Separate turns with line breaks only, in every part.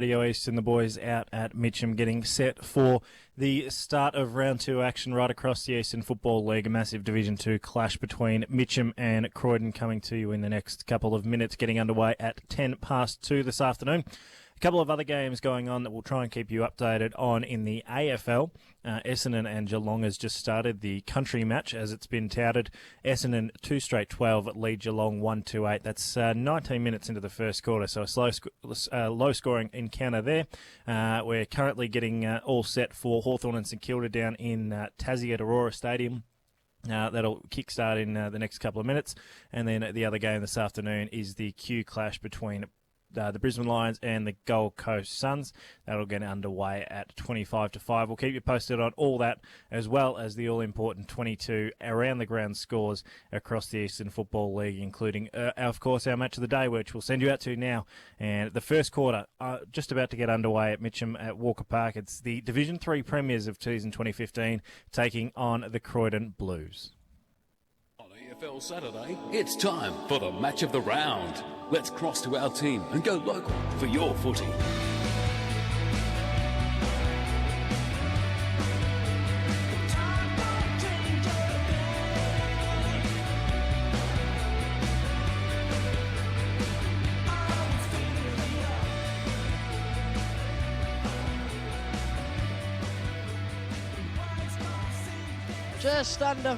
Radio East and the boys out at Mitcham getting set for the start of round 2 action right across the Eastern Football League. A massive Division 2 clash between Mitcham and Croydon coming to you in the next couple of minutes, getting underway at 2:10 this afternoon. A couple of other games going on that we'll try and keep you updated on in the AFL. Essendon and Geelong has just started the country match, as it's been touted. Essendon 2 straight 12 lead Geelong 1-8. That's 19 minutes into the first quarter, so a low-scoring encounter there. We're currently getting all set for Hawthorn and St Kilda down in Tassie at Aurora Stadium. That'll kickstart in the next couple of minutes. And then the other game this afternoon is the Q clash between the Brisbane Lions and the Gold Coast Suns. That'll get underway at 25-5. We'll keep you posted on all that, as well as the all-important 22 around-the-ground scores across the Eastern Football League, including, of course, our match of the day, which we'll send you out to now. And the first quarter, just about to get underway at Mitcham at Walker Park. It's the Division 3 premiers of season 2015 taking on the Croydon Blues.
On EFL Saturday, it's time for the match of the round. Let's cross to our team and go local for your footy.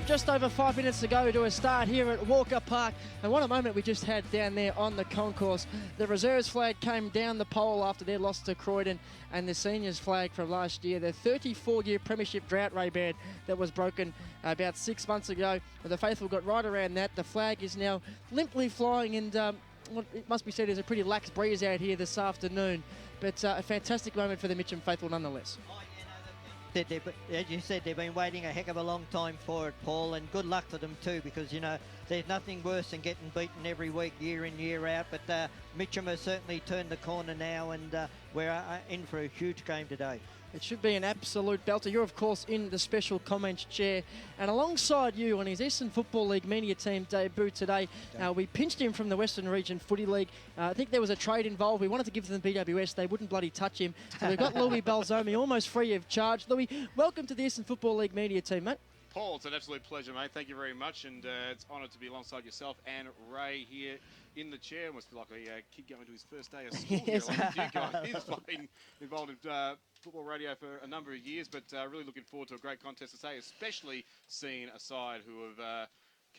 Just over 5 minutes to go to a start here at Walker Park. And what a moment we just had down there on the concourse. The reserves flag came down the pole after their loss to Croydon, and the seniors flag from last year, the 34-year Premiership drought, Baird, that was broken about 6 months ago. But the faithful got right around that. The flag is now limply flying, and what it must be said is a pretty lax breeze out here this afternoon. But a fantastic moment for the Mitcham faithful nonetheless.
As you said, they've been waiting a heck of a long time for it, Paul, and good luck to them too, because, you know, there's nothing worse than getting beaten every week, year in, year out. But Mitcham has certainly turned the corner now, and we're in for a huge game today.
It should be an absolute belter. You're, of course, in the special comments chair. And alongside you on his Eastern Football League media team debut today, we pinched him from the Western Region Footy League. I think there was a trade involved. We wanted to give them the BWS. They wouldn't bloody touch him. So we've got Louie Bulzomi almost free of charge. Louie, welcome to the Eastern Football League media team, mate.
Paul, it's an absolute pleasure, mate. Thank you very much. And it's honoured to be alongside yourself and Ray here in the chair. It must be like a kid going to his first day of school.
Yes.
Here, like you guys. He's been involved in football radio for a number of years, but really looking forward to a great contest today, especially seeing a side who have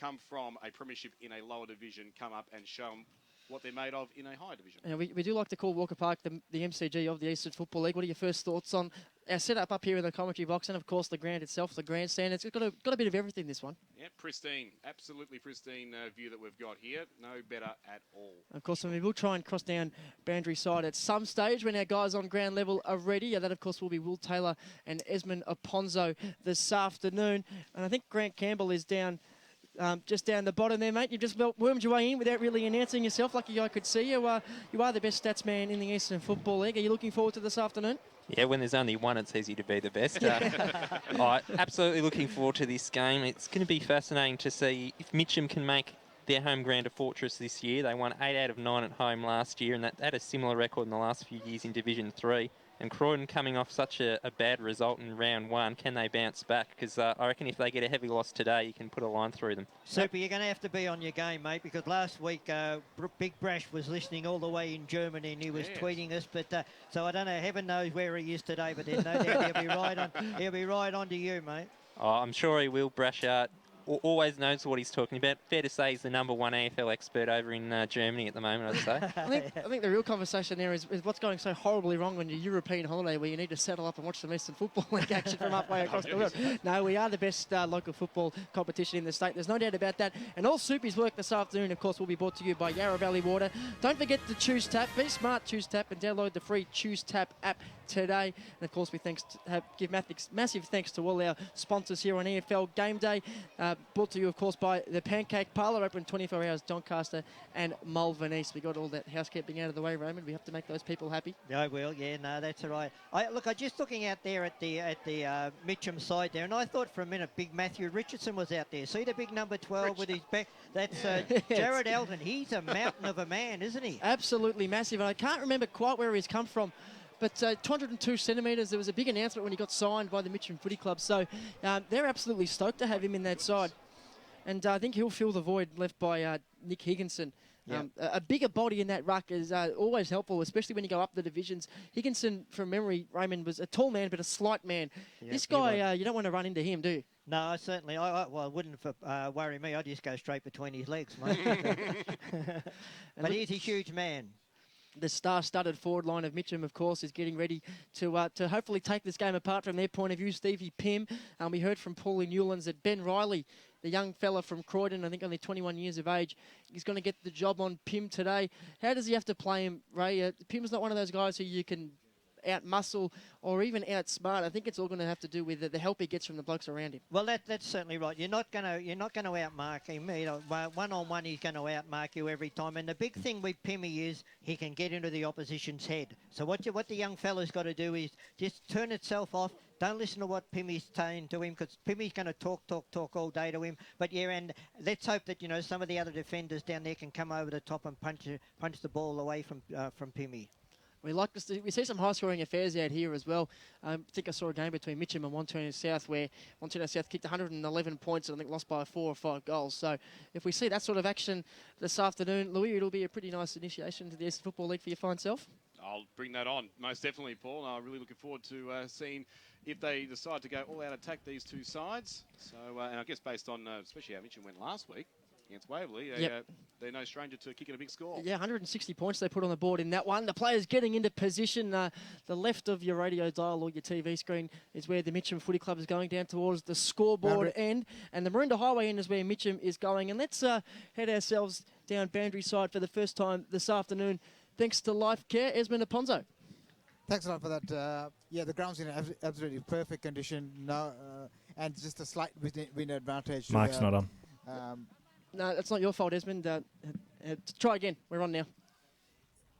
come from a premiership in a lower division come up and show them what they're made of in a higher division.
And we do like to call Walker Park the MCG of the Eastern Football League. What are your first thoughts on our setup up here in the commentary box, and of course the ground itself, the grandstand? It's got a bit of everything, this one.
Yeah, pristine, absolutely pristine view that we've got here. No better at all.
Of course, we will try and cross down boundary side at some stage when our guys on ground level are ready. That, of course, will be Will Taylor and Esmond Aponso this afternoon. And I think Grant Campbell is down. Just down the bottom there, mate. You just wormed your way in without really announcing yourself. Lucky I could see you. You are the best stats man in the Eastern Football League. Are you looking forward to this afternoon?
Yeah, when there's only one, it's easy to be the best. Absolutely looking forward to this game. It's going to be fascinating to see if Mitcham can make their home ground a fortress this year. They won 8 out of 9 at home last year, and that had a similar record in the last few years in Division 3. And Croydon coming off such a bad result in round 1, can they bounce back? Because I reckon if they get a heavy loss today, you can put a line through them.
Super, you're going to have to be on your game, mate, because last week Big Brash was listening all the way in Germany, and he was tweeting us. But so I don't know, heaven knows where he is today, but there's no doubt he'll be right on to you, mate.
Oh, I'm sure he will. Brash always knows what he's talking about. Fair to say he's the #1 AFL expert over in Germany at the moment, I'd say.
I think the real conversation there is what's going so horribly wrong on your European holiday where you need to settle up and watch some Eastern Football League action from halfway across the world. No, we are the best local football competition in the state. There's no doubt about that. And all Soupy's work this afternoon, of course, will be brought to you by Yarra Valley Water. Don't forget to Choose Tap. Be smart, Choose Tap, and download the free Choose Tap app today. And, of course, we give massive thanks to all our sponsors here on EFL GameDay. brought to you, of course, by the Pancake Parlour, open 24 hours, Doncaster and Malvern East. We got all that housekeeping out of the way, Raymond. We have to make those people happy.
Yeah, I will. Yeah, no, that's all right. Look, I just looking out there at the Mitcham side there, and I thought for a minute big Matthew Richardson was out there. See the big number 12 with his back? That's Jared Elton. He's a mountain of a man, isn't he?
Absolutely massive, and I can't remember quite where he's come from. But 202 centimetres, there was a big announcement when he got signed by the Mitcham Footy Club. So they're absolutely stoked to have him in that side. And I think he'll fill the void left by Nick Higginson.
Yep.
A bigger body in that ruck is always helpful, especially when you go up the divisions. Higginson, from memory, Raymond, was a tall man but a slight man.
Yep,
This guy, you don't want to run into him, do you?
No, certainly. Well, it wouldn't worry me. I'd just go straight between his legs, mate. But he's a huge man.
The star-studded forward line of Mitcham, of course, is getting ready to hopefully take this game apart from their point of view. Stevie Pym. We heard from Paulie Newlands that Ben Riley, the young fella from Croydon, I think only 21 years of age, is going to get the job on Pym today. How does he have to play him, Ray? Pym's not one of those guys who you can out-muscle or even outsmart. I think it's all going to have to do with the help he gets from the blokes around him.
Well, that's certainly right. You're not going to outmark him. You know, one-on-one, he's going to outmark you every time. And the big thing with Pimmy is he can get into the opposition's head. So what the young fella's got to do is just turn itself off. Don't listen to what Pimmy's saying to him, because Pimmy's going to talk all day to him. But yeah, and let's hope that some of the other defenders down there can come over the top and punch the ball away from Pimmy.
We see some high-scoring affairs out here as well. I think I saw a game between Mitcham and Montana South where Montana South kicked 111 points and I think lost by 4 or 5 goals. So if we see that sort of action this afternoon, Louie, it'll be a pretty nice initiation to the Eastern Football League for your fine self.
I'll bring that on, most definitely, Paul. I'm really looking forward to seeing if they decide to go all-out attack these two sides. So, and I guess based on, especially how Mitcham went last week against Waverley, they're no stranger to kicking a big score.
Yeah, 160 points they put on the board in that one. The players getting into position. The left of your radio dial or your TV screen is where the Mitcham Footy Club is going, down towards the scoreboard end. And the Maroondah Highway end is where Mitcham is going. And let's head ourselves down Boundary side for the first time this afternoon, thanks to LifeCare. Esmond Aponso.
Thanks a lot for that. The ground's in absolutely perfect condition now, and just a slight wind advantage.
Mike's not on.
No, that's not your fault, Esmond. Try again. We're on now.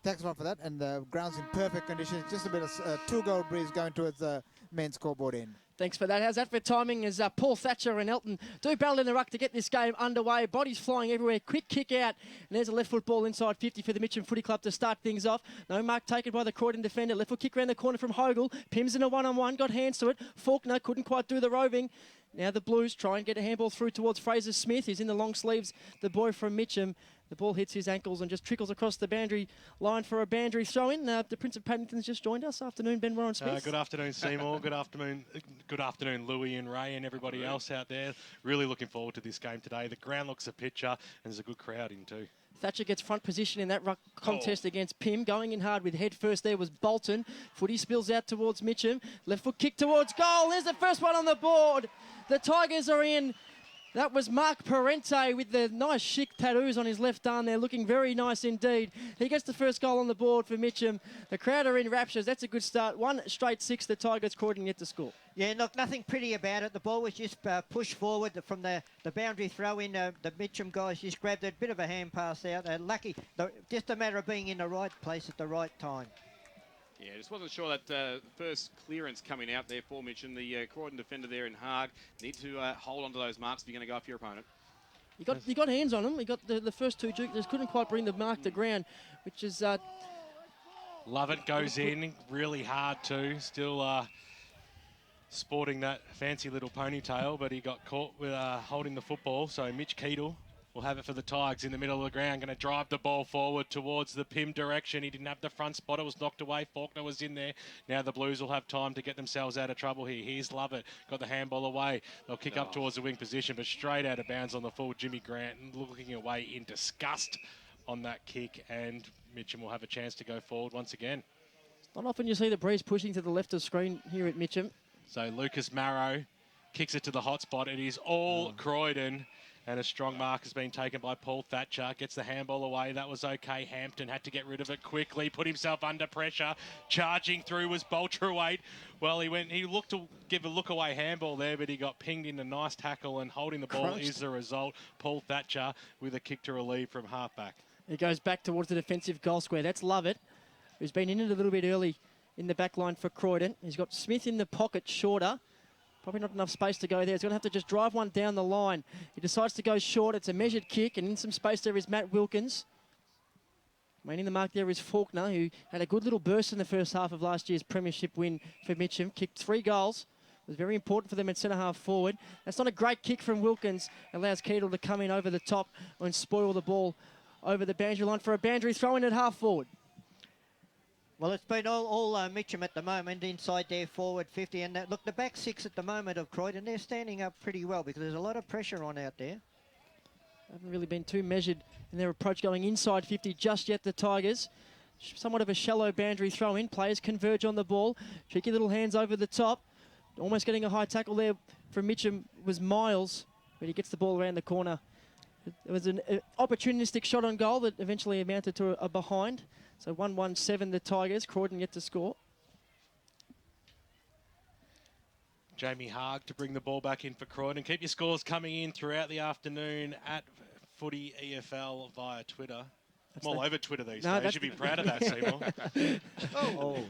Thanks a lot for that. And the ground's in perfect condition. It's just a bit of 2-goal breeze going towards the main scoreboard end.
Thanks for that. How's that for timing as Paul Thatcher and Elton do battle in the ruck to get this game underway. Bodies flying everywhere. Quick kick out. And there's a left foot ball inside 50 for the Mitcham Footy Club to start things off. No mark taken by the Croydon defender. Left foot kick around the corner from Hogle. Pym's in a one-on-one. Got hands to it. Faulkner couldn't quite do the roving. Now the Blues try and get a handball through towards Fraser Smith. He's in the long sleeves. The boy from Mitcham. The ball hits his ankles and just trickles across the boundary line for a boundary throw-in. The Prince of Paddington's just joined us. Afternoon, Ben Warren Smith.
Good afternoon, Seymour. Good afternoon, Louie and Ray and everybody else out there. Really looking forward to this game today. The ground looks a picture and there's a good crowd in too.
Thatcher gets front position in that ruck contest against Pym. Going in hard with head first there was Bolton. Footy spills out towards Mitcham. Left foot kick towards goal. There's the first one on the board. The Tigers are in. That was Mark Parente with the nice chic tattoos on his left arm there, looking very nice indeed. He gets the first goal on the board for Mitcham. The crowd are in raptures. That's a good start. 1 straight 6. The Tigers Croydon yet to score.
Yeah, look, nothing pretty about it. The ball was just pushed forward from the boundary throw-in. The Mitcham guys just grabbed a bit of a hand pass out. Lucky, just a matter of being in the right place at the right time.
Yeah, just wasn't sure that first clearance coming out there for Mitcham. The Croydon defender there in hard. Need to hold on to those marks if you're going to go off your opponent.
You got hands on him. He got the first 2 jukes. Just couldn't quite bring the mark to ground, which is...
Love it. Goes in really hard too. Still sporting that fancy little ponytail, but he got caught with holding the football. So Mitch Keedle will have it for the Tigers in the middle of the ground. Going to drive the ball forward towards the Pym direction. He didn't have the front spot. It was knocked away. Faulkner was in there. Now the Blues will have time to get themselves out of trouble here. Here's Lovett. Got the handball away. They'll kick up towards the wing position, but straight out of bounds on the full. Jimmy Grant looking away in disgust on that kick, and Mitcham will have a chance to go forward once again.
Not often you see the breeze pushing to the left of screen here at Mitcham.
So Lucas Marrow kicks it to the hot spot. It is all Croydon. And a strong mark has been taken by Paul Thatcher. Gets the handball away. That was okay. Hampton had to get rid of it quickly. Put himself under pressure. Charging through was Bolterwaite. Well, he looked to give a look-away handball there, but he got pinged in a nice tackle, and holding the ball is the result. Paul Thatcher with a kick to relieve from halfback.
He goes back towards the defensive goal square. That's Lovett, who's been in it a little bit early in the back line for Croydon. He's got Smith in the pocket shorter. Probably not enough space to go there. He's going to have to just drive one down the line. He decides to go short. It's a measured kick, and in some space there is Matt Wilkins. Maining the mark there is Faulkner, who had a good little burst in the first half of last year's Premiership win for Mitcham. Kicked 3 goals. It was very important for them at centre-half forward. That's not a great kick from Wilkins. Allows Keedle to come in over the top and spoil the ball over the boundary line for a boundary throw-in at half-forward.
Well, it's been all Mitcham at the moment inside their forward 50. And look, the back 6 at the moment of Croydon, they're standing up pretty well because there's a lot of pressure on out there.
Haven't really been too measured in their approach going inside 50 just yet, the Tigers. Somewhat of a shallow boundary throw-in. Players converge on the ball. Tricky little hands over the top. Almost getting a high tackle there from Mitcham was Miles, but he gets the ball around the corner. It was an opportunistic shot on goal that eventually amounted to a behind. So 1-1-7 the Tigers. Croydon yet to score.
Jamie Haag to bring the ball back in for Croydon. Keep your scores coming in throughout the afternoon at Footy EFL via Twitter. I'm all over Twitter these days. You should be proud of that, Seymour.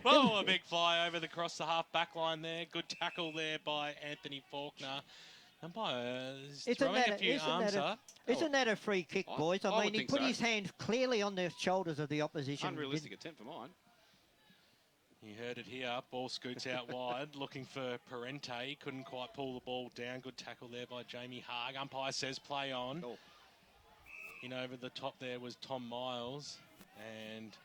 Oh, a big fly across the half-back line there. Good tackle there by Anthony Faulkner. Umpire's throwing a few arms up.
Isn't that a free kick, boys? I mean, he put his
so.
hand clearly on the shoulders of the opposition.
Unrealistic attempt for mine.
You heard it here. Ball scoots out wide, looking for Parente. Couldn't quite pull the ball down. Good tackle there by Jamie Haag. Umpire says play on. In over the top there was Tom Miles. And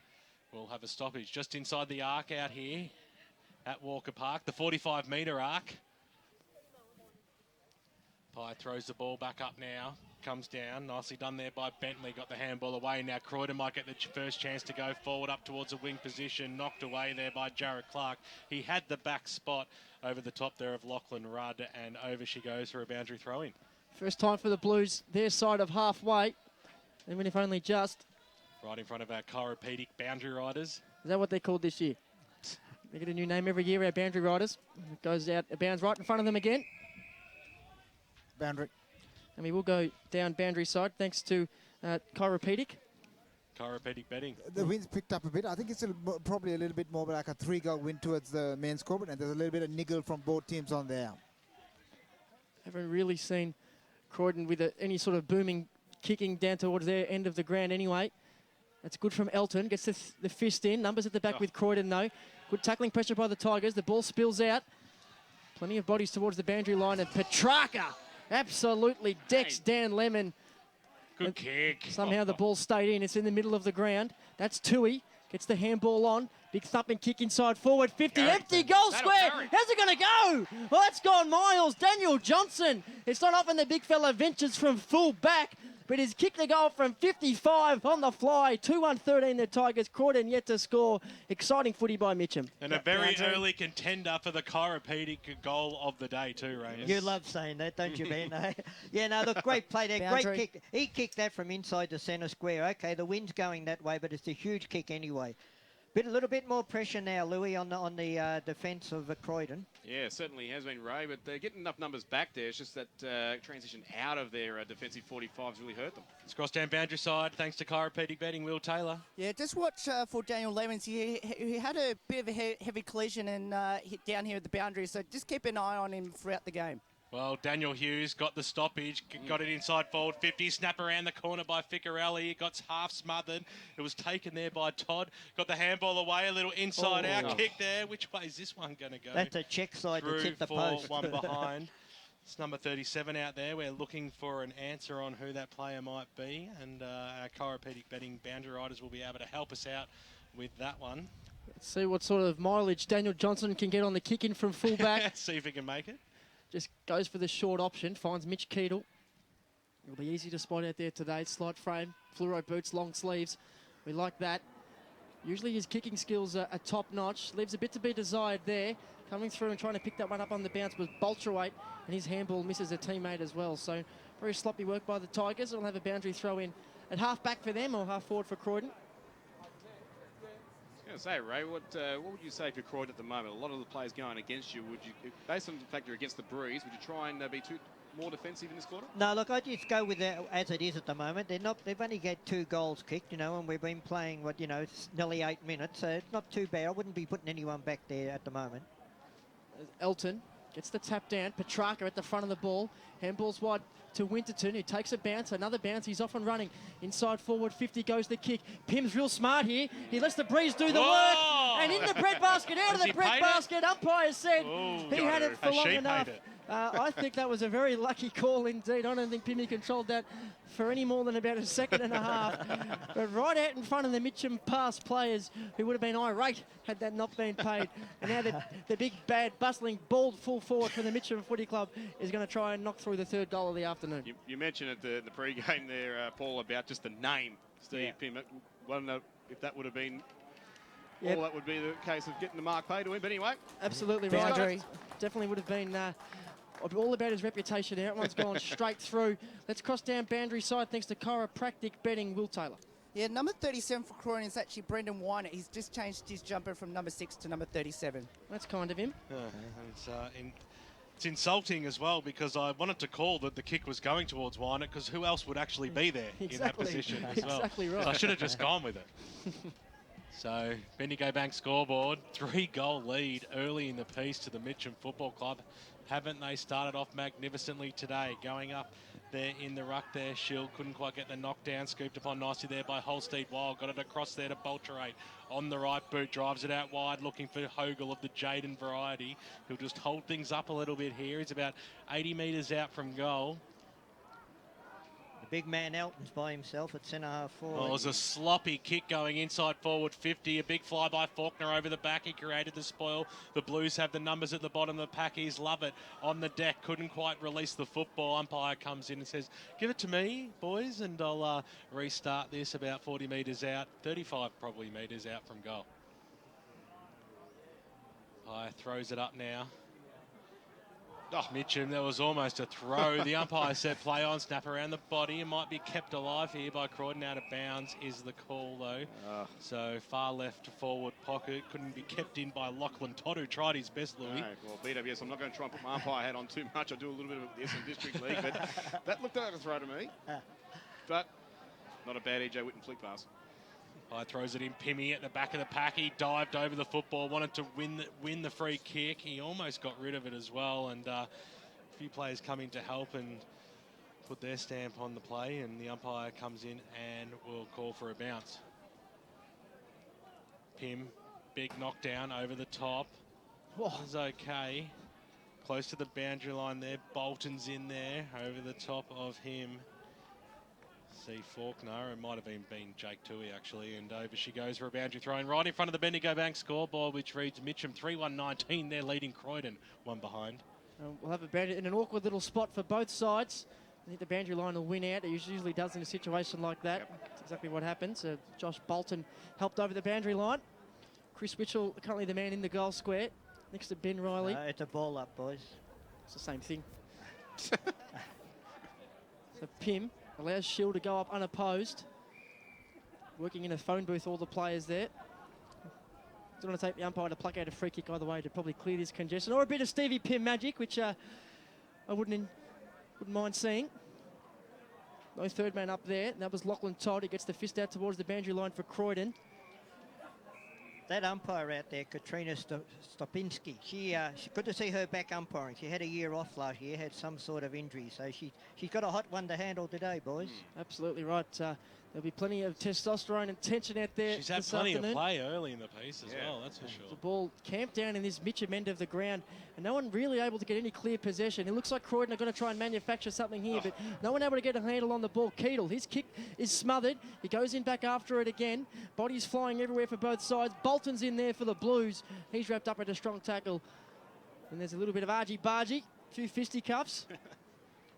we'll have a stoppage just inside the arc out here at Walker Park. The 45-metre arc. Pye throws the ball back up now. Comes down. Nicely done there by Bentley. Got the handball away. Now Croydon might get the first chance to go forward up towards a wing position. Knocked away there by Jarrett Clark. He had the back spot over the top there of Lachlan Rudd. And over she goes for a boundary throw-in.
First time for the Blues, their side of halfway. Even if only just.
Right in front of our chiropedic boundary riders.
Is that what they're called this year? They get a new name every year, our boundary riders. It goes out, it bounds right in front of them again.
Boundary.
And we will go down boundary side thanks to chiropedic.
Chiropedic betting.
The wind's picked up a bit. I think it's probably a little bit more like a 3-goal win towards the main scoreboard, and there's a little bit of niggle from both teams on there.
Haven't really seen Croydon with any sort of booming kicking down towards their end of the ground anyway. That's good from Elton. Gets the fist in. Numbers at the back with Croydon though. Good tackling pressure by the Tigers. The ball spills out. Plenty of bodies towards the boundary line, and Petrarca absolutely decks Dan Lemon.
Good kick.
Somehow the ball stayed in. It's in the middle of the ground. That's Tui. Gets the handball on. Big thumping kick inside forward. 50. Empty goal square. How's it going to go? Well, that's gone Miles. Daniel Johnson. It's not often the big fella ventures from full back, but he's kicked the goal from 55 on the fly. 2-1-13 the Tigers. Croydon yet to score. Exciting footy by Mitcham.
And a very early contender for the chiropedic goal of the day too, Raymond.
You love saying that, don't you, Ben? Yeah, no, look, great play there. Great kick. He kicked that from inside the centre square. Okay, the wind's going that way, but it's a huge kick anyway. A little bit more pressure now, Louie, on the defence of Croydon.
Yeah, certainly has been, Ray, but they're getting enough numbers back there. It's just that transition out of their defensive 45s really hurt them.
It's crossed down boundary side, thanks to chiropedic betting, Will Taylor.
Yeah, just watch for Daniel Lemons. He had a bit of a heavy collision and hit down here at the boundary, so just keep an eye on him throughout the game.
Well, Daniel Hughes got the stoppage, got it inside forward 50, snap around the corner by Ficarelli, got half smothered. It was taken there by Todd, got the handball away, a little inside out kick there. Which way is this one going to go?
That's a check side that's hit the post.
One behind. It's number 37 out there. We're looking for an answer on who that player might be, and our chiropedic betting boundary riders will be able to help us out with that one.
Let's see what sort of mileage Daniel Johnson can get on the kick in from fullback.
See if he can make it.
Just goes for the short option, finds Mitch Keedle. It'll be easy to spot out there today. Slight frame, fluoro boots, long sleeves. We like that. Usually his kicking skills are top-notch. Leaves a bit to be desired there. Coming through and trying to pick that one up on the bounce was Bulzomi, and his handball misses a teammate as well. So very sloppy work by the Tigers. We'll have a boundary throw in at half back for them or half forward for Croydon.
I was going to say, Ray, what would you say for Croydon at the moment? A lot of the players going against you. Would you, based on the fact you're against the Breeze, would you try and be more defensive in this quarter?
No, look, I just go with it as it is at the moment. They've only got 2 goals kicked, and we've been playing nearly 8 minutes, so it's not too bad. I wouldn't be putting anyone back there at the moment.
Elton gets the tap down. Petrarca at the front of the ball. Handball's wide to Winterton, who takes a bounce. Another bounce. He's off and running. Inside forward 50 goes the kick. Pim's real smart here. He lets the Breeze do the work. And in the bread basket, out of the bread basket. Umpire said he had it for long enough. I think that was a very lucky call indeed. I don't think Pimmy controlled that for any more than about a second and a half. But right out in front of the Mitcham pass players, who would have been irate had that not been paid. And now the big, bad, bustling, bald full forward for the Mitcham Footy Club is going to try and knock through the 3rd goal of the afternoon.
You mentioned at the pre-game there, Paul, about just the name, Steve Pim. I wonder if that would have been...
Yep.
All that would be the case of getting the mark paid to him. But anyway.
Absolutely right. Definitely would have been... all about his reputation there. That one's gone straight through. Let's cross down boundary side thanks to chiropractic betting. Will Taylor.
Yeah, number 37 for Croydon is actually Brendan Weiner. He's just changed his jumper from number 6 to number 37.
That's kind of him.
It's insulting as well because I wanted to call that the kick was going towards Weiner because who else would actually be there in that position as well?
Exactly right.
So I should have just gone with it. So, Bendigo Bank scoreboard, 3-goal lead early in the piece to the Mitcham Football Club. Haven't they started off magnificently today? Going up there in the ruck there, Shield couldn't quite get the knockdown, scooped upon nicely there by Holstein Wild. Got it across there to Bulzomi on the right boot, drives it out wide, looking for Hogle of the Jaden variety. He'll just hold things up a little bit here. He's about 80 metres out from goal.
Big man Elton's by himself at centre-half forward.
Well, it was a sloppy kick going inside forward 50. A big fly by Faulkner over the back. He created the spoil. The Blues have the numbers at the bottom of the pack. He's love it on the deck. Couldn't quite release the football. Umpire comes in and says, give it to me, boys, and I'll restart this about 40 metres out. 35 probably metres out from goal. Umpire throws it up now. Oh, Mitcham, that was almost a throw. The umpire said play on, snap around the body. It might be kept alive here by Croydon. Out of bounds is the call, though. So far left to forward pocket. Couldn't be kept in by Lachlan Todd, who tried his best, Louie.
No, well, BWS, I'm not going to try and put my umpire hat on too much. I do a little bit of this in District League, but that looked like a throw to me. But not a bad EJ Whitten flick pass.
Throws it in. Pimmy at the back of the pack. He dived over the football, wanted to win the free kick. He almost got rid of it as well, and a few players come in to help and put their stamp on the play, and the umpire comes in and will call for a bounce. Pim, big knockdown over the top. Is okay. Close to the boundary line there. Bolton's in there over the top of him. See Faulkner, it might have been Jake Toohey actually, and over she goes for a boundary throw in right in front of the Bendigo Bank scoreboard, which reads Mitcham 3-1-19. They're leading Croydon, one behind.
We'll have a boundary in an awkward little spot for both sides. I think the boundary line will win out. It usually does in a situation like that. That's exactly what happens. Josh Bolton helped over the boundary line. Chris Mitchell, currently the man in the goal square, next to Ben Riley.
It's a ball up, boys.
It's the same thing. So Pim allows Shield to go up unopposed. Working in a phone booth, all the players there. Don't want to take the umpire to pluck out a free kick either way to probably clear this congestion. Or a bit of Stevie Pim magic, which I wouldn't mind seeing. No third man up there. And that was Lachlan Todd. He gets the fist out towards the boundary line for Croydon.
That umpire out there, Katrina Stopinski, she good to see her back umpiring. She had a year off last year, had some sort of injury, so she's got a hot one to handle today, boys.
Absolutely right. There'll be plenty of testosterone and tension out there.
She's had plenty of play early in the piece as well, that's for sure.
The ball camped down in this Mitcham end of the ground, and no one really able to get any clear possession. It looks like Croydon are going to try and manufacture something here, but no one able to get a handle on the ball. Keedle, his kick is smothered. He goes in back after it again. Bodies flying everywhere for both sides. Bolton's in there for the Blues. He's wrapped up at a strong tackle. And there's a little bit of argy-bargy, a few fisticuffs.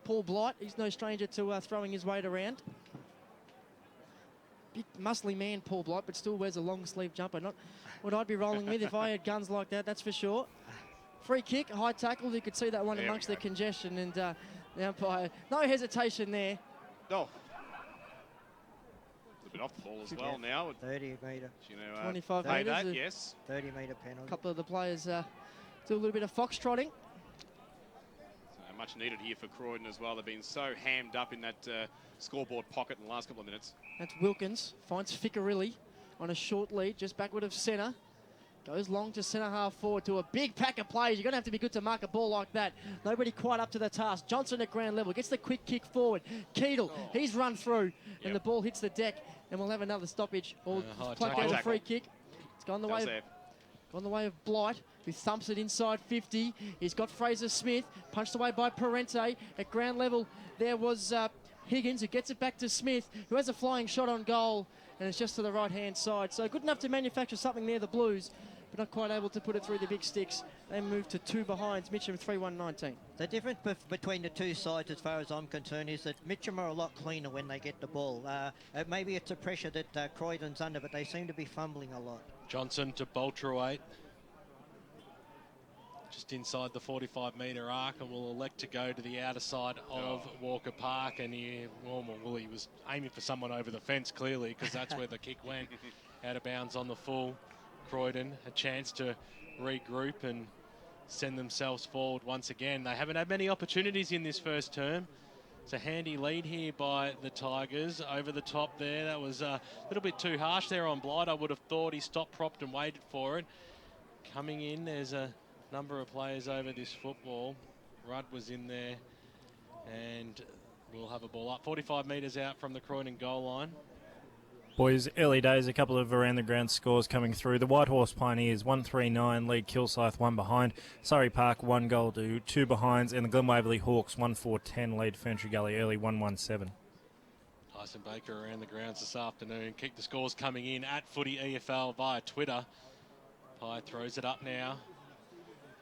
Paul Blight, he's no stranger to throwing his weight around. Big muscly man, Paul Blight, but still wears a long sleeve jumper. Not what I'd be rolling with if I had guns like that, that's for sure. Free kick, high tackle. You could see that one amongst the congestion, and the umpire, no hesitation there.
Oh. A bit off the ball as well now.
30 metre.
25
pay
metres.
that, yes.
30 metre penalty.
A couple of the players do a little bit of foxtrotting.
So much needed here for Croydon as well. They've been so hammed up in that scoreboard pocket in the last couple of minutes.
That's Wilkins. Finds Ficcarilli on a short lead, just backward of centre. Goes long to centre half forward to a big pack of players. You're going to have to be good to mark a ball like that. Nobody quite up to the task. Johnson at ground level gets the quick kick forward. Keedle, he's run through, and the ball hits the deck, and we'll have another stoppage or pluck out a free kick. It's gone the way of Blight, who thumps it inside 50. He's got Fraser Smith, punched away by Parente. At ground level, there was Higgins, who gets it back to Smith, who has a flying shot on goal, and it's just to the right-hand side. So good enough to manufacture something there, the Blues, but not quite able to put it through the big sticks. They move to 2 behinds. Mitcham 3-1-19.
The difference between the two sides, as far as I'm concerned, is that Mitcham are a lot cleaner when they get the ball. Maybe it's a pressure that Croydon's under, but they seem to be fumbling a lot.
Johnson to Bulzomi. Just inside the 45-metre arc, and will elect to go to the outer side of Walker Park. And he was aiming for someone over the fence, clearly, because that's where the kick went. Out of bounds on the full. Croydon a chance to regroup and send themselves forward once again. They haven't had many opportunities in this first term. It's a handy lead here by the Tigers. Over the top there, that was a little bit too harsh there on Blight. I would have thought he stopped, propped and waited for it. Coming in, there's a number of players over this football. Rudd was in there, and we'll have a ball up 45 metres out from the Croydon goal line.
Boys, early days, a couple of around-the-ground scores coming through. The White Horse Pioneers 1-3-9 lead Kilsyth 1 behind. Surrey Park 1 goal to 2 behinds. And the Glen Waverley Hawks 1-4-10 lead Ferntree Gully early 1-1-7.
Tyson Baker around the grounds this afternoon. Keep the scores coming in at Footy EFL via Twitter. Pye throws it up now.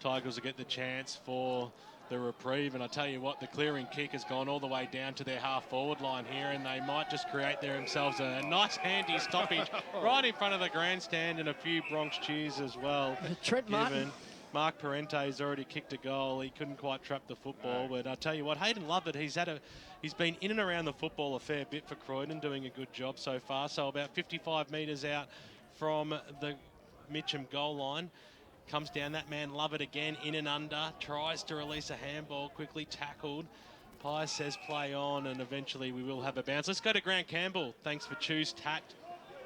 Tigers will get the chance for the reprieve, and I tell you what, the clearing kick has gone all the way down to their half-forward line here, and they might just create themselves a nice handy stoppage right in front of the grandstand, and a few Bronx cheers as well.
Trent Martin.
Mark Parente's already kicked a goal. He couldn't quite trap the football, but I tell you what, Hayden Lovett, he's been in and around the football a fair bit for Croydon, doing a good job so far. So about 55 metres out from the Mitcham goal line. Comes down that man, Lovett again, in and under, tries to release a handball, quickly tackled. Pye says play on, and eventually we will have a bounce. Let's go to Grant Campbell. Thanks for Choose Tact.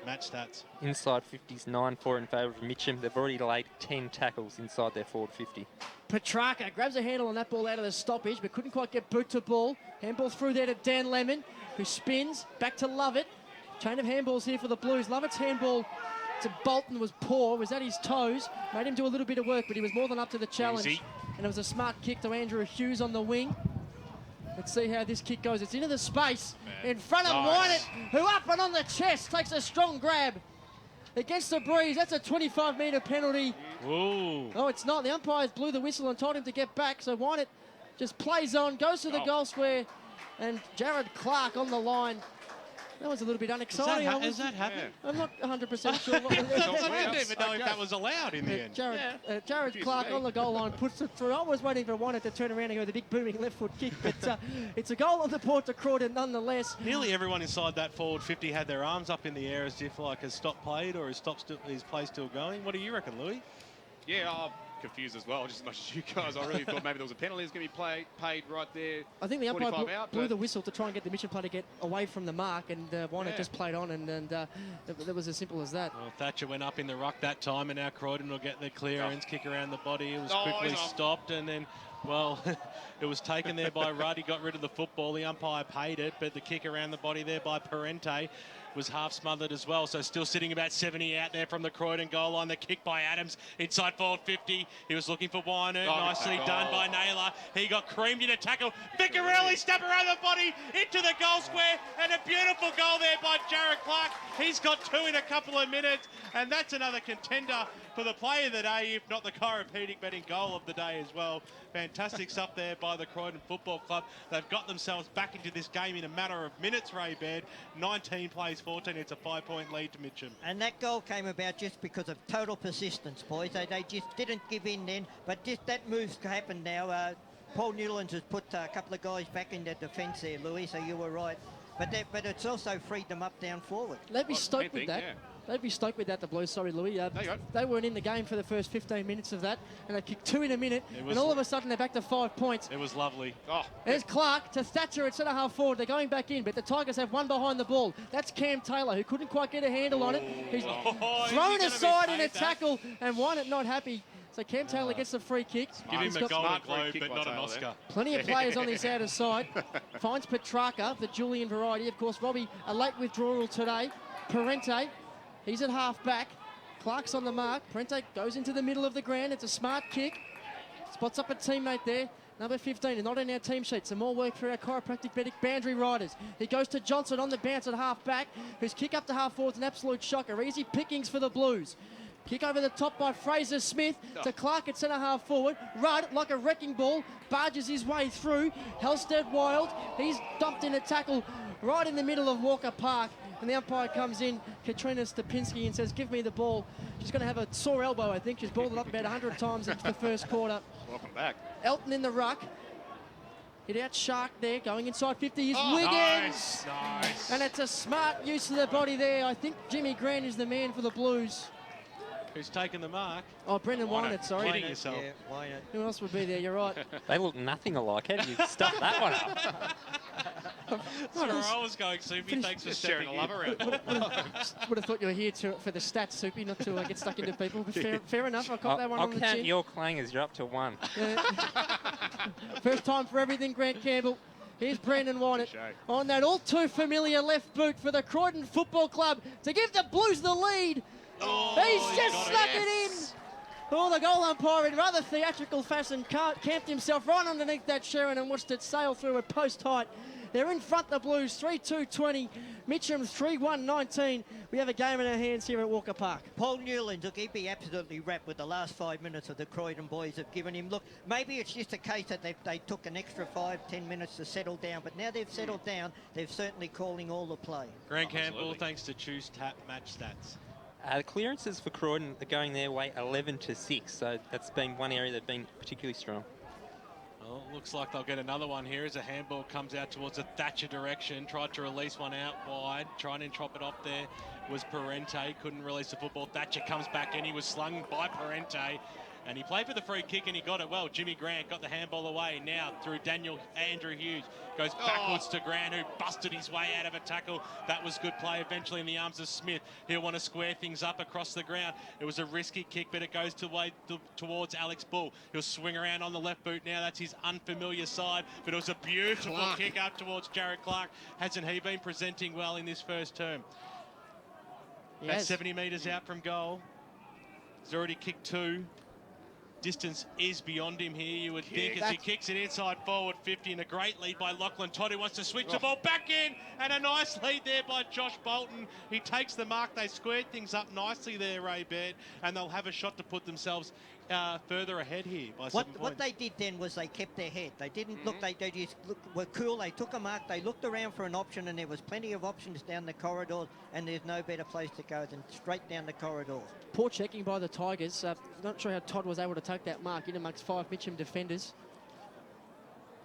Match stats.
Inside 50s 9-4 in favour of Mitcham. They've already laid 10 tackles inside their forward 50.
Petrarca grabs a handle on that ball out of the stoppage, but couldn't quite get boot to ball. Handball through there to Dan Lemon, who spins back to Lovett. Chain of handballs here for the Blues. Lovett's handball to Bolton was poor, was at his toes, made him do a little bit of work, but he was more than up to the challenge.
Easy.
And it was a smart kick to Andrew Hughes on the wing. Let's see how this kick goes. It's into the space in front of Wynett, who up and on the chest takes a strong grab against the breeze. That's a 25-metre penalty.
Ooh.
Oh, it's not. The umpires blew the whistle and told him to get back, so Wynett just plays on, goes to the goal square, and Jared Clark on the line. That was a little bit unexciting.
Has that happened?
I'm not 100% sure.
I didn't even know if that was allowed in the end.
Jared Clark on the goal line puts it through. I was waiting for Wynett to turn around and go the big booming left foot kick, but it's a goal on the board to Croydon nonetheless.
Nearly everyone inside that forward 50 had their arms up in the air as if like has stop played or is play still going. What do you reckon, Louie?
Yeah, I'm confused as well, just as much as you guys. I really thought maybe there was a penalty that's going to be paid right there.
I think the umpire blew the whistle to try and get the Mitcham player to get away from the mark, and Wynett just played on, and that was as simple as that.
Well, Thatcher went up in the ruck that time, and now Croydon will get the clearance, kick around the body. It was quickly stopped, and then, well, it was taken there by Rudd. He got rid of the football. The umpire paid it, but the kick around the body there by Parente was half smothered as well. So still sitting about 70 out there from the Croydon goal line. The kick by Adams inside forward 50. He was looking for Wynett. Nicely done by Naylor. He got creamed in a tackle. Ficcarilli step around the body into the goal square, and a beautiful goal there by Jared Clark. He's got 2 in a couple of minutes, and that's another contender
for the play of the day, if not the chiropractic betting goal of the day as well. Fantastic stuff there by the Croydon Football Club. They've got themselves back into this game in a matter of minutes, Ray Baird. 19 plays 14. It's a 5-point lead to Mitcham.
And that goal came about just because of total persistence, boys. They just didn't give in then, but just that move's happened now. Paul Newlands has put a couple of guys back in the defence there, Louie, so you were right. But it's also freed them up down forward.
They'd be stoked with that.
Yeah.
They'd be stoked with that, the Blues. Sorry, Louie. They weren't in the game for the first 15 minutes of that, and they kicked 2 in a minute, and all of a sudden they're back to 5 points.
It was lovely.
Oh,
There's Clark to Thatcher at centre-half forward. They're going back in, but the Tigers have one behind the ball. That's Cam Taylor, who couldn't quite get a handle on it. He's thrown aside in a tackle, and won it not happy. So Cam Taylor gets the free kick.
Give him
He's
a
got
Golden Globe, but not an Oscar.
plenty of players on this outer side. Finds Petrarca, the Julian variety. Of course, Robbie, a late withdrawal today. Parente, he's at half-back. Clark's on the mark. Parente goes into the middle of the ground. It's a smart kick. Spots up a teammate there. Number 15, and not in our team sheet. Some more work for our chiropractic medic boundary riders. He goes to Johnson on the bounce at half-back, whose kick up to half-forward's an absolute shocker. Easy pickings for the Blues. Kick over the top by Fraser Smith to Clark at centre-half forward. Rudd, like a wrecking ball, barges his way through. Halstead Wild, he's dumped in a tackle right in the middle of Walker Park. And the umpire comes in, Katrina Stapinski, and says, give me the ball. She's going to have a sore elbow, I think. She's balled it up about 100 times into the first quarter.
welcome back.
Elton in the ruck. Hit out Shark there, going inside 50 is Wiggins.
Nice.
And it's a smart use of the body there. I think Jimmy Grant is the man for the Blues.
Who's taken the mark?
Oh, Brendan Wynett, sorry.
Kidding yourself.
Yeah, Wynett.
Who else would be there? You're right.
They look nothing alike. How do you stuff that one up?
That's where I was going, Soupy. Thanks for
Just sharing
stepping
a love
in.
around.
Would have thought you were here for the stats, Soupy, not to get stuck into people. But fair enough. I caught that one
I'll
on the
count
chin.
your clangers. You're up to 1.
First time for everything, Grant Campbell. Here's Brendan Wynett on that all too familiar left boot for the Croydon Football Club to give the Blues the lead. He's just snuck it in. Oh, the goal umpire in rather theatrical fashion camped himself right underneath that Sharon and watched it sail through at post height. They're in front, the Blues, 3-2-20. Mitcham 3-1-19. We have a game in our hands here at Walker Park.
Paul Newlands, look, he'd be absolutely wrapped with the last 5 minutes that the Croydon boys have given him. Look, maybe it's just a case that they took an extra 5-10 minutes to settle down, but now they've settled down, they're certainly calling all the play.
Grant Campbell, thanks to Choose Tap Match Stats.
The clearances for Croydon are going their way 11-6, so that's been one area they've been particularly strong.
Well, looks like they'll get another one here as a handball comes out towards the Thatcher direction. Tried to release one out wide, trying to chop it off there was Parente. Couldn't release the football. Thatcher comes back in. He was slung by Parente. And he played for the free kick and he got it well. Jimmy Grant got the handball away. Now through Andrew Hughes. Goes backwards to Grant, who busted his way out of a tackle. That was good play eventually in the arms of Smith. He'll want to square things up across the ground. It was a risky kick, but it goes towards Alex Bull. He'll swing around on the left boot now. That's his unfamiliar side. But it was a beautiful kick up towards Jared Clark. Hasn't he been presenting well in this first term? That's 70 metres out from goal. He's already kicked 2. Distance is beyond him here, you would think, as he kicks it inside forward 50, and a great lead by Lachlan Todd, who wants to switch the ball back in, and a nice lead there by Josh Bolton. He takes the mark. They squared things up nicely there, Ray Baird, and they'll have a shot to put themselves further ahead here by 7 points.
What they did then was they kept their head. They didn't look, they just were cool. They took a mark, they looked around for an option, and there was plenty of options down the corridors, and there's no better place to go than straight down the corridors.
Poor checking by the Tigers. Not sure how Todd was able to take that mark in amongst 5 Mitcham defenders.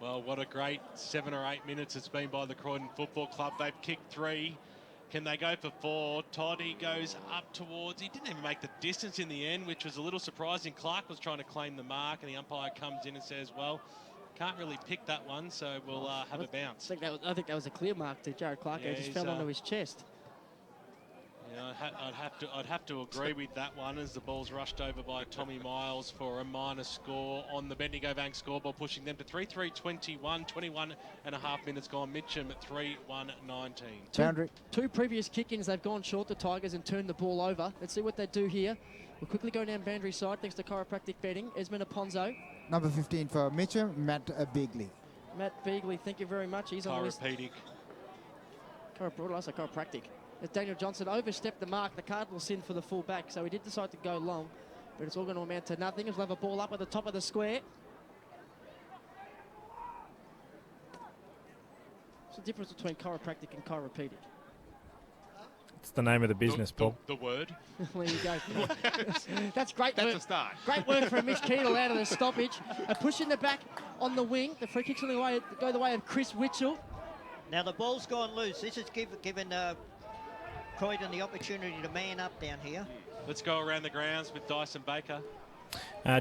Well, what a great 7 or 8 minutes it's been by the Croydon Football Club. They've kicked 3. Can they go for 4? Todd, he goes up towards... He didn't even make the distance in the end, which was a little surprising. Clark was trying to claim the mark, and the umpire comes in and says, well, can't really pick that one, so we'll have a bounce.
I think that was a clear mark to Jared Clark. It just fell onto his chest.
Yeah, I'd have to agree with that one as the ball's rushed over by Tommy Miles for a minor score on the Bendigo Bank scoreboard, pushing them to 3-3-21, 21 and a half minutes gone. Mitcham at 3-1-19.
Boundary.
2 previous kick-ins, they've gone short, the Tigers, and turned the ball over. Let's see what they do here. We'll quickly go down boundary side thanks to chiropractic betting. Esmond Aponso.
Number 15 for Mitcham, Matt Beagley.
Matt Beagley, thank you very much. He's on the list. Chiropractic. As Daniel Johnson overstepped the mark, the Cardinals in for the full back, so he did decide to go long. but it's all going to amount to nothing. He'll have a ball up at the top of the square. What's the difference between chiropractic and chiropedic?
It's the name of the business, Paul.
The word.
There you go. That's great
That's
work.
a start.
Great work from Mitch Keedle out of the stoppage. A push in the back on the wing. The free kicks on the way go the way of Chris Witchell.
Now the ball's gone loose. This has given Croydon the opportunity to man up down here.
Let's go around the grounds with Dyson Baker.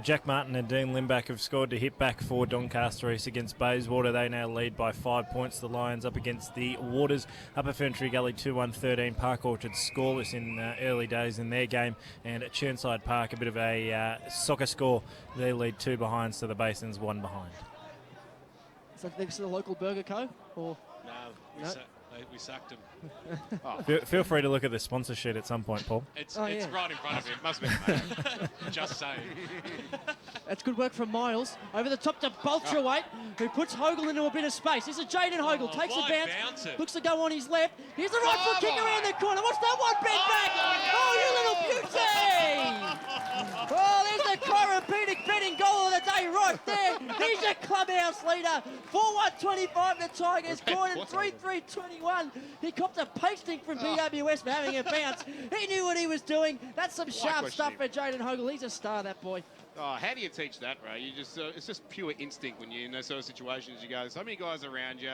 Jack Martin and Dean Limbach have scored to hit back for Doncaster East against Bayswater. They now lead by 5 points. The Lions up against the Waters. Upper Ferntree Gully 2-1-13. Park Orchard scoreless in early days in their game. And at Churnside Park, a bit of a soccer score. They lead 2 behind, so the Basins 1 behind.
So this is the local Burger Co. Or
No, we sacked him.
Feel free to look at the sponsor sheet at some point, Paul.
It's right in front of him.
Must be.
Just saying.
That's good work from Miles. Over the top to Boltrawaite, who puts Hogle into a bit of space. This is Jaden Hogle. Takes a bounce. Looks to go on his left. Here's the right foot kick around the corner. Watch that one bend back. Oh, you little beauty! Oh, there's the chiropractic betting goal of the day right there. He's your clubhouse leader. 4-1-25 the Tigers. Croydon 3-3-21. He copped a pasting from BWS for having a bounce. He knew what he was doing. That's some sharp stuff for Jaden Hogle. He's a star, that boy.
Oh, how do you teach that, Ray? You just it's just pure instinct when you're in those sort of situations. You go, so many guys around you,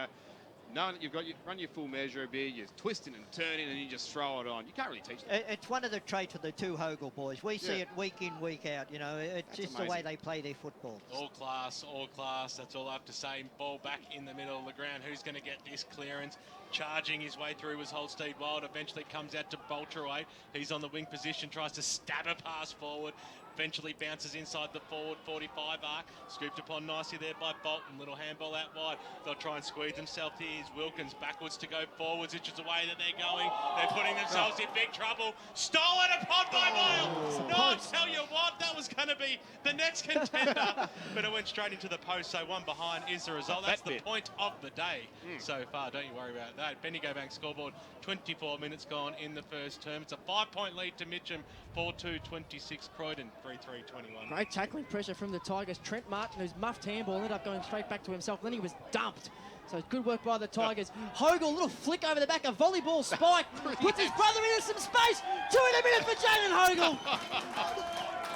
knowing that you've got run your full measure a bit, you're twisting and turning, and you just throw it on. You can't really teach that.
It's one of the traits of the two Hogle boys. We see it week in, week out. You know, it's
That's
just
amazing.
the way they play their football.
All class, all class. That's all I have to say. Ball back in the middle of the ground. Who's going to get this clearance? Charging his way through was Holstein Wild. Eventually comes out to Boltrawaite. He's on the wing position, tries to stab a pass forward. Eventually bounces inside the forward 45 arc. Scooped upon nicely there by Bolton. Little handball out wide. They'll try and squeeze themselves here. Here's Wilkins backwards to go forwards, which is the way that they're going. They're putting themselves in big trouble. Stolen upon by Miles. No, I'll tell you what, that was going to be the next contender. But it went straight into the post, so 1 behind is the result. That's the point of the day so far. Don't you worry about that. Bendigo Bank scoreboard, 24 minutes gone in the first term. It's a 5-point lead to Mitcham, 4-2-26 Croydon, 3-3-21.
Great tackling pressure from the Tigers. Trent Martin, whose muffed handball, ended up going straight back to himself. Then he was dumped. So good work by the Tigers. Hogle, little flick over the back, a volleyball spike. Puts his brother into some space. 2 in a minute for Jaden Hogle.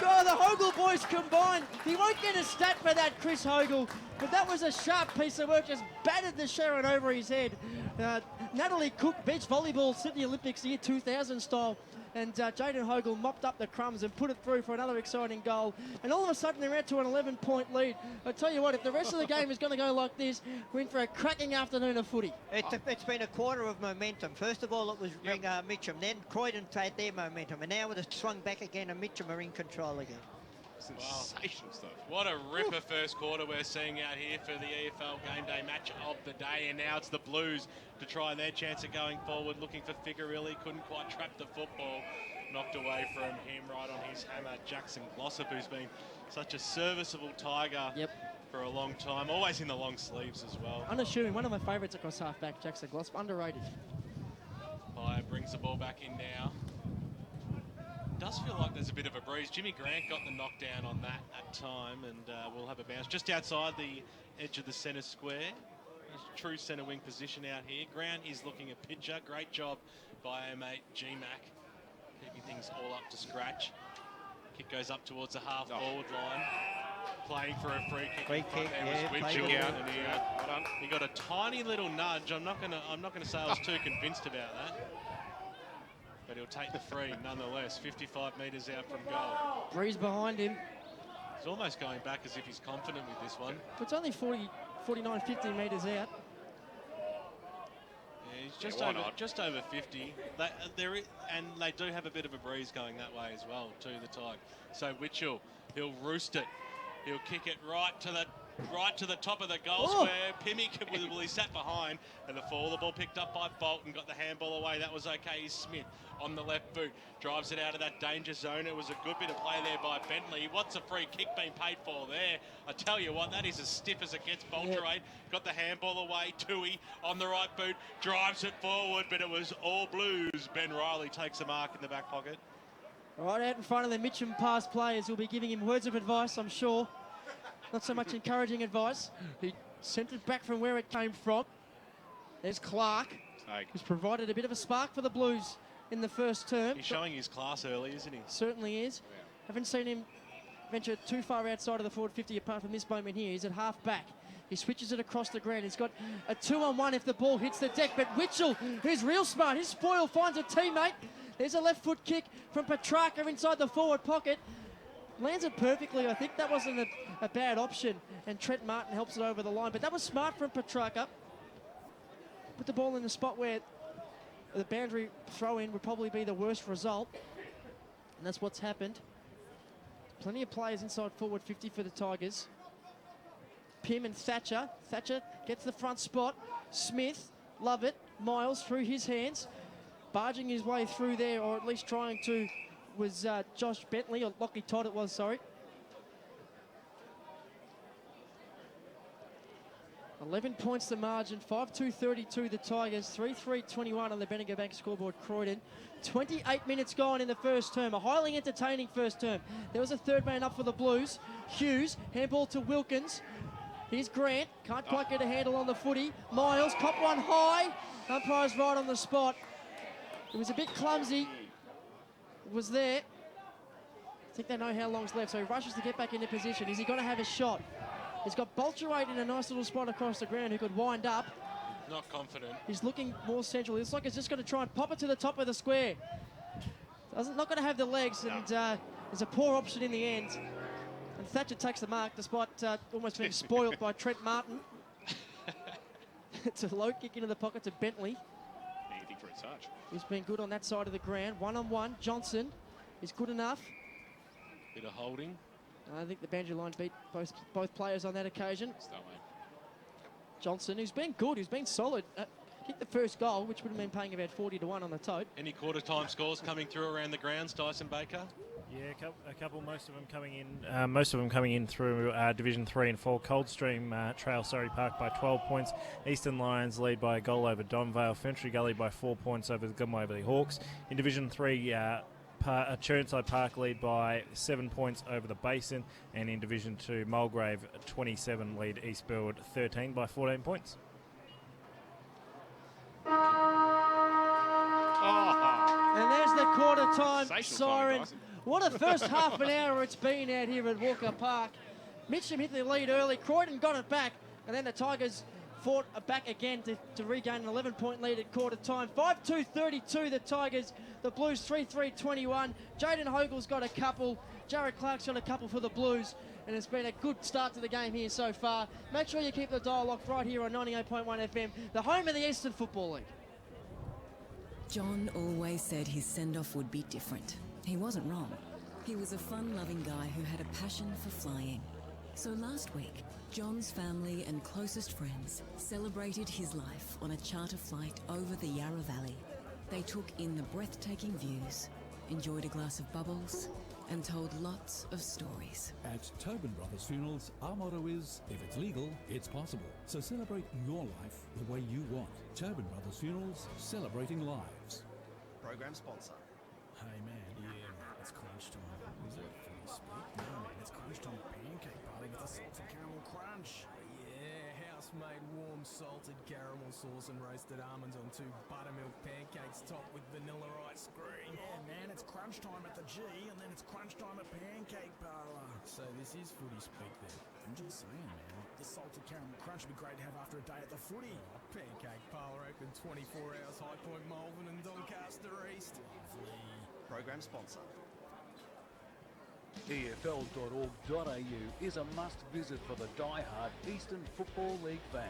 God, the Hogle boys combined. He won't get a stat for that, Chris Hogle. But that was a sharp piece of work. Just battered the Sharon over his head. Natalie Cook, beach volleyball, Sydney Olympics year 2000 style. And Jaden Hogle mopped up the crumbs and put it through for another exciting goal. And all of a sudden, they're out to an 11-point lead. I tell you what, if the rest of the game is going to go like this, we're in for a cracking afternoon of footy.
It's been a quarter of momentum. First of all, it was Mitcham. Then Croydon had their momentum. And now it's swung back again, and Mitcham are in control again.
Sensational stuff.
What a ripper first quarter we're seeing out here for the EFL GameDay match of the day. And now it's the Blues to try their chance of going forward, looking for Figuerilli. Couldn't quite trap the football. Knocked away from him right on his hammer. Jackson Glossop, who's been such a serviceable Tiger for a long time. Always in the long sleeves as well.
Unassuming, one of my favourites across half-back, Jackson Glossop. Underrated.
Fire brings the ball back in now. Does feel like there's a bit of a breeze. Jimmy Grant got the knockdown on that at time, and we'll have a bounce just outside the edge of the centre square. True centre wing position out here. Grant is looking at pitcher. Great job by our mate G-Mac, keeping things all up to scratch. Kick goes up towards the half forward line. Playing for a free kick.
Free kick,
He got a tiny little nudge. I'm not gonna say I was too convinced about that. But he'll take the free nonetheless. 55 metres out from goal.
Breeze behind him.
He's almost going back as if he's confident with this one.
It's only 49, 50 metres out.
Yeah, he's just over 50. And they do have a bit of a breeze going that way as well to the Tigers. So Witchell, he'll roost it. He'll kick it right to the top of the goal square. Pimmy, he sat behind, and the ball picked up by Bolton, got the handball away. That was okay. Smith on the left boot, drives it out of that danger zone. It was a good bit of play there by Bentley. What's a free kick being paid for there? I tell you what, that is as stiff as it gets. Bolterate got the handball away. Tui on the right boot, drives it forward, but it was all Blues. Ben Riley takes a mark in the back pocket.
Right out in front of the Mitcham past players who'll be giving him words of advice, I'm sure. Not so much encouraging advice. He sent it back from where it came from. There's Clark, who's provided a bit of a spark for the Blues in the first term.
He's showing his class early, isn't he?
Certainly is. Haven't seen him venture too far outside of the forward 50 apart from this moment here. He's at half back. He switches it across the ground. He's got a 2-on-1 if the ball hits the deck. But Mitchell, who's real smart, his spoil finds a teammate. There's a left foot kick from Petrarca inside the forward pocket. Lands it perfectly. I think that wasn't a bad option. And Trent Martin helps it over the line. But that was smart from Petrarca. Put the ball in the spot where the boundary throw-in would probably be the worst result. And that's what's happened. Plenty of players inside forward 50 for the Tigers. Pym and Thatcher. Thatcher gets the front spot. Smith, love it. Miles through his hands. Barging his way through there, or at least trying to, was Josh Bentley, or Lockie Todd it was, sorry. 11 points the margin, 5-2-32 the Tigers, 3-3-21 on the Bendigo Bank scoreboard, Croydon. 28 minutes gone in the first term, a highly entertaining first term. There was a third man up for the Blues. Hughes, handball to Wilkins. Here's Grant, can't quite get a handle on the footy. Miles, cop one high. Umpire's right on the spot. It was a bit clumsy. It was there. I think they know how long's left, so he rushes to get back into position. Is he going to have a shot? He's got Bolcherate in a nice little spot across the ground who could wind up.
Not confident.
He's looking more central. It looks like he's just going to try and pop it to the top of the square. Not going to have the legs, and there's a poor option in the end. And Thatcher takes the mark despite almost being spoilt by Trent Martin. It's a low kick into the pocket to Bentley.
Anything for a touch.
He's been good on that side of the ground. One-on-one. Johnson is good enough.
Bit of holding.
I think the boundary line beat both players on that occasion. Johnson, who's been good, who's been solid. Hit the first goal, which would have been paying about 40-1 on the tote.
Any quarter time scores coming through around the grounds, Dyson Baker?
Yeah, a couple. Most of them coming in through Division 3 and 4. Coldstream Trail Surrey Park by 12 points. Eastern Lions lead by a goal over Donvale. Ferntree Gully by 4 points over the Hawks. In Division 3, Churnside Park lead by 7 points over the Basin. And in Division 2, Mulgrave 27 lead Eastfield 13 by 14 points.
And there's the quarter time siren. What a first half an hour it's been out here at Walker Park. Mitcham hit the lead early. Croydon got it back. And then the Tigers fought back again to regain an 11-point lead at quarter time. 5-2-32 the Tigers. The Blues 3-3-21. Jaden Hogel's got a couple. Jared Clark's got a couple for the Blues. And it's been a good start to the game here so far. Make sure you keep the dial locked right here on 98.1 FM, the home of the Eastern Football League.
John always said his send-off would be different. He wasn't wrong. He was a fun-loving guy who had a passion for flying. So last week, John's family and closest friends celebrated his life on a charter flight over the Yarra Valley. They took in the breathtaking views, enjoyed a glass of bubbles, and told lots of stories.
At Tobin Brothers Funerals, our motto is, if it's legal, it's possible. So celebrate your life the way you want. Tobin Brothers Funerals, celebrating lives.
Program sponsor.
Hey man, it's crunch time. Is it fully split? No man, it's crunch time at Pancake Parlour with a salted caramel crunch. Yeah, house-made warm salted caramel sauce and roasted almonds on 2 buttermilk pancakes topped with vanilla ice cream.
Yeah man, it's crunch time at the G and then it's crunch time at Pancake Parlour.
So this is footy speak then. I'm just saying man.
The salted caramel crunch would be great to have after a day at the footy.
Pancake Parlour open 24 hours, High Point, Malvern and Doncaster East.
Lovely.
Program sponsor.
EFL.org.au is a must-visit for the die-hard Eastern Football League fan.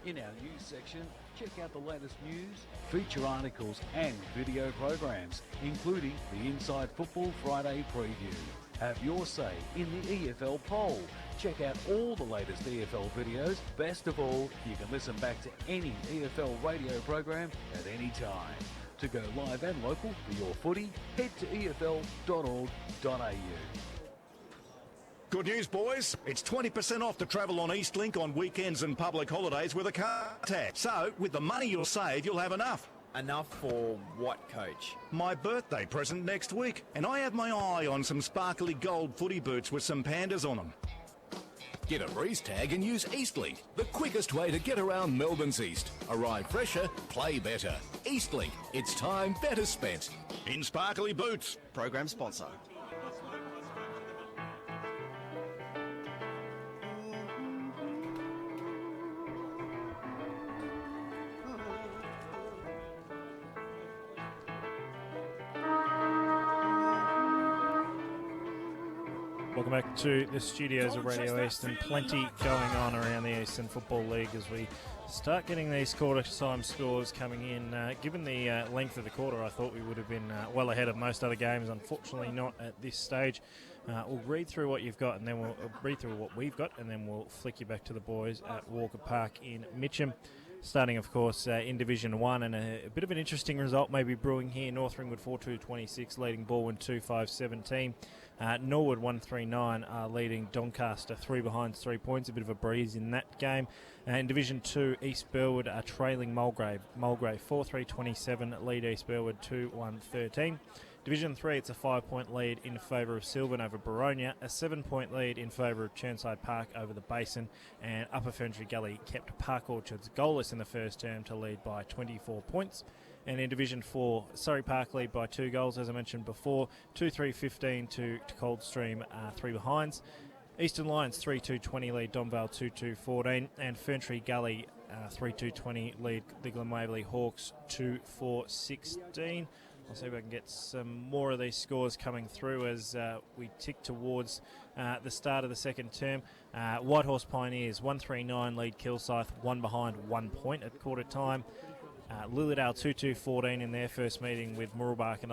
In our news section, check out the latest news, feature articles and video programs, including the Inside Football Friday preview. Have your say in the EFL poll. Check out all the latest EFL videos. Best of all, you can listen back to any EFL radio program at any time. To go live and local for your footy, head to efl.org.au.
Good news, boys. It's 20% off to travel on Eastlink on weekends and public holidays with a car tax. So, with the money you'll save, you'll have enough.
Enough for what, Coach?
My birthday present next week, and I have my eye on some sparkly gold footy boots with some pandas on them.
Get a breeze tag and use Eastlink, the quickest way to get around Melbourne's East. Arrive fresher, play better. Eastlink, it's time better spent.
In sparkly boots.
Program sponsor.
Welcome back to the studios of Radio East, and plenty going on around the Eastern Football League as we start getting these quarter-time scores coming in. Given the length of the quarter, I thought we would have been well ahead of most other games. Unfortunately, not at this stage. We'll read through what you've got, and then we'll read through what we've got, and then we'll flick you back to the boys at Walker Park in Mitcham. Starting, of course, in Division 1, and a bit of an interesting result maybe brewing here. North Ringwood 4-2-26, leading Balwyn 2-5-17. Norwood 1-3-9 are leading Doncaster 3 behind 3 points. A bit of a breeze in that game. In Division 2, East Burwood are trailing Mulgrave. Mulgrave 4-3-27, lead East Burwood 2-1-13. Division 3, it's a 5-point lead in favour of Sylvan over Baronia, a 7-point lead in favour of Churnside Park over the Basin, and Upper Ferntree Gully kept Park Orchards goalless in the first term to lead by 24 points. And in Division 4, Surrey Park lead by 2 goals, as I mentioned before, 2-3-15 to Coldstream, 3 behinds. Eastern Lions 3-2-20 lead Donvale 2-2-14, and Ferntree Gully 3-2-20 lead the Glen Waverley Hawks 2-4-16. I'll see if I can get some more of these scores coming through as we tick towards the start of the second term. Whitehorse Pioneers 1-3-9 lead Kilsyth, 1 behind 1 point at quarter time. Lilydale 2-2-14 in their first meeting with Mooroolbark in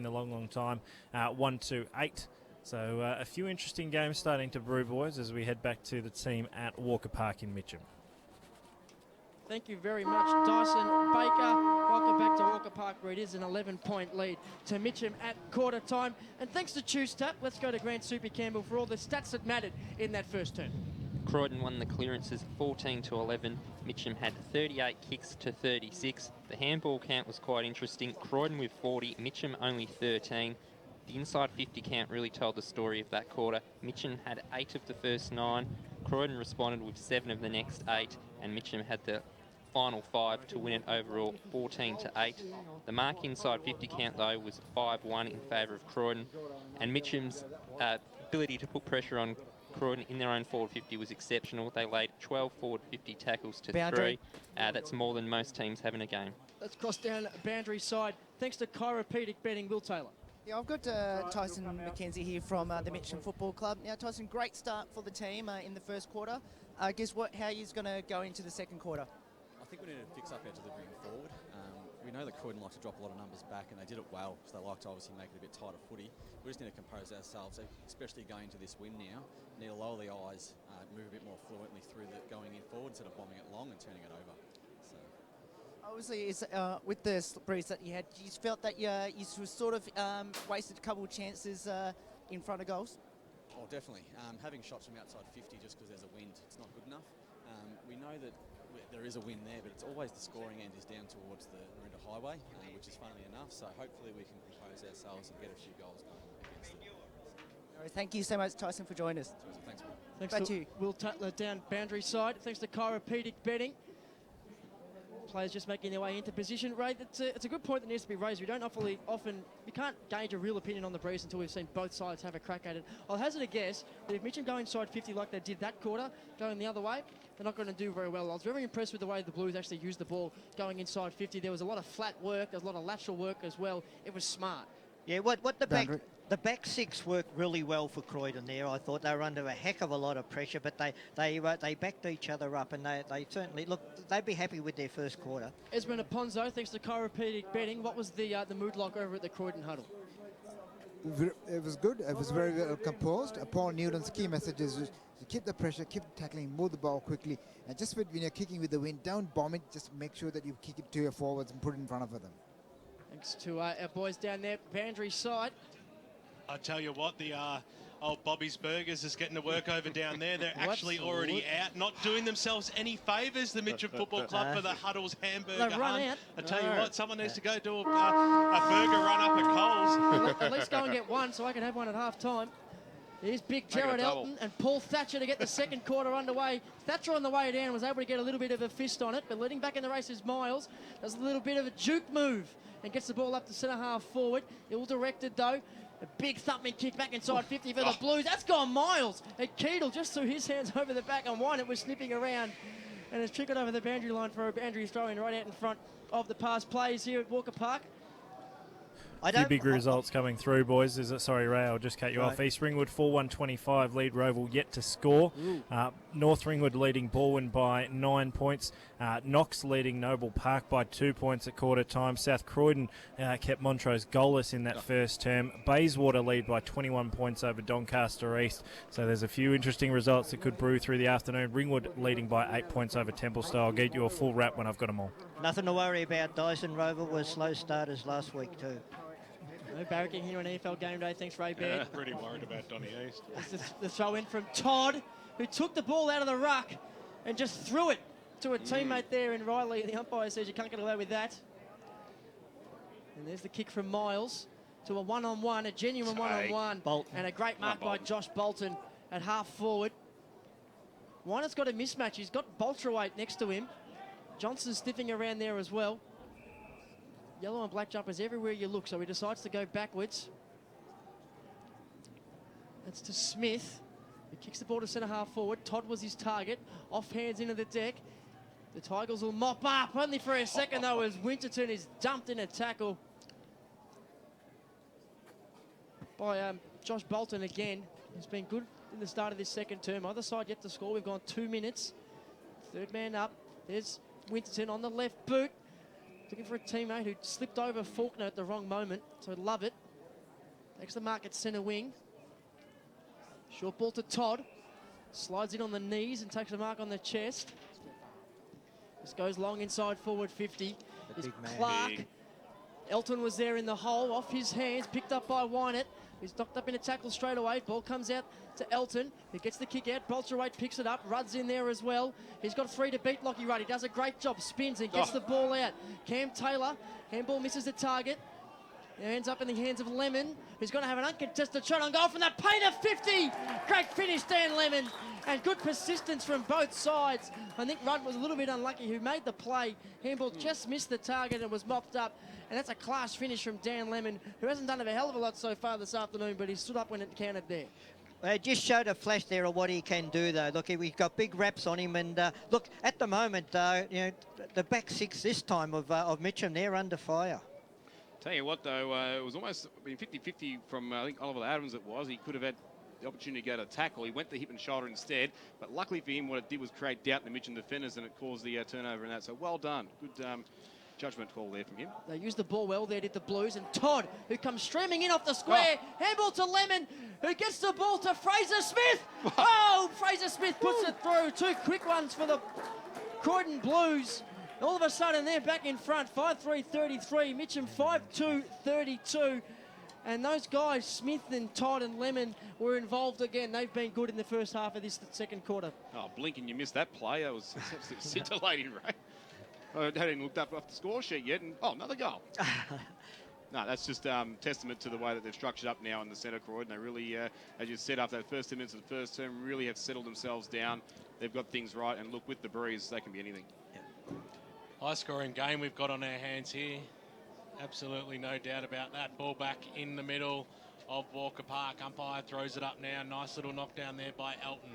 a long time, 1-2-8. So a few interesting games starting to brew, boys, as we head back to the team at Walker Park in Mitcham.
Thank you very much, Dyson Baker. Welcome back to Walker Park, where it is an 11-point lead to Mitcham at quarter time. And thanks to Choose Tap, let's go to Grant Soupy Campbell for all the stats that mattered in that first term.
Croydon won the clearances 14-11. Mitcham had 38 kicks to 36. The handball count was quite interesting. Croydon with 40, Mitcham only 13. The inside 50 count really told the story of that quarter. Mitcham had 8 of the first 9. Croydon responded with 7 of the next 8, and Mitcham had the final 5 to win it overall 14-8. The mark inside 50 count though was 5-1 in favour of Croydon, and Mitcham's ability to put pressure on Croydon in their own forward 50 was exceptional. They laid 12 forward 50 tackles to
Boundary.
3. That's more than most teams have in a game.
Let's cross down boundary side. Thanks to chiropractic betting, Will Taylor.
Yeah, I've got Tyson McKenzie here from the Mitcham Football Club. Now, Tyson, great start for the team in the first quarter. Guess what? How are you going to go into the second quarter?
I think we need to fix up our delivery forward. We know that Croydon like to drop a lot of numbers back, and they did it well, so they like to obviously make it a bit tighter footy. We just need to compose ourselves, especially going into this win now. Need to lower the eyes, move a bit more fluently through the going in forward instead of bombing it long and turning it over. So.
Obviously, with the breeze that you had, you felt that you sort of wasted a couple of chances in front of goals?
Oh, definitely. Having shots from outside 50 just because there's a wind, it's not good enough. We know that there is a win there, but it's always the scoring end is down towards the Maroondah Highway, which is funnily enough. So hopefully we can compose ourselves and get a few goals against it.
All right, thank you so much, Tyson, for joining us.
Thanks, Will.
Thanks
Back
to
you.
Will Tutler down boundary side. Thanks to chiropractic betting. Players just making their way into position. Ray, it's a good point that needs to be raised. We don't we can't gauge a real opinion on the breeze until we've seen both sides have a crack at it. I'll hazard a guess that if Mitcham go inside 50 like they did that quarter, going the other way, they're not going to do very well. I was very impressed with the way the Blues actually used the ball going inside 50. There was a lot of flat work. There was a lot of lateral work as well. It was smart.
Yeah, the back six worked really well for Croydon there. I thought they were under a heck of a lot of pressure, but they backed each other up, and they certainly they'd be happy with their first quarter.
Esmond Aponso, thanks to chiropractic betting. What was the mood like over at the Croydon huddle?
It was good. It was very well composed. Paul Newton's key message is to keep the pressure, keep tackling, move the ball quickly, and just when you're kicking with the wind, don't bomb it. Just make sure that you kick it to your forwards and put it in front of them. Thanks
to our boys down there, boundary side.
I tell you what, Old Bobby's Burgers is getting to work over down there. They're actually already out, not doing themselves any favours, the Mitcham Football Club, for the Huddles hamburger hunt. I tell you what, someone needs to go do a burger run up at Coles.
At least go and get one so I can have one at half time. Here's big Jared Elton and Paul Thatcher to get the second quarter underway. Thatcher on the way down was able to get a little bit of a fist on it, but leading back in the race is Miles. Does a little bit of a juke move and gets the ball up to centre half forward. Ill directed though. A big thumping kick back inside 50 for the Blues. That's gone Miles. And Keedle just threw his hands over the back on one. It was snipping around and it's trickled over the boundary line for a boundary throw in right out in front of the pass plays here at Walker Park.
A few big results coming through, boys. Sorry, Ray, I'll just cut you off. East Ringwood 4-1-25 lead Roval yet to score. North Ringwood leading Balwyn by 9 points. Knox leading Noble Park by 2 points at quarter time. South Croydon kept Montrose goalless in that first term. Bayswater lead by 21 points over Doncaster East. So there's a few interesting results that could brew through the afternoon. Ringwood leading by 8 points over Templestowe. I'll get you a full wrap when I've got them all.
Nothing to worry about. Dyson Roval were slow starters last week too.
No barracking here on EFL GameDay. Thanks, Ray Baird.
Yeah, pretty worried about Donny East.
The throw in from Todd, who took the ball out of the ruck and just threw it to a teammate there in Riley. The umpire says you can't get away with that. And there's the kick from Miles to a one-on-one, a genuine one-on-one. And a great mark by Josh Bolton at half forward. Weiner's got a mismatch. He's got Bolterwaite next to him. Johnson's sniffing around there as well. Yellow and black jumpers everywhere you look, so he decides to go backwards. That's to Smith. He kicks the ball to centre half forward. Todd was his target. Off hands into the deck. The Tigers will mop up, only for a second though, as Winterton is dumped in a tackle by Josh Bolton again. He's been good in the start of this second term. Other side yet to score. We've gone 2 minutes. Third man up. There's Winterton on the left boot. Looking for a teammate who slipped over Faulkner at the wrong moment. So love it. Takes the mark at centre wing. Short ball to Todd. Slides in on the knees and takes the mark on the chest. This goes long inside forward 50. Is Clark. Elton was there in the hole. Off his hands. Picked up by Wynett. He's knocked up in a tackle straight away. Ball comes out to Elton. He gets the kick out. Bolterwaite picks it up. Rudd's in there as well. He's got 3 to beat Lockie Rudd. He does a great job. Spins and gets the ball out. Cam Taylor. Handball misses the target. It ends up in the hands of Lemon, who's going to have an uncontested shot on goal from the paint of 50. Great finish, Dan Lemon. And good persistence from both sides. I think Rudd was a little bit unlucky, who made the play. Handball just missed the target and was mopped up. And that's a class finish from Dan Lemon, who hasn't done a hell of a lot so far this afternoon, but he stood up when it counted there.
Well, it just showed a flash there of what he can do, though. Look, we've got big raps on him, and look, at the moment, you know, the back six this time of Mitcham, they're under fire.
Tell you what, though, it was almost 50-50 from, I think, Oliver Adams it was. He could have had the opportunity to go to tackle. He went to hip and shoulder instead, but luckily for him, what it did was create doubt in the Mitcham defenders, and it caused the turnover in that. So well done. Good judgment call there from him.
They used the ball well there, did the Blues, and Todd, who comes streaming in off the square, handball to Lemon, who gets the ball to Fraser Smith. Oh, Fraser Smith puts it through. 2 quick ones for the Croydon Blues. All of a sudden, they're back in front, 5-3-33. Mitcham 5-2-32. And those guys, Smith and Todd and Lemon, were involved again. They've been good in the first half of this second quarter.
Oh, blinking, you missed that play. That was scintillating, right? I hadn't even looked up off the score sheet yet, and another goal. No, that's just testament to the way that they've structured up now in the centre, Croydon. They really, as you said, after that first 10 minutes of the first term, really have settled themselves down. They've got things right, and look, with the breeze, they can be anything.
High-scoring game we've got on our hands here. Absolutely no doubt about that. Ball back in the middle of Walker Park. Umpire throws it up now. Nice little knockdown there by Elton.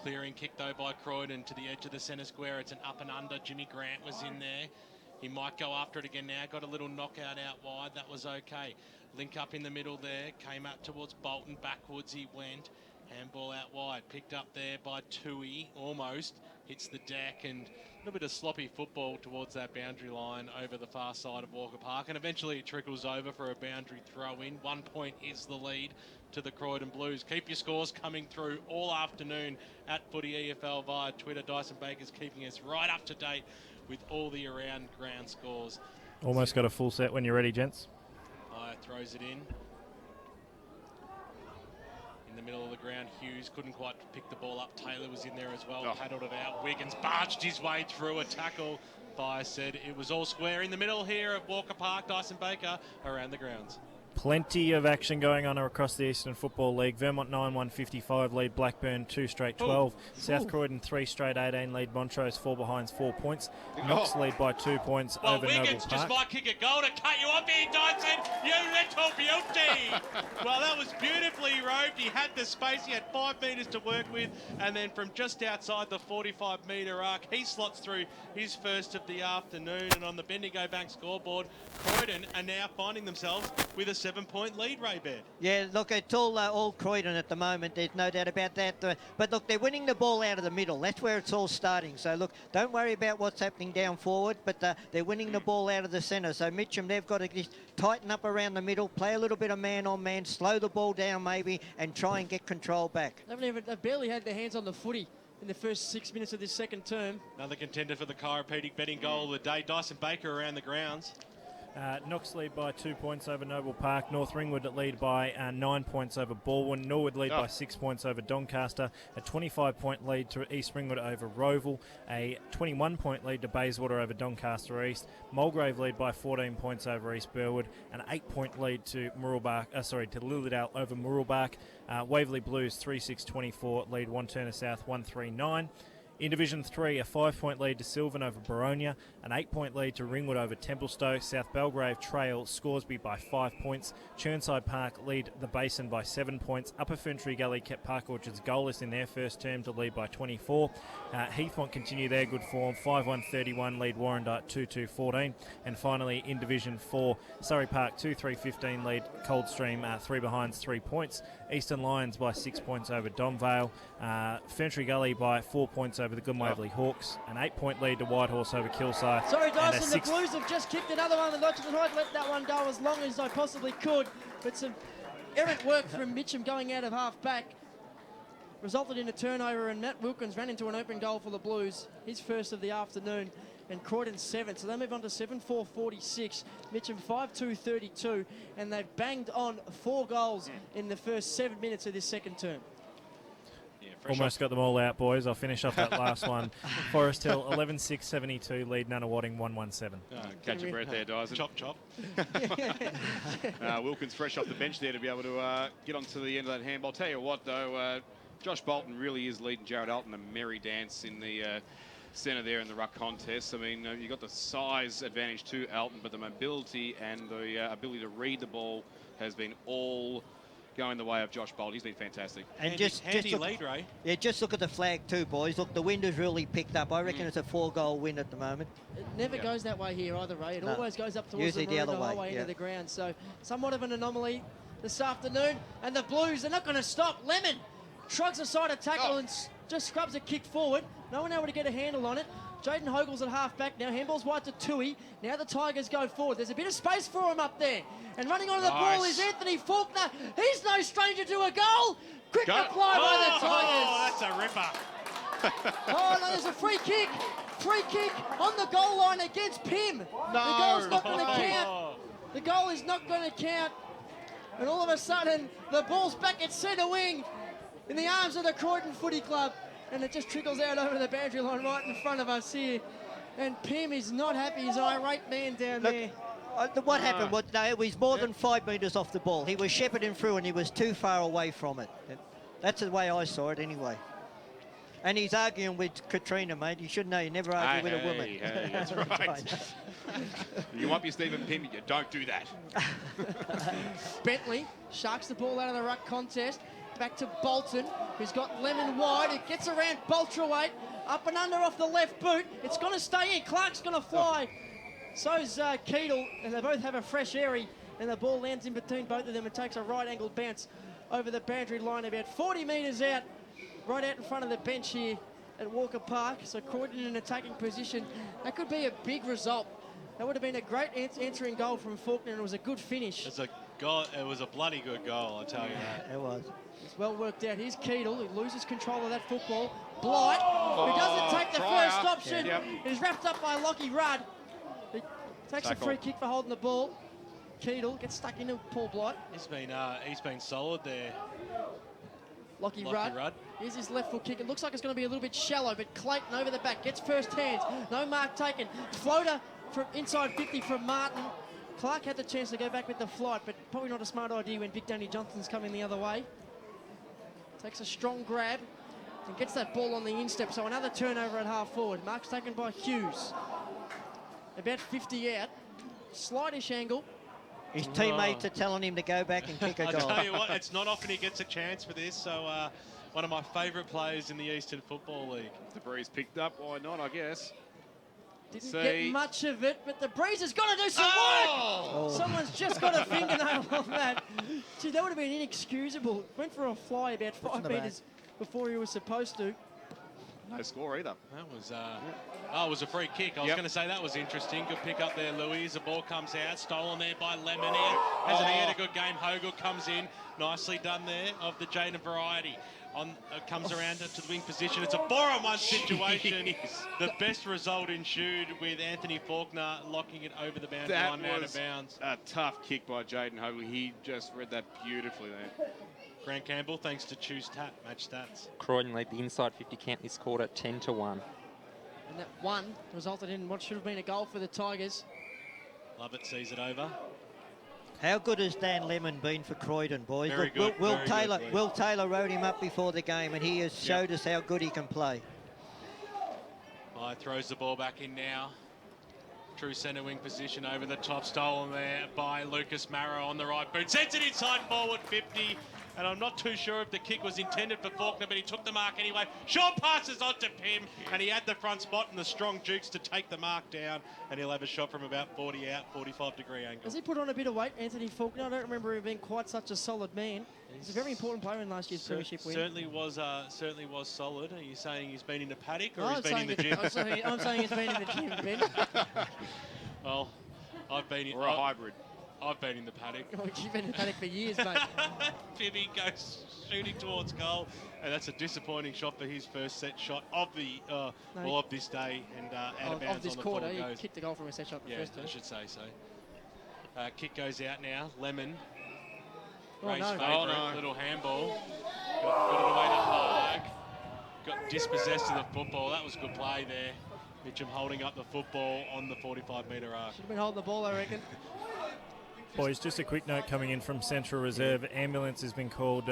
Clearing kick, though, by Croydon to the edge of the centre square. It's an up and under. Jimmy Grant was in there. He might go after it again now. Got a little knockout out wide. That was okay. Link up in the middle there. Came out towards Bolton. Backwards he went. Handball out wide. Picked up there by Tui. Almost. Hits the deck, and a little bit of sloppy football towards that boundary line over the far side of Walker Park. And eventually it trickles over for a boundary throw-in. 1 point is the lead to the Croydon Blues. Keep your scores coming through all afternoon at Footy EFL via Twitter. Dyson Baker's keeping us right up to date with all the around ground scores.
Almost got a full set when you're ready, gents.
Throws it in the middle of the ground. Hughes couldn't quite pick the ball up. Taylor was in there as well, paddled it out. Wiggins barged his way through a tackle. By said it was all square in the middle here at Walker Park. Dyson Baker around the grounds.
Plenty of action going on across the Eastern Football League. Vermont 9-1-55 lead Blackburn 2 straight 12. South Croydon 3 straight 18 lead Montrose 4 behinds 4 points. Knox lead by 2 points over Noble
Wiggins
Park.
just might kick a goal to cut you off here, Dyson. You little beauty. Well, that was beautifully roved. He had the space. He had 5 metres to work with. And then from just outside the 45-metre arc, he slots through his first of the afternoon. And on the Bendigo Bank scoreboard, Croydon are now finding themselves with a 7-point lead, Ray Baird.
Yeah, look, it's all Croydon at the moment. There's no doubt about that. But look, they're winning the ball out of the middle. That's where it's all starting. So look, don't worry about what's happening down forward, but they're winning the ball out of the centre. So Mitcham, they've got to just tighten up around the middle, play a little bit of man-on-man, slow the ball down maybe, and try and get control back.
They've barely had their hands on the footy in the first 6 minutes of this second term.
Another contender for the chiropractic betting goal of the day, Dyson Baker around the grounds.
Knox lead by 2 points over Noble Park. North Ringwood lead by 9 points over Balwyn. Norwood lead by 6 points over Doncaster. A 25-point lead to East Ringwood over Roval. A 21-point lead to Bayswater over Doncaster East. Mulgrave lead by 14 points over East Burwood. An 8-point lead to to Lilydale over Murrelbach. Waverley Blues 3-6-24 lead Wanturna South 1-3-9. In Division 3, a 5-point lead to Sylvan over Baronia, an 8-point lead to Ringwood over Templestowe. South Belgrave trail Scoresby by 5 points. Churnside Park lead the Basin by 7 points. Upper Ferntree Gully kept Park Orchards goalless in their first term to lead by 24. Heathmont continue their good form, 5-1-31 lead Warrandyte 2-2-14. And finally, in Division 4, Surrey Park 2-3-15 lead Coldstream 3 behinds 3 points. Eastern Lions by 6 points over Domvale. Ferntree Gully by 4 points over the Glen Waverley Hawks. An 8-point lead to Whitehorse over Kilsyth.
Sorry, Dyson, the Blues have just kicked another one. I'd let that one go as long as I possibly could. But some errant work from Mitcham going out of half-back resulted in a turnover, and Matt Wilkins ran into an open goal for the Blues, his first of the afternoon, and Croydon 7. So they move on to 7-4-46. Mitcham 5-2-32, and they've banged on 4 goals in the first 7 minutes of this second term.
Almost got them all out, boys. I'll finish off that last one. Forest Hill 11-6-72 lead Nunawading 1-1-7.
Catch your breath there, Dyson.
Chop, chop.
Wilkins fresh off the bench there to be able to get onto the end of that handball. Tell you what, though, Josh Bolton really is leading Jared Alton a merry dance in the centre there in the ruck contest. I mean, you've got the size advantage to Alton, but the mobility and the ability to read the ball has been all going the way of Josh Bolt. He's been fantastic.
And
handy lead, Ray.
Yeah, just look at the flag too, boys. Look, the wind has really picked up. I reckon it's a 4-goal win at the moment.
It never goes that way here either, Ray. It always goes up towards
Usually
the
other
whole
way,
way into the ground. So somewhat of an anomaly this afternoon. And the Blues, they're not going to stop. Lemon shrugs aside a tackle and just scrubs a kick forward. No one able to get a handle on it. Jaden Hogel's at half-back now. Handball's wide to Tui. Now the Tigers go forward. There's a bit of space for him up there. And running onto the ball is Anthony Faulkner. He's no stranger to a goal. Quick reply by the Tigers.
Oh, that's a ripper.
Oh, no, there's a free kick. Free kick on the goal line against Pim. The goal's not going to count. The goal is not going to count. And all of a sudden, the ball's back at centre wing in the arms of the Croydon Footy Club. And it just trickles out over the boundary line right in front of us here. And Pim is not happy. He's an irate man down there.
What happened was, no, it was more than 5 metres off the ball. He was shepherding through and he was too far away from it. That's the way I saw it anyway. And he's arguing with Katrina, mate. You should know you never argue with a woman.
Hey, that's right. You might be Stephen Pim, but you don't do that.
Bentley sharks the ball out of the ruck contest. Back to Bolton, who's got Lemon wide. It gets around Boltrawaite, up and under off the left boot. It's going to stay in. Clark's going to fly. So's Keedle, and they both have a fresh airy, and the ball lands in between both of them and takes a right-angled bounce over the boundary line about 40 metres out, right out in front of the bench here at Walker Park. So Croydon in an attacking position. That could be a big result. That would have been a great answering goal from Faulkner, and it was a good finish.
It was a bloody good goal, I tell you that.
It was.
It's well worked out. Here's Keedle, who loses control of that football. Blight, who doesn't take the first option, is wrapped up by Lockie Rudd. He takes a free kick for holding the ball. Keedle gets stuck into Paul Blight.
He's been solid there.
Lockie Rudd. Here's his left foot kick. It looks like it's going to be a little bit shallow, but Clayton over the back gets first hands. No mark taken. Floater from inside 50 from Martin. Clark had the chance to go back with the flight, but probably not a smart idea when Vic Danny Johnson's coming the other way. Takes a strong grab and gets that ball on the instep. So another turnover at half forward. Mark's taken by Hughes. About 50 out. Slightish angle.
His teammates are telling him to go back and kick a goal.
I tell you what, it's not often he gets a chance for this. So one of my favourite players in the Eastern Football League.
The breeze picked up. Why not, I guess.
Didn't get much of it, but the breeze has got to do some work.
Oh.
Someone's just got a fingernail on that. Gee, that would have been inexcusable. Went for a fly about 5 metres before he was supposed to.
No score either.
That was, it was a free kick. I was going to say that was interesting. Good pick up there, Louie. As the ball comes out, stolen there by Lemon. Hasn't he had a good game? Hogle comes in. Nicely done there of the Jaden variety. Comes around to the wing position. It's a 4-on-1 situation. The best result ensued with Anthony Faulkner locking it over the boundary line out of bounds.
A tough kick by Jaden Hogle. He just read that beautifully there.
Grant Campbell, thanks to Choose Tat, match stats.
Croydon lead the inside 50 count this quarter 10-1.
And that one resulted in what should have been a goal for the Tigers.
Lovett sees it over.
How good has Dan Lemon been for Croydon, boys?
Very
Look,
good.
Will Taylor wrote him up before the game, and he has showed us how good he can play.
Throws the ball back in now. True centre wing position over the top, stolen there by Lucas Marrow on the right boot. Sends it inside forward 50. And I'm not too sure if the kick was intended for Faulkner, but he took the mark anyway. Short passes on to Pim, and he had the front spot and the strong jukes to take the mark down, and he'll have a shot from about 40 out, 45-degree angle.
Has he put on a bit of weight, Anthony Faulkner? I don't remember him being quite such a solid man. He's a very important player in last year's Premiership win.
Certainly was solid. Are you saying he's been in the paddock or he's been in the gym?
I'm saying he's been in the gym, Ben.
Well, I've been in...
Or a hybrid.
I've been in the paddock.
You've been in the paddock for years, mate.
Pibby goes shooting towards goal, and that's a disappointing shot for his first set shot of the of this day, and out of bounds
of this
on the
quarter. He
goes.
kicked the goal from a set shot the first time.
I should say so. Kick goes out now. Lemon.
Oh,
Ray's
no.
favourite little handball. Got it away to Park. Got dispossessed of the football. That was good play there. Mitcham holding up the football on the 45-metre arc.
Should have been holding the ball, I reckon.
Boys, just a quick note coming in from Central Reserve. Ambulance has been called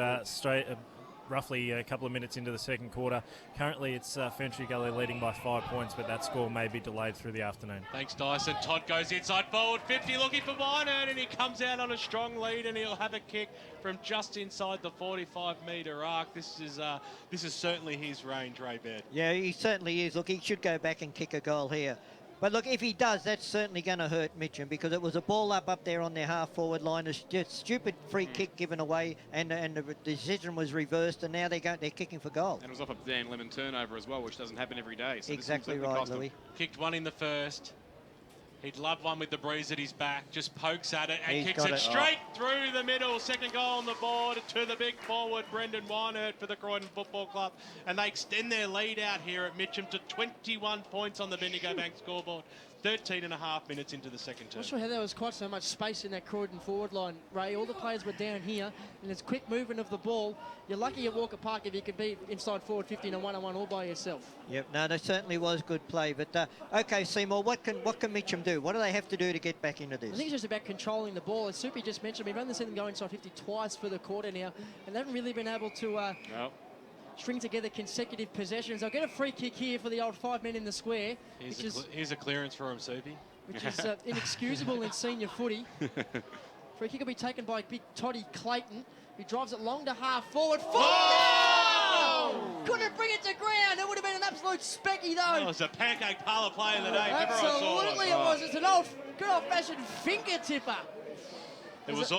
roughly a couple of minutes into the second quarter. Currently, it's Fentry Gully leading by 5 points, but that score may be delayed through the afternoon.
Thanks, Dyson. Todd goes inside forward 50, looking for Wynerd, and he comes out on a strong lead, and he'll have a kick from just inside the 45-metre arc. This is certainly his range, Ray Baird.
Yeah, he certainly is. Look, he should go back and kick a goal here. But look, if he does, that's certainly going to hurt Mitcham, because it was a ball up there on their half-forward line. It's just stupid free kick given away, and the decision was reversed, and now they're kicking for goal.
And it was off a Dan Lemon turnover as well, which doesn't happen every day. So
exactly right, Louie.
Kicked one in the first. He'd love one with the breeze at his back. Just pokes at it and
He's
kicks
got
it
it.
straight through the middle. Second goal on the board to the big forward, Brendan Wynerd for the Croydon Football Club. And they extend their lead out here at Mitcham to 21 points on the Bendigo Bank scoreboard. 13.5 minutes into the second term.
I'm not sure how there was quite so much space in that Croydon forward line, Ray. All the players were down here, and there's quick movement of the ball. You're lucky at Walker Park if you could be inside forward 50 in a one-on-one all by yourself.
Yep, no, that certainly was good play. But okay, Seymour, what can Mitcham do? What do they have to do to get back into this?
I think it's just about controlling the ball. As Soupy just mentioned, we've only seen them go inside 50 twice for the quarter now, and they haven't really been able to string together consecutive possessions. They'll get a free kick here for the old 5 men in the square.
Here's a clearance for him, Soupy.
Which is inexcusable in senior footy. Free kick will be taken by big Toddy Clayton, who drives it long to half forward. Couldn't bring it to ground. It would have been an absolute specky, though.
That was a Pancake Parlour play of the day.
Absolutely, it was. It's an good old-fashioned finger tipper.
It was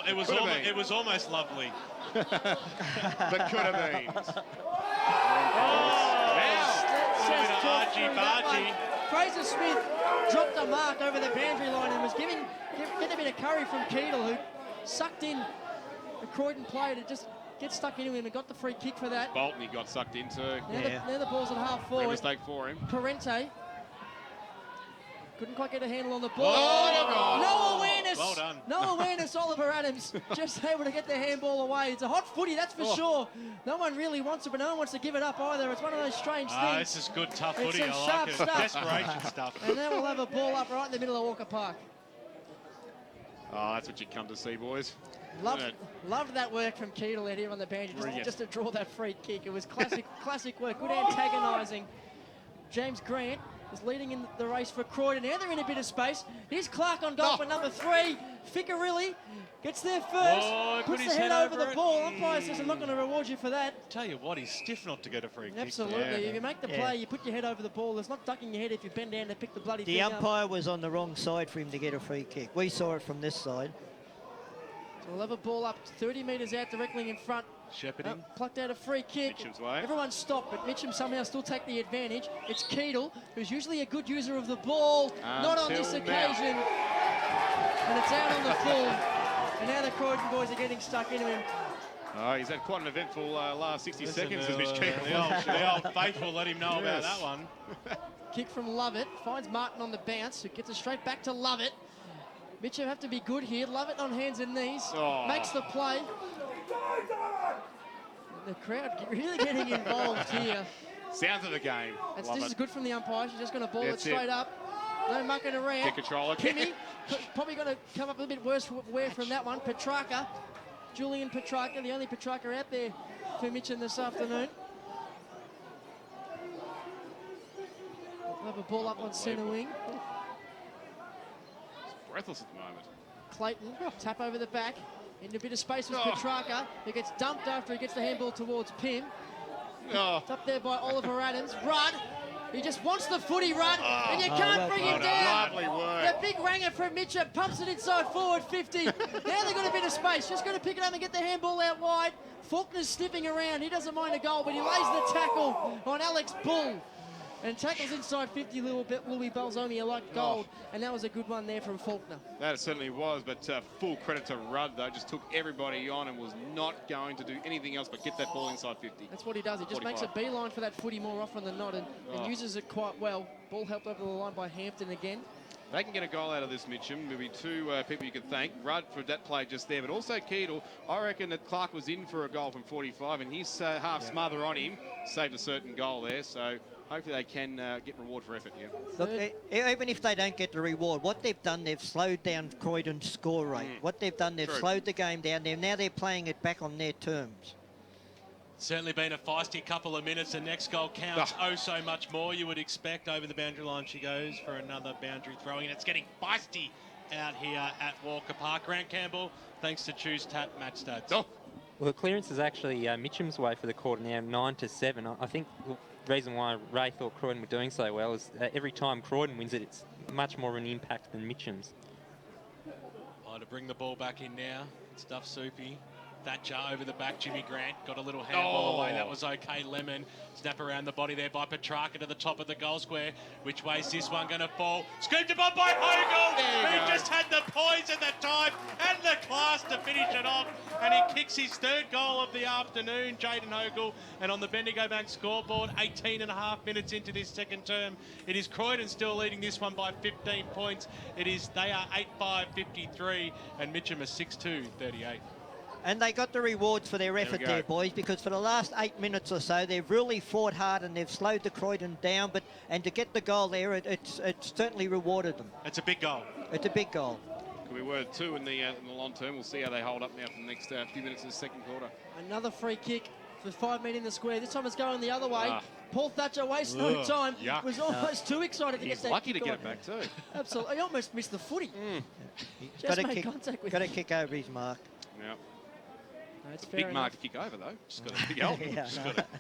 almost lovely.
But could have been.
Fraser Smith dropped a mark over the boundary line and was getting a bit of curry from Keedle, who sucked in the Croydon player to just get stuck into him and got the free kick for that.
Bolton he got sucked into.
Now the ball's at half forward.
Mistake for him.
Parente. Couldn't quite get a handle on the ball.
Oh,
no awareness.
Well done.
No awareness, Oliver Adams. Just able to get the handball away. It's a hot footy, that's for sure. No one really wants it, but no one wants to give it up either. It's one of those strange things.
This is good, tough
It's
footy.
some
I
sharp
like it.
stuff.
Desperation stuff.
And then we'll have a ball up right in the middle of Walker Park.
Oh, that's what you come to see, boys.
Loved that work from Keedle here on the bench,
Brilliant.
just to draw that free kick. It was classic work, good antagonising. James Grant is leading in the race for Croydon. Now they're in a bit of space. Here's Clark on goal for number 3. Ficcarilli gets there first, puts the head over the ball. Umpire says, I'm not going to reward you for that.
Tell you what, he's stiff not to get a free kick.
Absolutely. If you make the play, you put your head over the ball. There's not ducking your head if you bend down to pick the bloody
The
thing up.
umpire was on the wrong side for him to get a free kick. We saw it from this side.
So we'll have a ball up 30 metres out directly in front.
Shepherding.
Plucked out a free kick.
Mitcham's way.
Everyone stopped, but Mitcham somehow still take the advantage. It's Keedle, who's usually a good user of the ball. Not on this occasion. And it's out on the full. And now the Croydon boys are getting stuck into him.
Oh, he's had quite an eventful last 60 seconds as Mitch Keedle.
The old faithful let him know about that one.
Kick from Lovett. Finds Martin on the bounce, who gets it straight back to Lovett. Mitcham have to be good here. Lovett on hands and knees. Makes the play. The crowd really getting involved here.
Sounds of the game.
This is good from the umpire. She's just going to ball it straight up. No mucking around.
Get control.
Kimmy probably going to come up a bit worse from that one. Petrarca. Julian Petrarca, the only Petrarca out there for Mitcham this afternoon. We'll have a ball up on centre wing.
Breathless at the moment.
Clayton, tap over the back. Into a bit of space with Petrarca, who gets dumped after he gets the handball towards Pim. It's up there by Oliver Adams. Rudd, he just wants the footy, Rudd, and you can't bring him down.
Lovely work.
The big ranger from Mitcham pumps it inside forward 50. Now they've got a bit of space, just going to pick it up and get the handball out wide. Faulkner's sniffing around, he doesn't mind a goal, but he lays the tackle on Alex Bull. And tackles inside 50, Louie Bulzomi, like gold. And that was a good one there from Faulkner.
That certainly was, but full credit to Rudd, though. Just took everybody on and was not going to do anything else but get that ball inside 50.
That's what he does. He just
45.
makes a beeline for that footy more often than not and uses it quite well. Ball helped over the line by Hampton again.
They can get a goal out of this, Mitcham. There'll be 2 people you can thank. Rudd for that play just there, but also Keedle. I reckon that Clark was in for a goal from 45, and his half smother on him saved a certain goal there. So hopefully they can get reward for effort here.
Look, even if they don't get the reward, what they've done, they've slowed down Croydon's score rate. What they've done, they've slowed the game down. Now they're playing it back on their terms.
Certainly been a feisty couple of minutes. The next goal counts so much more. You would expect over the boundary line she goes for another boundary throwing. It's getting feisty out here at Walker Park. Grant Campbell, thanks to Choose Tap Match Stats.
Well, the clearance is actually Mitcham's way for the quarter now, 9-7. I think the reason why Ray thought Croydon were doing so well is every time Croydon wins it, it's much more of an impact than Mitcham's.
To bring the ball back in now. Stuff Soupy. Thatcher over the back, Jimmy Grant got a little handball away. That was okay. Lemon snap around the body there by Petrarca to the top of the goal square. Which way is this one going to fall? Scooped upon by Hogel, who just had the poise and the time and the class to finish it off. And he kicks his 3rd goal of the afternoon, Jaden Hogel. And on the Bendigo Bank scoreboard, 18.5 minutes into this second term, it is Croydon still leading this one by 15 points. They are 8-5-53 and Mitcham is 6-2-38.
And they got the rewards for their effort there, boys, because for the last 8 minutes or so, they've really fought hard and they've slowed the Croydon down. And to get the goal there, it's certainly rewarded them.
It's a big goal.
It's a big goal.
Could be worth 2 in the long term. We'll see how they hold up now for the next few minutes of the second quarter.
Another free kick for 5 men in the square. This time it's going the other way. Paul Thatcher wastes no time. Was almost too excited to get that.
He's lucky to get it back too.
Absolutely. He almost missed the footy.
Got to kick over his mark.
Yep.
No, it's
big mark to kick over though. Just got a big help.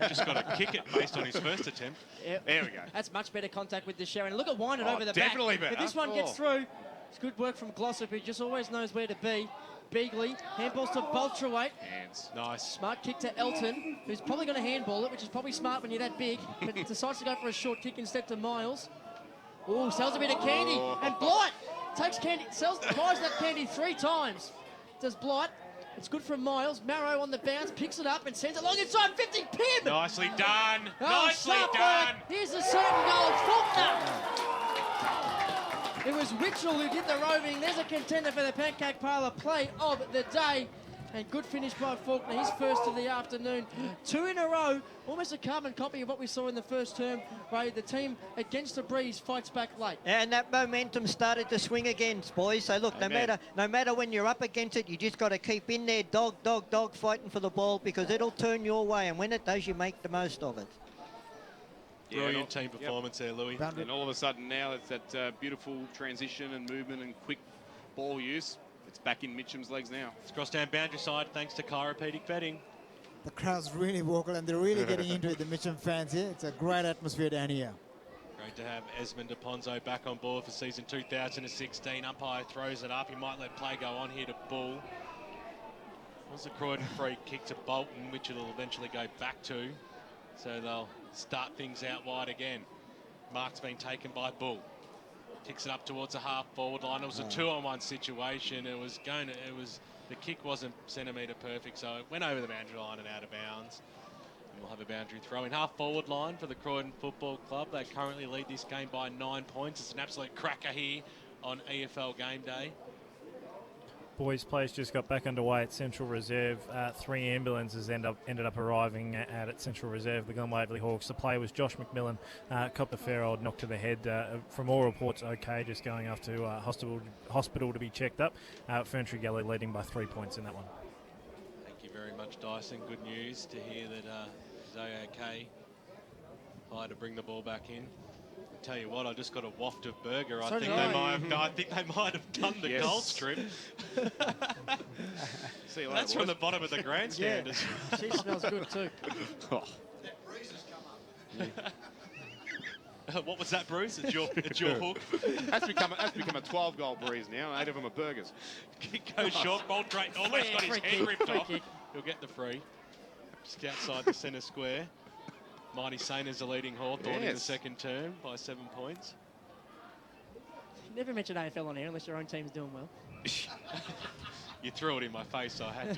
Just got to kick it based on his first attempt.
Yep.
There we go.
That's much better contact with the Sharon. Look at Wynett over the
definitely
back.
Better.
If this one gets through, it's good work from Glossop, who just always knows where to be. Beagley, handballs to Boltrawaite.
Hands.
Nice.
Smart kick to Elton, who's probably going to handball it, which is probably smart when you're that big, but decides to go for a short kick instead to Miles. Oh, sells a bit of candy. And Blight takes candy, buys that candy 3 times. Does Blight. It's good from Miles. Marrow on the bounce, picks it up and sends it long inside 50. Pim!
Nicely done.
Oh,
Nicely done.
Here's the certain goal. Faulkner. It was Mitchell who did the roving. There's a contender for the Pancake Parlour play of the day. And good finish by Faulkner, his first of the afternoon. 2 in a row, almost a carbon copy of what we saw in the first term, where the team against the breeze fights back late.
And that momentum started to swing again, boys. So look, no matter when you're up against it, you just got to keep in there, dog, fighting for the ball, because it'll turn your way. And when it does, you make the most of it.
Yeah, brilliant team performance there, Louie.
And all of a sudden now it's that beautiful transition and movement and quick ball use. It's back in Mitcham's legs now.
It's crossed down boundary side thanks to chiropractic betting.
The crowd's really vocal and they're really getting into it, the Mitcham fans here. It's a great atmosphere down here.
Great to have Esmond Aponso back on board for season 2016. Umpire throws it up. He might let play go on here to Bull. It was a Croydon free kick to Bolton, which it'll eventually go back to. So they'll start things out wide again. Mark's been taken by Bull. Kicks it up towards the half-forward line. It was a 2-on-1 situation. The kick wasn't centimetre perfect, so it went over the boundary line and out of bounds. And we'll have a boundary throw in half-forward line for the Croydon Football Club. They currently lead this game by 9 points. It's an absolute cracker here on EFL GameDay.
Boys, players just got back underway at Central Reserve. 3 ambulances ended up arriving at Central Reserve, the Glen Waverley Hawks. The player was Josh McMillan, copped a fair old knock to the head. From all reports, okay, just going off to hospital to be checked up. Ferntree Galley leading by 3 points in that one.
Thank you very much, Dyson. Good news to hear that he's okay. High to bring the ball back in. Tell you what, I just got a waft of burger. I think they might have done the goal strip.
See you later,
That's from the bottom of the grandstand.
Yeah. She smells good too.
What was that, Bruce? It's your hook.
That's become a 12-goal breeze now. 8 of them are burgers.
Kick goes short, ball straight. Almost got his head ripped off. He'll get the free. Just outside the centre square. Mighty Saint is the leading Hawthorn in the second term by 7 points.
Never mention AFL on air unless your own team's doing well.
You threw it in my face, so I had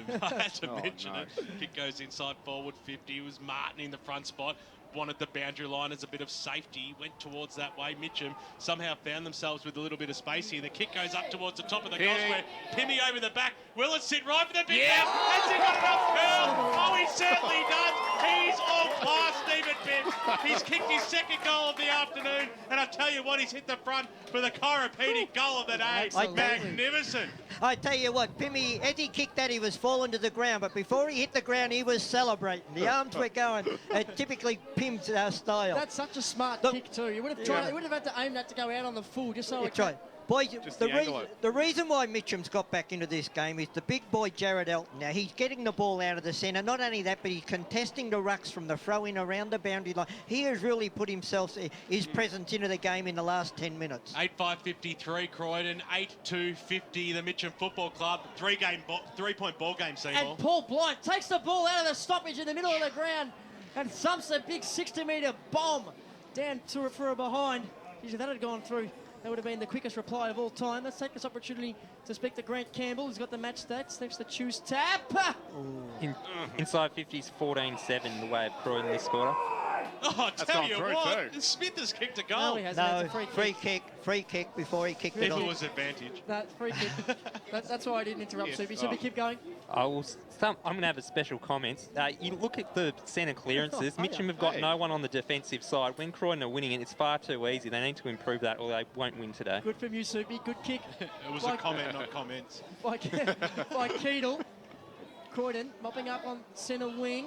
to mention it. Kick goes inside forward 50. It was Martin in the front spot. Wanted the boundary line as a bit of safety. Went towards that way. Mitcham somehow found themselves with a little bit of space here. The kick goes up towards the top of the goal square. Pimmy over the back. Will it sit right for the big man? Has he got enough curl? Oh, he certainly does. He's all class, Stephen Pym. He's kicked his second goal of the afternoon. And I tell you what, he's hit the front for the chiropractic goal of the day. Magnificent.
I tell you what, Pimmy, as he kicked that, he was falling to the ground. But before he hit the ground, he was celebrating. The arms were going. Typically Pim's style.
That's such a smart kick too. You would have tried. You would have had to aim that to go out on the full, just so.
That's right. Boys, the reason why Mitcham's got back into this game is the big boy Jared Elton. Now, he's getting the ball out of the centre. Not only that, but he's contesting the rucks from the throw-in around the boundary line. He has really put his presence into the game in the last 10 minutes.
8-5-53 Croydon, 8-2-50 the Mitcham Football Club. 3-point ball game, Seymour.
And Paul Blight takes the ball out of the stoppage in the middle of the ground and thumps a big 60-metre bomb down for a behind. If that had gone through, that would have been the quickest reply of all time. Let's take this opportunity to speak to Grant Campbell. He's got the match stats. Next to choose tap.
Inside 50s 14-7 the way of Croydon this quarter.
Oh, I tell you what, Smith has kicked a goal.
No, he hasn't.
No, free kick before he kicked it off.
It was advantage.
No, free kick. That's why I didn't interrupt Subi. Subi, keep going.
I'm going to have a special comment. You look at the centre clearances. Mitcham have got no one on the defensive side. When Croydon are winning it, it's far too easy. They need to improve that or they won't win today.
Good from you, Subi. Good kick.
It was a comment, not comments.
By Keedle. Croydon mopping up on centre wing.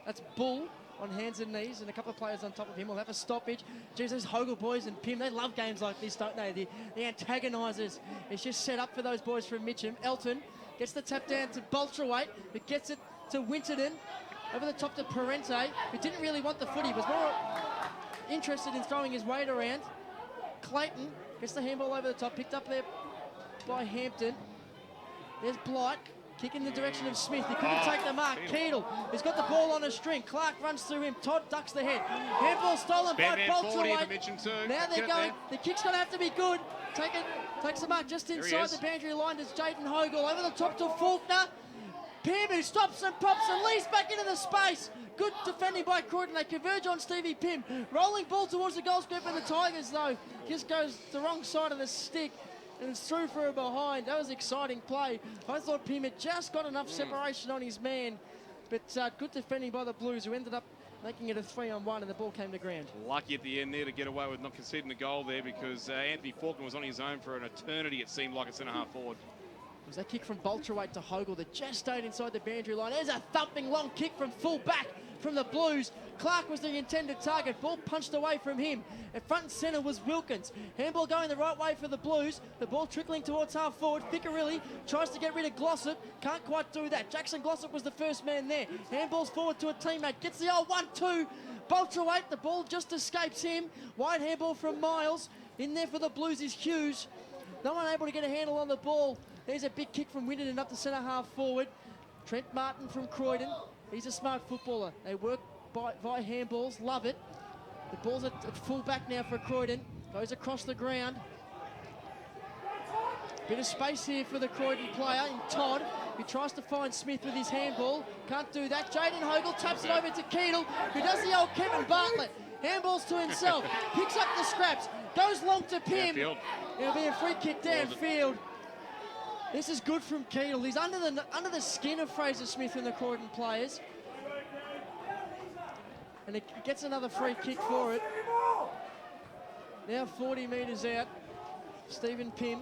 That's Bull on hands and knees, and a couple of players on top of him. We'll have a stoppage. Geez, those Hogle boys and Pym, they love games like this, don't they? The antagonisers. It's just set up for those boys from Mitcham. Elton gets the tap down to Boltrawaite, but gets it to Winterton. Over the top to Parente, who didn't really want the footy, was more interested in throwing his weight around. Clayton gets the handball over the top, picked up there by Hampton. There's Blight. Kick in the direction of Smith. He couldn't take the mark. Keedle has got the ball on a string. Clark runs through him. Todd ducks the head. Handball stolen by Boltrawaite. Now they're going. The kick's going to have to be good. Takes the mark just inside the boundary line. There's Jaden Hogle over the top to Faulkner. Pim, who stops and pops and leads back into the space. Good defending by Croydon. They converge on Stevie Pim. Rolling ball towards the goal scoop, and the Tigers, though, just goes the wrong side of the stick. And it's through for a behind. That was exciting play. I thought Pim had just got enough separation on his man. But good defending by the Blues, who ended up making it a 3-on-1, and the ball came to ground.
Lucky at the end there to get away with not conceding a goal there, because Anthony Faulkner was on his own for an eternity, it seemed like, at centre-half forward.
Was that kick from Bulzomi to Hogel that just stayed inside the boundary line. There's a thumping long kick from full back from the Blues. Clark was the intended target. Ball punched away from him. And front and centre was Wilkins. Handball going the right way for the Blues. The ball trickling towards half forward. Ficcarelli tries to get rid of Glossop. Can't quite do that. Jackson Glossop was the first man there. Handballs forward to a teammate. Gets the old 1-2. Bulzomi, the ball just escapes him. Wide handball from Miles. In there for the Blues is Hughes. No one able to get a handle on the ball. There's a big kick from Winton up to centre half forward. Trent Martin from Croydon. He's a smart footballer. They work by handballs. Love it. The ball's at full back now for Croydon. Goes across the ground. Bit of space here for the Croydon player in Todd. He tries to find Smith with his handball. Can't do that. Jaden Hogel taps it over to Keedle, who does the old Kevin Bartlett. Handballs to himself. Picks up the scraps. Goes long to Pim. It'll be a free kick downfield. This is good from Keedle. He's under the skin of Fraser Smith and the Croydon players. And he gets another free kick for it. Now 40 metres out. Stephen Pim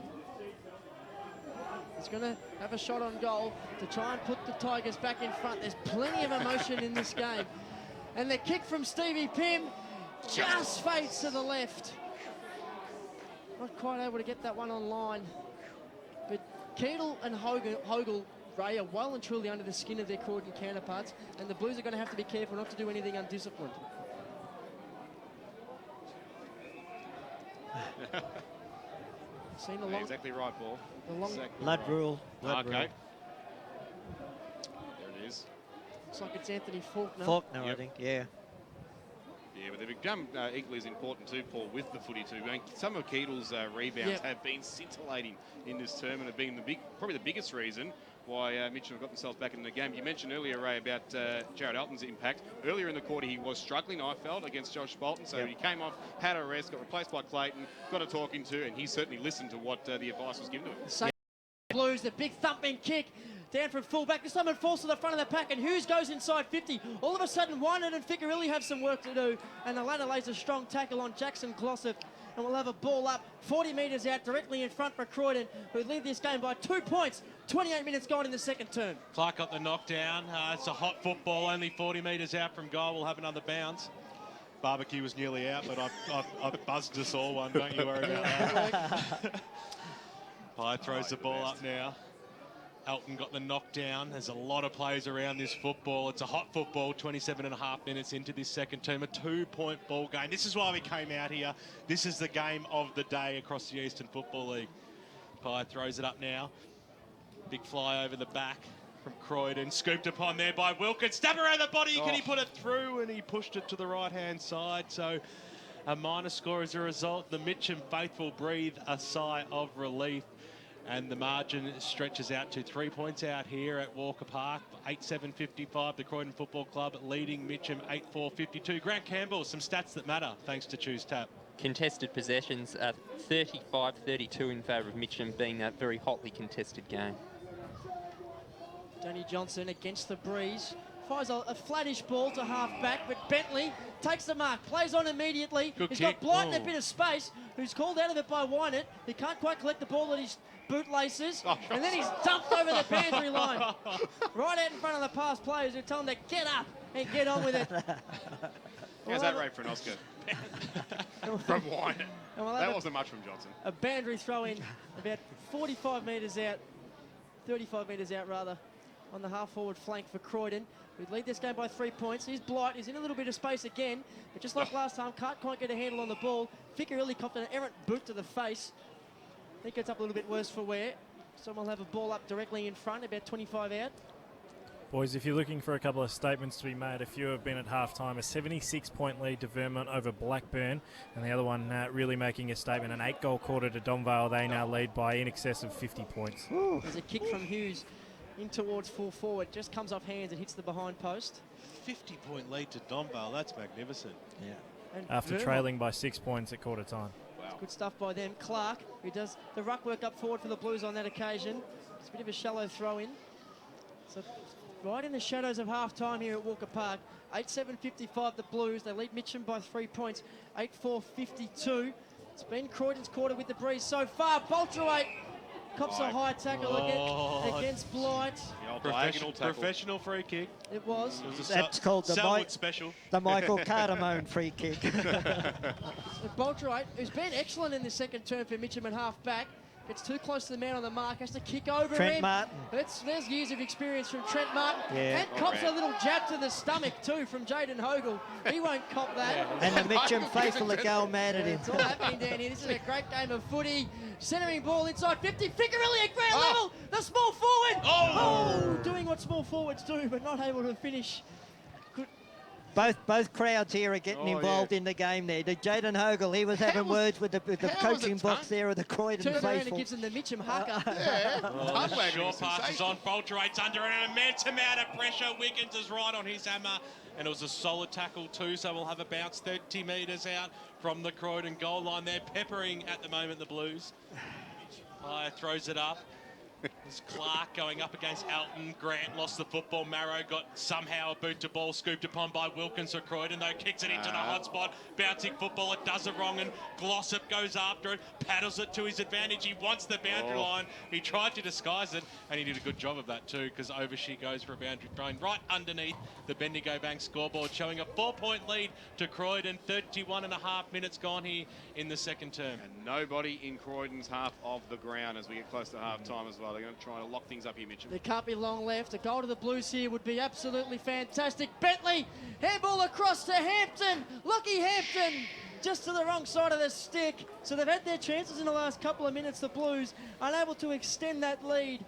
is going to have a shot on goal to try and put the Tigers back in front. There's plenty of emotion in this game. And the kick from Stevie Pim just fades to the left. Not quite able to get that one on line. But Keedle and Hogel, Ray, are well and truly under the skin of their Croydon counterparts, and the Blues are going to have to be careful not to do anything undisciplined. Seen the long,
exactly right, Paul.
The long
exactly
Blood
right.
rule. Blood rule.
There it is.
Looks like it's Anthony Faulkner.
Faulkner, I think, yeah.
Yeah, but they've become equally as important too, Paul, with the footy too. I mean, some of Keedle's rebounds have been scintillating in this term and have been probably the biggest reason why Mitcham have got themselves back in the game. You mentioned earlier, Ray, about Jared Elton's impact. Earlier in the quarter, he was struggling, I felt, against Josh Bolton. So he came off, had a rest, got replaced by Clayton, got a talking to, and he certainly listened to what the advice was given to him.
Same Blues, the big thumping kick. Down from full back. This time it falls to the front of the pack, and Hughes goes inside 50. All of a sudden, Wynan and Ficcarelli have some work to do, and the latter lays a strong tackle on Jackson Glossop, and we'll have a ball up 40 metres out directly in front for Croydon, who lead this game by 2 points. 28 minutes gone in the second term.
Clark got the knockdown. It's a hot football, only 40 metres out from goal. We'll have another bounce. Barbecue was nearly out, but I've buzzed us all one. Don't you worry about that. Pye throws the ball up now. Elton got the knockdown. There's a lot of players around this football. It's a hot football, 27.5 minutes into this second term, a 2-point ball game. This is why we came out here. This is the game of the day across the Eastern Football League. Pye throws it up now. Big fly over the back from Croydon. Scooped upon there by Wilkins. Stab around the body. Can he put it through? And he pushed it to the right-hand side. So a minor score as a result. The Mitcham faithful breathe a sigh of relief. And the margin stretches out to 3 points out here at Walker Park. 8-7-55, the Croydon Football Club leading Mitcham 8-4-52. Grant Campbell, some stats that matter, thanks to Choose Tap.
Contested possessions are 35-32 in favour of Mitcham, being that very hotly contested game.
Danny Johnson against the breeze. Fires a flattish ball to half back, but Bentley takes the mark, plays on immediately. He's got Blight in a bit of space, who's called out of it by Wynett. He can't quite collect the ball at his bootlaces, and then he's dumped over the boundary line. Right out in front of the past players who tell him to get up and get on with it.
How's that rate for an Oscar? From Wynett. That wasn't much from Johnson.
A boundary throw in about 45 metres out, 35 metres out rather, on the half-forward flank for Croydon. We lead this game by 3 points. Here's Blight. He's in a little bit of space again, but just like last time, can't quite get a handle on the ball. Ficcarelli copped an errant boot to the face. I think it's up a little bit worse for wear. Someone will have a ball up directly in front, about 25 out.
Boys, if you're looking for a couple of statements to be made, a few have been at half-time. A 76-point lead to Vermont over Blackburn, and the other one really making a statement. An 8-goal quarter to Donvale. They now lead by in excess of 50 points.
There's a kick from Hughes. in towards full forward. Just comes off hands and hits the behind post.
50-point lead to Donvale. That's magnificent.
Yeah. And
After
Vermont,
trailing by 6 points at quarter time.
good stuff by them. Clark, who does the ruck work up forward for the Blues on that occasion. It's a bit of a shallow throw in. So right in the shadows of half-time here at Walker Park. 8-7-55 the Blues. They lead Mitcham by 3 points. 8-4-52. It's been Croydon's quarter with the breeze so far. Bolterweight cops a high tackle against Blight.
Professional free kick.
It was.
That's called the
special.
The Michael Cardamone free kick.
Bolterweight, who's been excellent in the second term for Mitcham at half-back, gets too close to the man on the mark, has to kick over
Trent
him.
Martin.
There's years of experience from Trent Martin.
Yeah.
And cops a little jab to the stomach too from Jaden Hogle. He won't cop that.
And the Mitcham faithful are going mad at him.
It's all happening down here. This is a great game of footy. Centering ball inside 50. Ficarelli at ground level. The small forward. Oh, doing what small forwards do, but not able to finish.
Both crowds here are getting involved in the game there. The Jaden Hogle, he was having words with the coaching box there of the Croydon
Turns around and
faithful.
gives them the Mitcham haka.
Short passes on. Bolterate's under an immense amount of pressure. Wiggins is right on his hammer. And it was a solid tackle too, so we'll have a bounce 30 metres out from the Croydon goal line. They're peppering at the moment, the Blues. Throws it up. There's Clark going up against Elton. Grant lost the football. Marrow got somehow a boot to ball scooped upon by Wilkins for Croydon, though kicks it into the hot spot. Bouncing footballer does it wrong, and Glossop goes after it, paddles it to his advantage. He wants the boundary line. He tried to disguise it, and he did a good job of that too, because over she goes for a boundary thrown right underneath the Bendigo Bank scoreboard, showing a 4-point lead to Croydon. 31.5 minutes gone here in the second term.
And nobody in Croydon's half of the ground as we get close to half-time as well. They're going to try to lock things up here, Mitcham.
There can't be long left. A goal to the Blues here would be absolutely fantastic. Bentley, handball across to Hampton. Lucky Hampton, just to the wrong side of the stick. So they've had their chances in the last couple of minutes, the Blues, unable to extend that lead.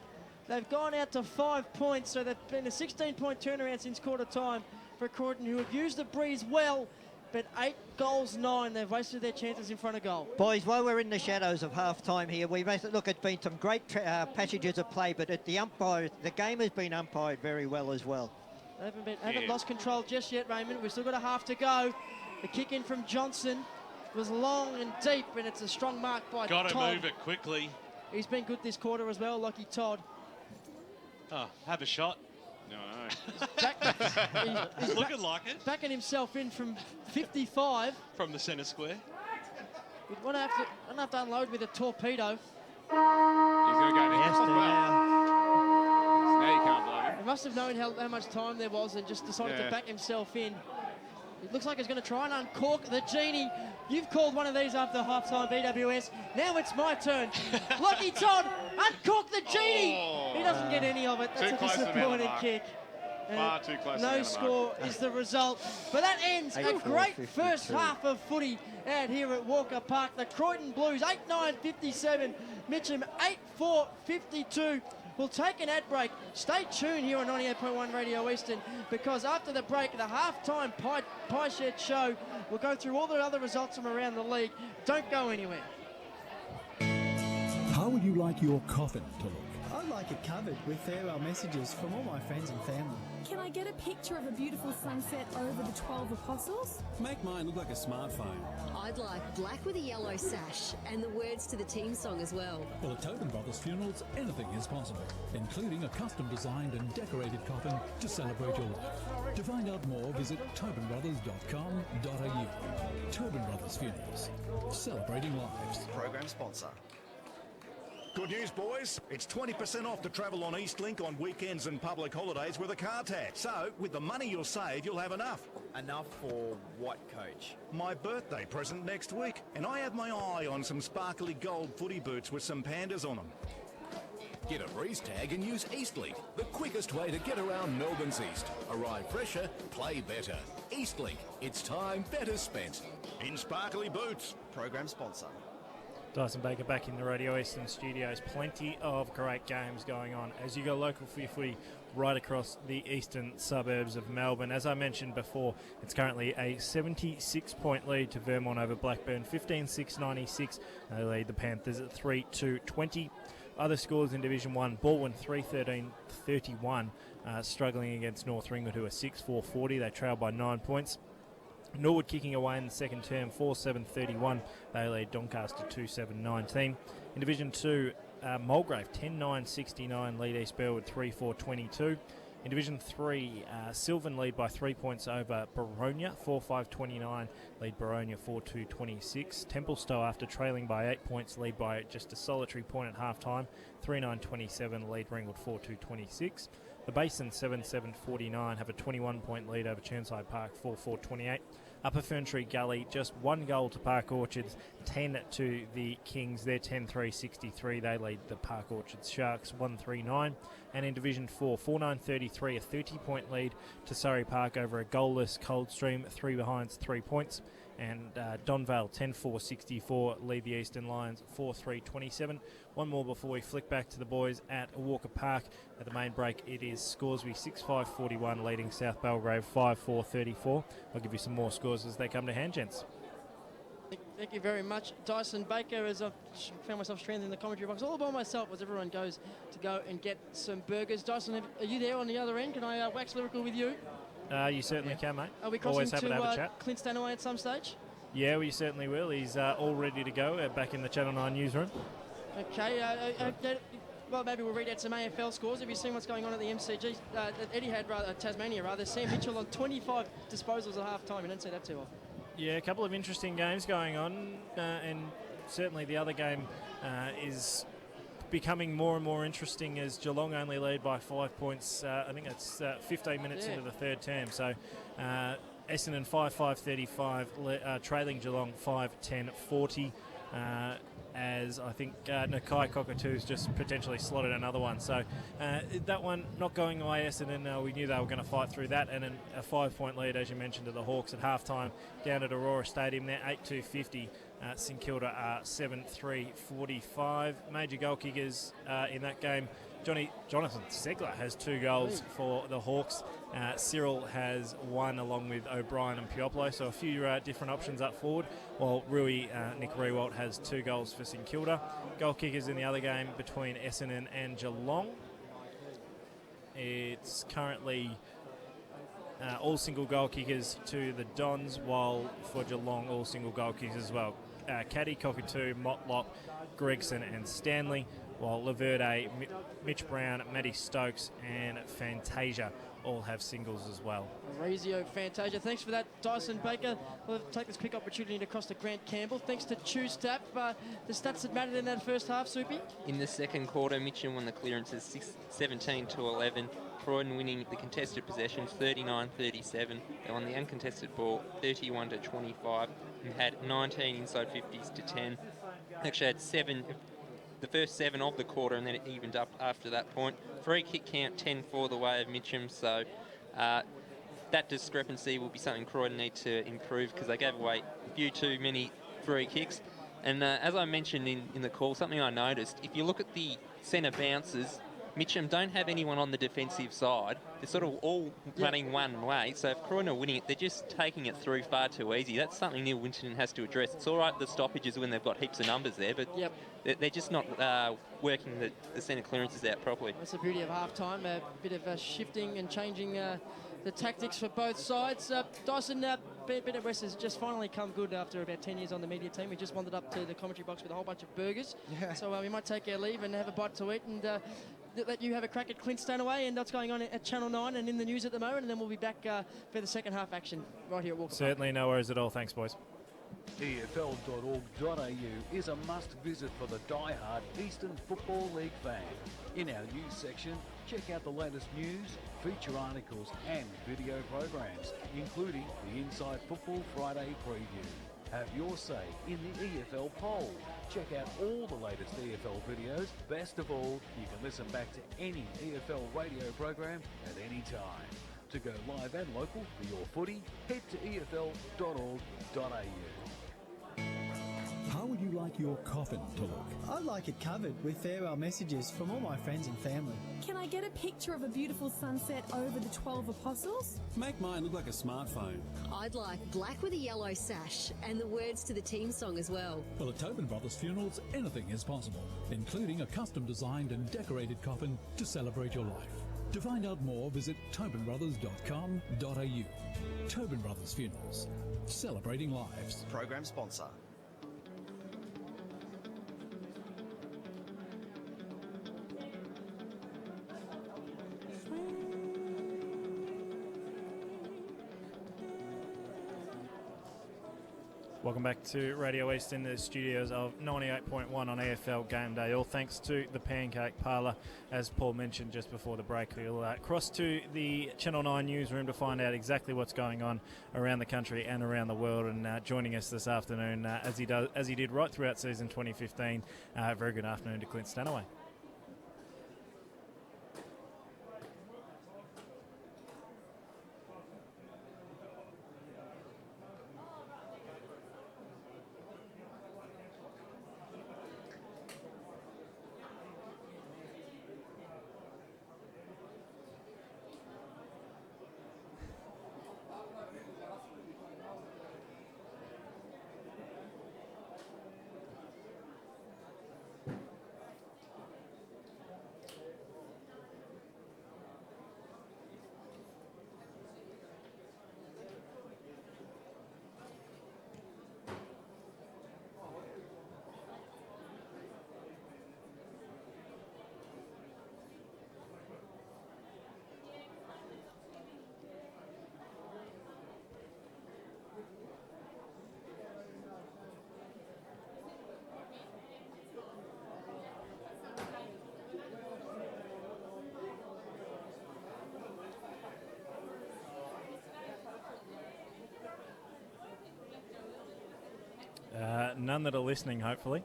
They've gone out to 5 points, so they've been a 16-point turnaround since quarter time for Croydon, who have used the breeze well. But 8 goals, 9. They've wasted their chances in front of goal.
Boys, while we're in the shadows of half-time here, look, it's been some great passages of play, but at the game has been umpired very well as well.
They haven't lost control just yet, Raymond. We've still got a half to go. The kick in from Johnson was long and deep, and it's a strong mark by Todd.
Got to move it quickly.
He's been good this quarter as well, Lockie Todd.
Oh, have a shot.
No.
He's looking like it.
Backing himself in from 55.
From the centre square.
We'd want to have to unload with a torpedo.
He's going to go next. Now you can't blame him.
He must have known how much time there was and just decided to back himself in. It looks like he's going to try and uncork the genie. You've called one of these after half-time, BWS. Now it's my turn. Lockie Todd, uncork the genie. He doesn't get any of it. That's a disappointing kick.
Far too close.
No score is the result. But that ends a great first half of footy out here at Walker Park. The Croydon Blues, 8-9-57. Mitcham, 8-4-52. We'll take an ad break. Stay tuned here on 98.1 Radio Eastern, because after the break, the half-time pie shed show, we'll go through all the other results from around the league. Don't go anywhere.
How would you like your coffin to look?
I'd like it covered with farewell messages from all my friends and family.
Can I get a picture of a beautiful sunset over the 12 apostles?
Make mine look like a smartphone.
I'd like black with a yellow sash and the words to the team song as well.
Well, at Tobin Brothers Funerals, anything is possible, including a custom-designed and decorated coffin to celebrate your life. To find out more, visit tobinbrothers.com.au. Tobin Brothers Funerals, celebrating lives.
Program sponsor.
Good news, boys. It's 20% off to travel on Eastlink on weekends and public holidays with a car tag. So, with the money you'll save, you'll have enough.
Enough for what, Coach?
My birthday present next week, and I have my eye on some sparkly gold footy boots with some pandas on them.
Get a breeze tag and use Eastlink, the quickest way to get around Melbourne's East. Arrive fresher, play better. Eastlink, it's time better spent.
In sparkly boots.
Program sponsor.
Dyson Baker back in the Radio Eastern studios. Plenty of great games going on as you go local for your footy right across the eastern suburbs of Melbourne. As I mentioned before, it's currently a 76-point lead to Vermont over Blackburn, 15-6-96. They lead the Panthers at 3-2-20. Other scores in Division 1, Baldwin 3-13-31, struggling against North Ringwood, who are 6-4-40. They trail by 9 points. Norwood kicking away in the second term, 4-7-31. They lead Doncaster 2-7-19. In Division 2, Mulgrave 10-9-69, lead East Burwood 3-4-22. In Division 3, Sylvan lead by 3 points over Baronia, 4-5-29, lead Baronia 4-2-26. Templestowe, after trailing by 8 points, lead by just a solitary point at half-time, 3-9-27, lead Ringwood 4-2-26. The Basin, 7-7-49, have a 21-point lead over Churnside Park, 4-4-28. Upper Ferntree Gully, just 1 goal to Park Orchards, 10 to the Kings. They're 10-3-63. They lead the Park Orchards Sharks, 1-3-9. And in Division 4, 4-9-33, a 30-point lead to Surrey Park over a goalless Coldstream, 3 behinds, 3 points. And Donvale, 10-4-64, lead the Eastern Lions, 4-3-27. One more before we flick back to the boys at Walker Park. At the main break, it is Scoresby 6-5-41, leading South Belgrave 5-4-34. I'll give you some more scores as they come to hand, gents.
Thank you very much, Dyson Baker, as I've found myself stranded in the commentary box all by myself as everyone goes to go and get some burgers. Dyson, are you there on the other end? Can I wax lyrical with you?
You certainly can, mate.
Are we
Always
crossing
happy to have a
to
chat.
Clint Stanaway at some stage?
Yeah, we certainly will. He's all ready to go back in the Channel 9 newsroom.
Okay, well, maybe we'll read out some AFL scores. Have you seen what's going on at the MCG? That Etihad, Tasmania, rather. Sam Mitchell on 25 disposals at half-time. You don't see that too often.
Yeah, a couple of interesting games going on, and certainly the other game is becoming more and more interesting as Geelong only lead by 5 points. I think it's 15 minutes into the third term. So Essendon 5-5-35, trailing Geelong 5-10-40. As I think Nakai Cockatoo's just potentially slotted another one. So that one not going away, Essendon. We knew they were going to fight through that. And then a 5-point lead, as you mentioned, to the Hawks at halftime down at Aurora Stadium. They're 8-2-50. St Kilda are 7-3-45. Major goal kickers in that game. Jonathan Segler has 2 goals for the Hawks. Cyril has 1 along with O'Brien and Piopolo, so a few different options up forward, while Nick Rewalt has 2 goals for St Kilda. Goal kickers in the other game between Essendon and Geelong. It's currently all single goal kickers to the Dons, while for Geelong all single goal kickers as well. Caddy, Cockatoo, Motlop, Gregson and Stanley, while Laverde, Mitch Brown, Matty Stokes and Fantasia all have singles as well.
Razio Fantasia. Thanks for that, Dyson Baker. We'll take this quick opportunity to cross to Grant Campbell. Thanks to Choostap. The stats that mattered in that first half, Soupy?
In the second quarter, Mitcham won the clearances 17-11. Croydon winning the contested possessions 39-37. They won the uncontested ball 31-25 and had 19 inside 50s to 10. Actually had 7, the first 7 of the quarter, and then it evened up after that point. Free kick count 10-4 the way of Mitcham, so that discrepancy will be something Croydon need to improve because they gave away a few too many free kicks. And as I mentioned in the call, something I noticed, if you look at the centre bounces, Mitcham don't have anyone on the defensive side. They're sort of all running one way. So if Croydon are winning it, they're just taking it through far too easy. That's something Neil Winton has to address. It's all right, the stoppages when they've got heaps of numbers there, but they're just not working the centre clearances out properly.
That's the beauty of half-time, a bit of shifting and changing the tactics for both sides. Dyson, Bennett West has just finally come good after about 10 years on the media team. We just wandered up to the commentary box with a whole bunch of burgers. Yeah. So we might take our leave and have a bite to eat and let you have a crack at Clint Stanaway and what's going on at Channel 9 and in the news at the moment, and then we'll be back for the second half action right here at Walker
Certainly,
Park.
No worries at all. Thanks, boys.
EFL.org.au is a must-visit for the die-hard Eastern Football League fan. In our news section, check out the latest news, feature articles and video programs, including the Inside Football Friday preview. Have your say in the EFL poll. Check out all the latest EFL videos. Best of all, you can listen back to any EFL radio program at any time. To go live and local for your footy, head to EFL.org.au.
How would you like your coffin to look?
I'd like it covered with farewell messages from all my friends and family.
Can I get a picture of a beautiful sunset over the 12 apostles?
Make mine look like a smartphone.
I'd like black with a yellow sash and the words to the team song as well.
Well, at Tobin Brothers Funerals, anything is possible, including a custom-designed and decorated coffin to celebrate your life. To find out more, visit tobinbrothers.com.au. Tobin Brothers Funerals, celebrating lives.
Program sponsor.
Welcome back to Radio East in the studios of 98.1 on EFL GameDay. All thanks to the Pancake Parlour. As Paul mentioned just before the break, we'll cross to the Channel 9 newsroom to find out exactly what's going on around the country and around the world. And joining us this afternoon, as he did right throughout season 2015, very good afternoon to Clint Stanaway. None that are listening, hopefully.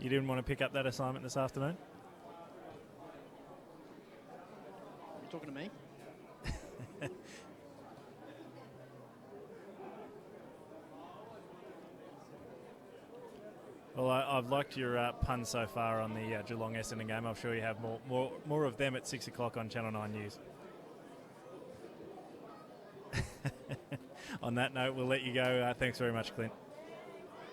You didn't want to pick up that assignment this afternoon?
You talking to me?
Well, I've liked your pun so far on the Geelong Essendon game. I'm sure you have more of them at 6 o'clock on Channel 9 News. On that note, we'll let you go. Thanks very much, Clint.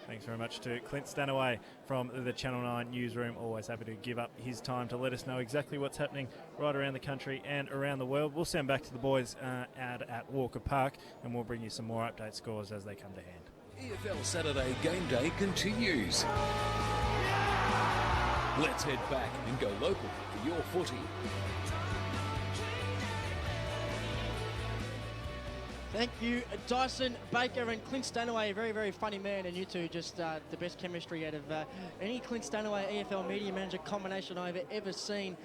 Thanks very much to Clint Stanaway from the Channel 9 newsroom. Always happy to give up his time to let us know exactly what's happening right around the country and around the world. We'll send back to the boys out at Walker Park, and we'll bring you some more update scores as they come to hand.
EFL Saturday Game Day continues. Let's head back and go local for your footy.
Thank you, Dyson Baker and Clint Stanaway, a very, very funny man, and you two just the best chemistry out of any Clint Stanaway EFL media manager combination I've ever seen.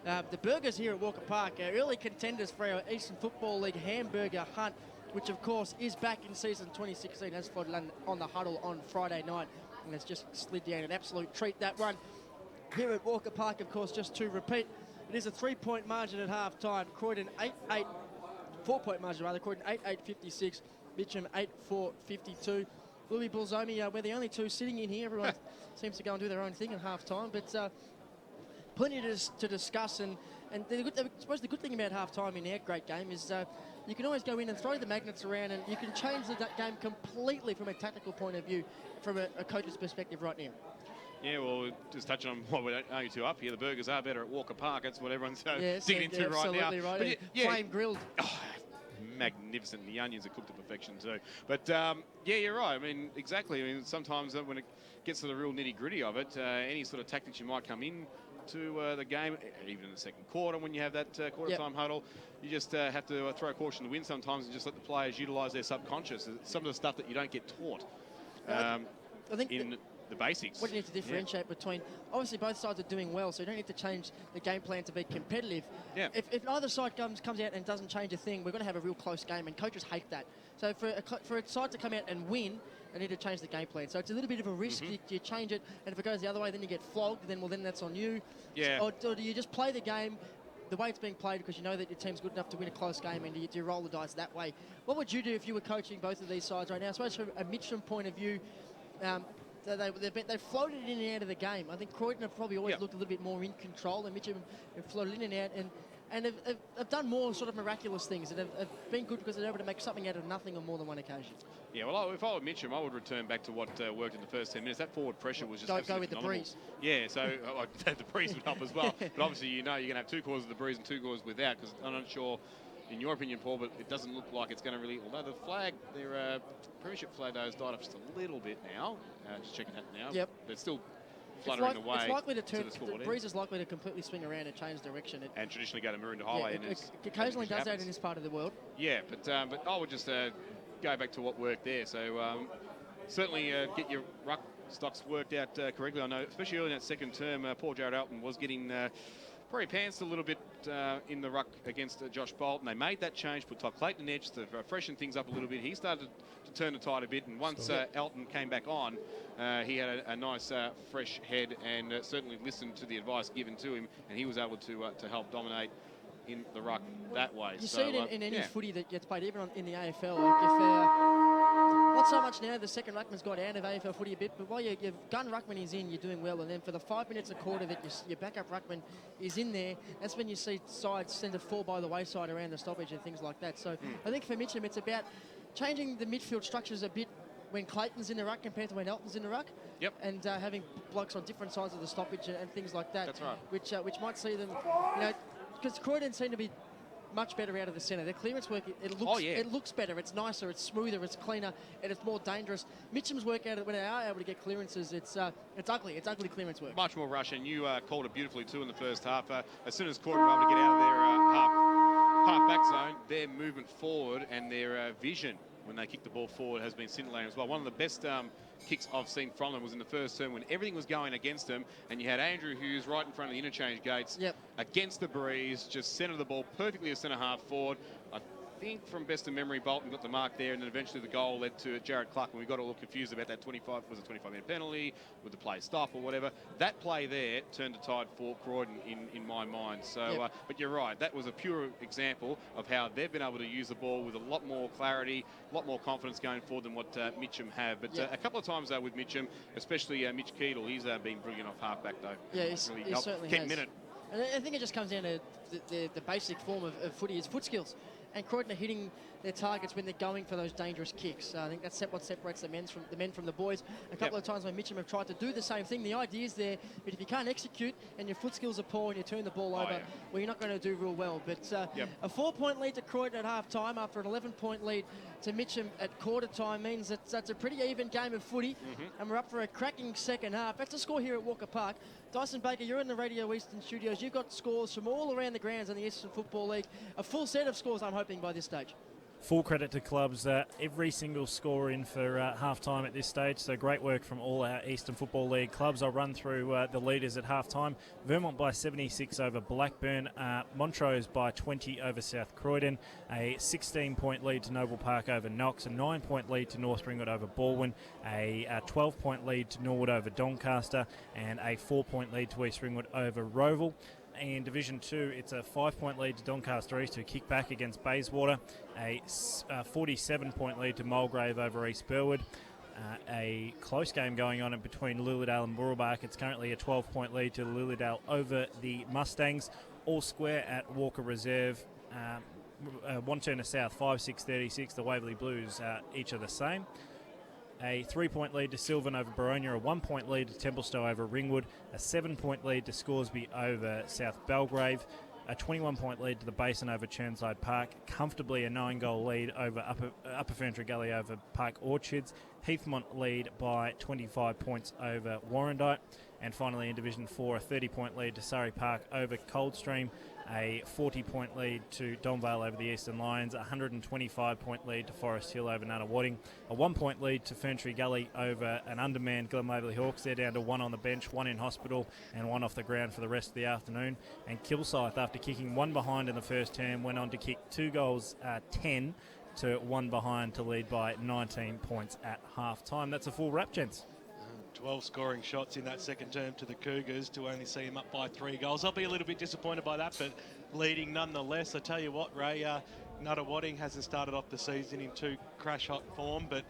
The burgers here at Walker Park are early contenders for our Eastern Football League hamburger hunt, which of course is back in season 2016 as floated on the huddle on Friday night, and it's just slid down. An absolute treat, that one. Here at Walker Park, of course, just to repeat, it is a 3-point margin at half-time. Croydon 8-8, 4-point margin rather, Croydon 8-8-56, Mitcham 8-4-52. Louie, Bulzomi, we're the only two sitting in here. Everyone seems to go and do their own thing at half-time, but plenty to discuss, and I suppose the good thing about half-time in our great game is you can always go in and throw the magnets around, and you can change the game completely from a tactical point of view, from a coach's perspective right now.
Yeah, well, just touching on what we're only two up here, the burgers are better at Walker Park. That's what everyone's digging into right now.
Absolutely right. Flame grilled.
Oh, magnificent. The onions are cooked to perfection too. But yeah, you're right. I mean, exactly. I mean, sometimes when it gets to the real nitty-gritty of it, any sort of tactics you might come in to the game, even in the second quarter when you have that quarter-time huddle, you just have to throw caution to the wind sometimes and just let the players utilise their subconscious. Some of the stuff that you don't get taught
I think
in the basics.
What you need to differentiate between, obviously both sides are doing well, so you don't need to change the game plan to be competitive.
Yeah.
If either side comes out and doesn't change a thing, we're going to have a real close game, and coaches hate that. So for a side to come out and win, I need to change the game plan. So it's a little bit of a risk. You change it, and if it goes the other way, then you get flogged. Then that's on you.
Yeah.
Or do you just play the game the way it's being played because you know that your team's good enough to win a close game, and do you roll the dice that way? What would you do if you were coaching both of these sides right now? I suppose from a Mitcham point of view, they've floated in and out of the game. I think Croydon have probably always looked a little bit more in control, and Mitcham have floated in and out, and have done more sort of miraculous things, and have been good because they're able to make something out of nothing on more than one occasion.
Yeah, well, if I were Mitcham, I would return back to what worked in the first 10 minutes. That forward pressure was just
go with
phenomenal.
the breeze.
Yeah, so the breeze would help as well. But obviously, you're going to have 2 cores of the breeze and 2 cores without, because I'm not sure, in your opinion, Paul, but it doesn't look like it's going to really... Although the flag, their Premiership flag, though, has died up just a little bit now. Just checking that now.
Yep.
But it's still fluttering away.
It's likely to turn.
To the
the breeze is likely to completely swing around and change direction.
And traditionally go to Maroondah Highway.
Yeah, it occasionally does that in this part of the world.
Yeah, but I would just go back to what worked there. So certainly get your ruck stocks worked out correctly. I know, especially early in that second term, poor Jared Alton was getting probably pantsed a little bit in the ruck against Josh Bolton. They made that change, put Todd Clayton edge to freshen things up a little bit. He started to turn the tide a bit, and once Alton came back on, he had a nice fresh head and certainly listened to the advice given to him, and he was able to help dominate in the ruck that way.
You see it in any footy that gets played, even in the AFL. Like if, not so much now, the second ruckman's got out of AFL footy a bit, but while your gun ruckman is in, you're doing well. And then for the 5 minutes a quarter that your backup ruckman is in there, that's when you see sides tend to fall by the wayside around the stoppage and things like that. So I think for Mitcham, it's about changing the midfield structures a bit when Clayton's in the ruck compared to when Elton's in the ruck.
Yep.
And having blokes on different sides of the stoppage and things like that.
That's right.
Which might see them, because Croydon seem to be much better out of the centre. Their clearance work, it looks better, it's nicer, it's smoother, it's cleaner, and it's more dangerous. Mitcham's work out when they are able to get clearances, it's ugly clearance work.
Much more rush, and you called it beautifully too in the first half. As soon as Croydon were able to get out of their half back zone, their movement forward and their vision when they kick the ball forward has been scintillating as well. One of the best kicks I've seen from them was in the first term when everything was going against them, and you had Andrew Hughes right in front of the interchange gates against the breeze, just centre the ball perfectly as centre half forward. I think from best of memory, Bolton got the mark there, and then eventually the goal led to Jared Clark, and we got a little confused about that 25-minute penalty, would the play stop or whatever. That play there turned the tide for Croydon in my mind. So, but you're right, that was a pure example of how they've been able to use the ball with a lot more clarity, a lot more confidence going forward than what Mitcham have. But a couple of times with Mitcham, especially Mitch Keedle, he's been brilliant off half-back though.
Yeah, he certainly
Ken
has.
Minute.
And I think it just comes down to the basic form of footy is foot skills. And Croydon are hitting their targets when they're going for those dangerous kicks. I think that's what separates the men from the boys. A couple of times when Mitcham have tried to do the same thing, the idea is there, but if you can't execute and your foot skills are poor and you turn the ball over, well, you're not going to do real well. But a 4-point lead to Croydon at half-time after an 11-point lead to Mitcham at quarter-time means that that's a pretty even game of footy, and we're up for a cracking second half. That's the score here at Walker Park. Dyson Baker, you're in the Radio Eastern studios. You've got scores from all around the grounds in the Eastern Football League. A full set of scores, I'm hoping, by this stage.
Full credit to clubs, every single score in for half-time at this stage, so great work from all our Eastern Football League clubs. I'll run through the leaders at half-time. Vermont by 76 over Blackburn, Montrose by 20 over South Croydon, a 16-point lead to Noble Park over Knox, a 9-point lead to North Ringwood over Baldwin, a 12-point lead to Norwood over Doncaster, and a 4-point lead to East Ringwood over Roval. In Division 2, it's a 5-point lead to Doncaster East, who kick back against Bayswater. A 47-point lead to Mulgrave over East Burwood. A close game going on between Lilydale and Burrelbark. It's currently a 12-point lead to Lilydale over the Mustangs. All square at Walker Reserve. Wanturna South 5-6-36. The Waverley Blues each are the same. A 3-point lead to Sylvan over Baronia, a 1-point lead to Templestowe over Ringwood, a 7-point lead to Scoresby over South Belgrave, a 21-point lead to the Basin over Churnside Park, comfortably a 9-goal lead over Upper Ferntree Gully over Park Orchards, Heathmont lead by 25 points over Warrandyte, and finally in Division 4, a 30-point lead to Surrey Park over Coldstream, a 40-point lead to Donvale over the Eastern Lions, a 125-point lead to Forest Hill over Nunawading, a 1-point lead to Ferntree Gully over an undermanned Glen Waverley Hawks. They're down to 1 on the bench, 1 in hospital, and 1 off the ground for the rest of the afternoon. And Kilsyth, after kicking 1 behind in the first term, went on to kick 2 goals 10 to 1 behind to lead by 19 points at half-time. That's a full wrap, gents.
12 scoring shots in that second term to the Cougars to only see him up by 3 goals. I'll be a little bit disappointed by that, but leading nonetheless. I tell you what, Ray, Nutter Wadding hasn't started off the season in too crash-hot form, but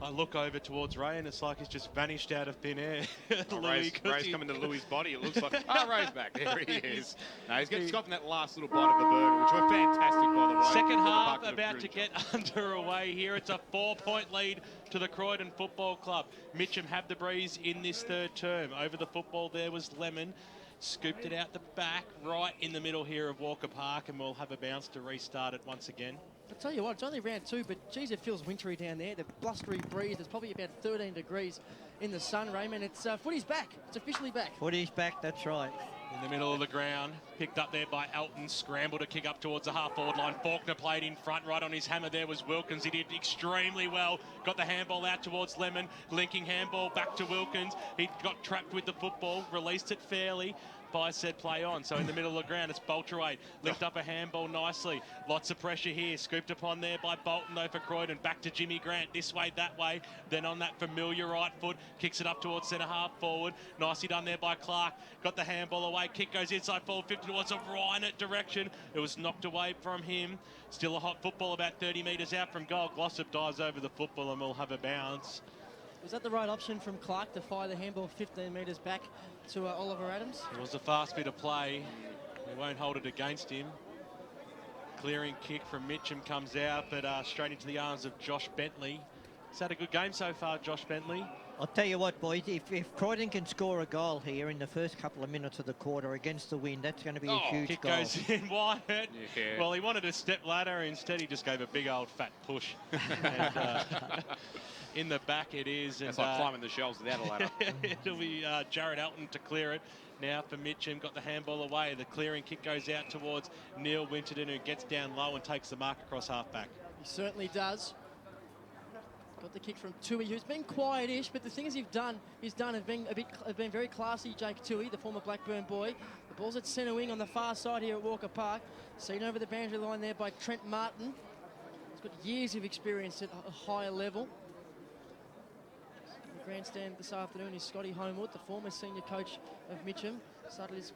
I look over towards Ray and it's like he's just vanished out of thin air.
Ray's coming to Louie's body. It looks like, Ray's back. There he is. No, he's getting scoffing that last little bite of the burger, which were fantastic, by the way.
Second half about to get underway here. It's a 4-point lead to the Croydon Football Club. Mitcham have the breeze in this third term. Over the football there was Lemon. Scooped it out the back, right in the middle here of Walker Park, and we'll have a bounce to restart it once again.
I'll tell you what, it's only round 2, but geez, it feels wintry down there. The blustery breeze, it's probably about 13 degrees in the sun, Raymond. It's footy's back. It's officially back.
Footy's back, that's right.
In the middle of the ground, picked up there by Elton, scrambled to kick up towards the half-forward line. Faulkner played in front, right on his hammer there was Wilkins. He did extremely well. Got the handball out towards Lemon, linking handball back to Wilkins. He got trapped with the football, released it fairly. By said play on. So in the middle of the ground, it's Bolterwaite. Lift up a handball nicely. Lots of pressure here. Scooped upon there by Bolton, though, for Croydon. Back to Jimmy Grant. This way, that way. Then on that familiar right foot. Kicks it up towards centre half forward. Nicely done there by Clark. Got the handball away. Kick goes inside forward 50 towards a Reinert direction. It was knocked away from him. Still a hot football about 30 metres out from goal. Glossop dives over the football and we'll have a bounce.
Was that the right option from Clark to fire the handball 15 metres back to Oliver Adams?
It was a fast bit of play. They won't hold it against him. Clearing kick from Mitcham comes out, but straight into the arms of Josh Bentley. He's had a good game so far, Josh Bentley.
I'll tell you what, boys, if Croydon can score a goal here in the first couple of minutes of the quarter against the wind, that's going to be a huge
kick
goal.
Goes in wide.
Yeah.
Well, he wanted a step ladder. Instead, he just gave a big old fat push. And, in the back it is.
That's like climbing the shelves without a ladder.
It'll be Jared Elton to clear it. Now for Mitcham, got the handball away. The clearing kick goes out towards Neil Winterton, who gets down low and takes the mark across half-back.
He certainly does. Got the kick from Tui, who's been quiet-ish, but the things he's done have been very classy. Jake Tui, the former Blackburn boy. The ball's at centre wing on the far side here at Walker Park. Seen over the boundary line there by Trent Martin. He's got years of experience at a higher level. The grandstand this afternoon is Scotty Homewood, the former senior coach of Mitcham. Started his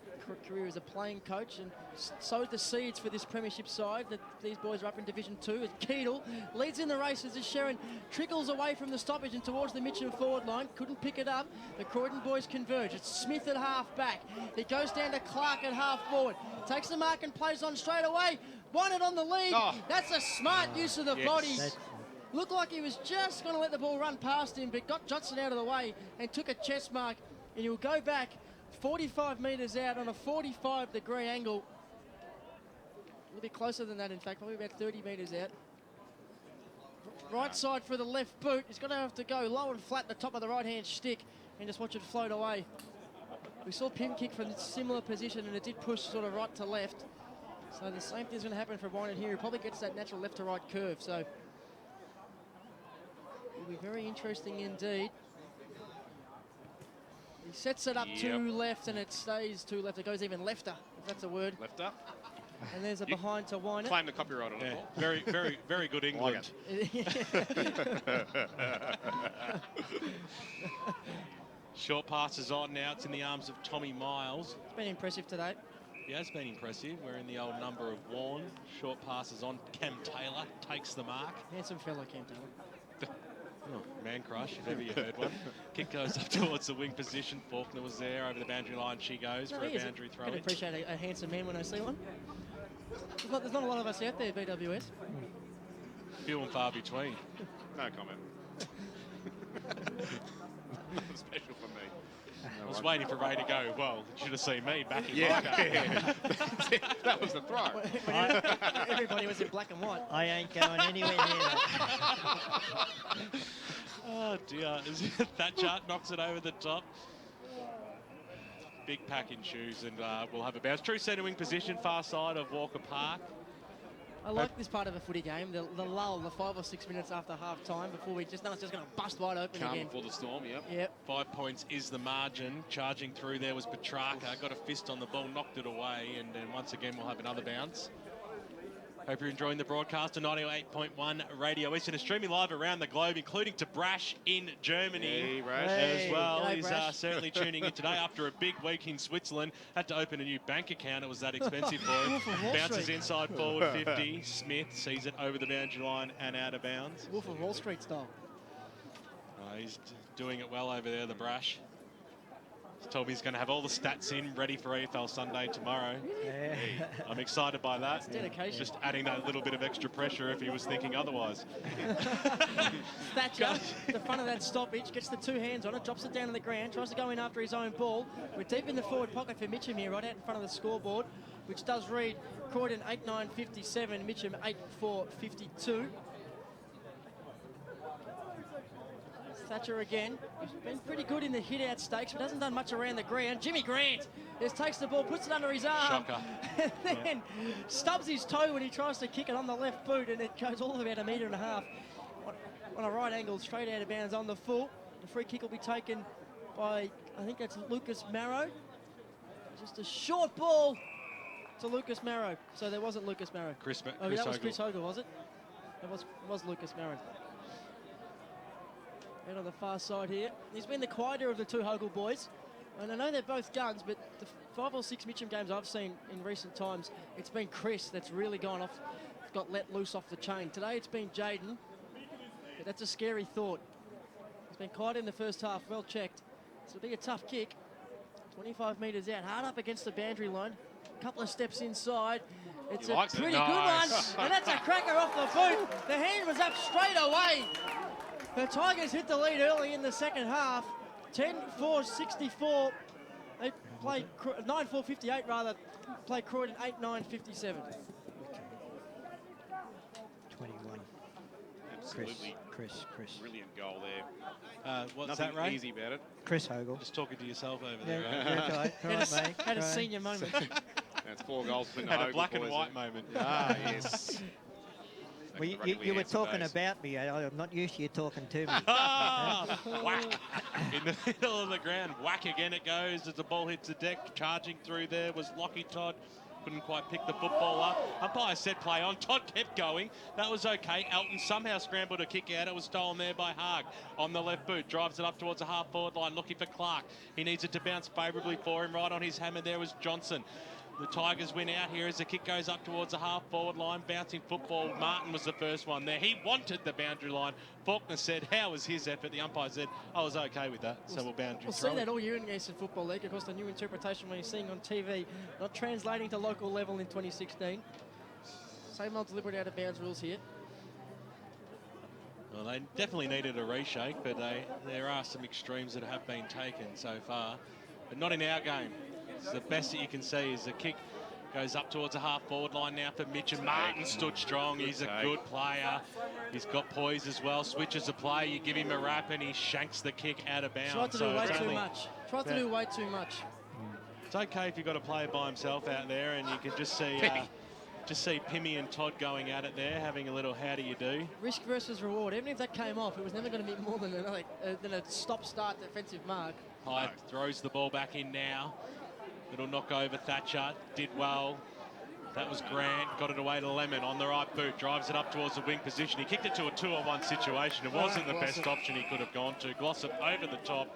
career as a playing coach and sowed the seeds for this Premiership side that these boys are up in Division 2. As Keedle leads in the races as Sharon trickles away from the stoppage and towards the Mitcham forward line. Couldn't pick it up. The Croydon boys converge. It's Smith at half back. It goes down to Clark at half forward. Takes the mark and plays on straight away. Won it on the lead. That's a smart use of the bodies. Looked like he was just going to let the ball run past him, but got Johnson out of the way and took a chest mark. And he'll go back 45 metres out on a 45-degree angle. A little bit closer than that, in fact, probably about 30 metres out. Right side for the left boot. He's going to have to go low and flat at the top of the right-hand stick and just watch it float away. We saw Pim kick from a similar position, and it did push sort of right to left. So the same thing's going to happen for Ryan here. He probably gets that natural left to right curve. So it'll be very interesting indeed. He sets it up to left and it stays to left. It goes even lefter, if that's a word.
Lefter.
And there's a behind to Wynett.
Claim the copyright on it.
Very, very, very good England. Short passes on now. It's in the arms of Tommy Miles.
It's been impressive today.
Yeah, it's been impressive. We're in the old number of Warren. Short passes on. Cam Taylor takes the mark.
Handsome fellow, Cam Taylor.
Oh, man crush, if ever you heard one. Kick goes up towards the wing position. Faulkner was there over the boundary line. She goes for a boundary throw.
I can appreciate a handsome man when I see one. There's not a lot of us out there, BWS.
Few and far between.
No comment. Nothing special for me.
I was waiting for Ray to go, well, you should have seen me back in
yeah.
That was the throw.
Everybody was in black and white.
I ain't going anywhere near that.
Oh dear, Thatcher knocks it over the top. Big pack in shoes, and we'll have a bounce. True centre wing position, far side of Walker Park.
I like this part of a footy game, the lull, the 5 or 6 minutes after half time before we just know it's just going to bust wide open again.
Before the storm,
Yep.
5 points is the margin. Charging through there was Petrarca. Got a fist on the ball, knocked it away, and then once again we'll have another bounce. Hope you're enjoying the broadcast on 98.1 Radio Eastern and streaming live around the globe, including to Brash in Germany
Hey, Brash.
as well.
G'day,
He's
Brash.
certainly tuning in today after a big week in Switzerland. Had to open a new bank account. It was that expensive for him.
Wolf of Wall
Bounces
Street.
inside forward 50. Smith sees it over the boundary line and out of bounds.
Wolf of Wall Street style.
He's doing it well over there, the Brash. He's told me he's going to have all the stats in ready for EFL Sunday tomorrow.
Yeah.
I'm excited by that.
It's dedication.
Just adding that little bit of extra pressure if he was thinking otherwise.
Thatcher, the front of that stoppage, gets the two hands on it, drops it down on the ground, tries to go in after his own ball. We're deep in the forward pocket for Mitcham here, right out in front of the scoreboard, which does read Croydon 8-9-57, Mitcham 8-4-52. Thatcher again. He's been pretty good in the hit-out stakes, but hasn't done much around the ground. Jimmy Grant just takes the ball, puts it under his arm,
Shocker.
and then stubs his toe when he tries to kick it on the left boot, and it goes all of about 1.5 metres on a right angle, straight out of bounds on the full. The free kick will be taken by, I think that's Lucas Marrow. Just a short ball to Lucas Marrow. So there wasn't Lucas Marrow.
Chris
that was
Hogle.
Chris Hogle, was it? It was Lucas Marrow. And on the far side here, he's been the quieter of the two Hogle boys. And I know they're both guns, but the 5 or 6 Mitcham games I've seen in recent times, it's been Chris that's really gone off, got let loose off the chain. Today it's been Jaden, but that's a scary thought. He's been quiet in the first half, well checked. So it'll be a tough kick. 25 metres out, hard up against the boundary line. A couple of steps inside. It's a pretty good one, and that's a cracker off the boot. The hand was up straight away. The Tigers hit the lead early in the second half, 10-4-64. They played 9-4-58 rather, played Croydon 8-9-57.
21.
Absolutely.
Chris.
Brilliant goal there.
What's
Nothing
that, Ray?
easy about it.
Chris Hogle.
Just talking to yourself over there,
Yeah,
right?
right, mate.
Had a senior moment.
That's 4 goals for the
Had a
Hogle
black and
boys
white
there.
moment.
Ah, yes.
Well, you were talking about me. I'm not used to you talking to me.
Whack in the middle of the ground. Whack again it goes as the ball hits the deck. Charging through there was Lockie Todd. Couldn't quite pick the football up. Umpire said play on. Todd kept going. That was okay. Elton somehow scrambled a kick out. It was stolen there by Haag on the left boot. Drives it up towards the half-forward line, looking for Clark. He needs it to bounce favourably for him. Right on his hammer there was Johnson. The Tigers win out here as the kick goes up towards the half-forward line. Bouncing football. Martin was the first one there. He wanted the boundary line. Faulkner said, how was his effort? The umpire said, I was okay with that, so we'll boundary
We'll
throw
see
it.
that all year in the Eastern Football League. Of course, the new interpretation when you're seeing on TV, not translating to local level in 2016. Same old deliberate out of bounds rules here.
Well, they definitely needed a reshake, but there are some extremes that have been taken so far, but not in our game. It's the best that you can see is the kick goes up towards the half-forward line now for Mitcham. Martin stood strong. He's a good player. He's got poise as well. Switches the play. You give him a wrap and he shanks the kick out of bounds.
Tried to do way too much. Tried to do way too much.
It's okay if you've got a player by himself out there and you can just see Pimmy and Todd going at it there, having a little how do you do.
Risk versus reward. Even if that came off, it was never going to be more than a stop-start defensive mark.
Hyde throws the ball back in now. It'll knock over Thatcher. Did well. That was Grant. Got it away to Lemon on the right boot. Drives it up towards the wing position. He kicked it to a 2-on-1 situation. It wasn't the best option he could have gone to. Glossop over the top.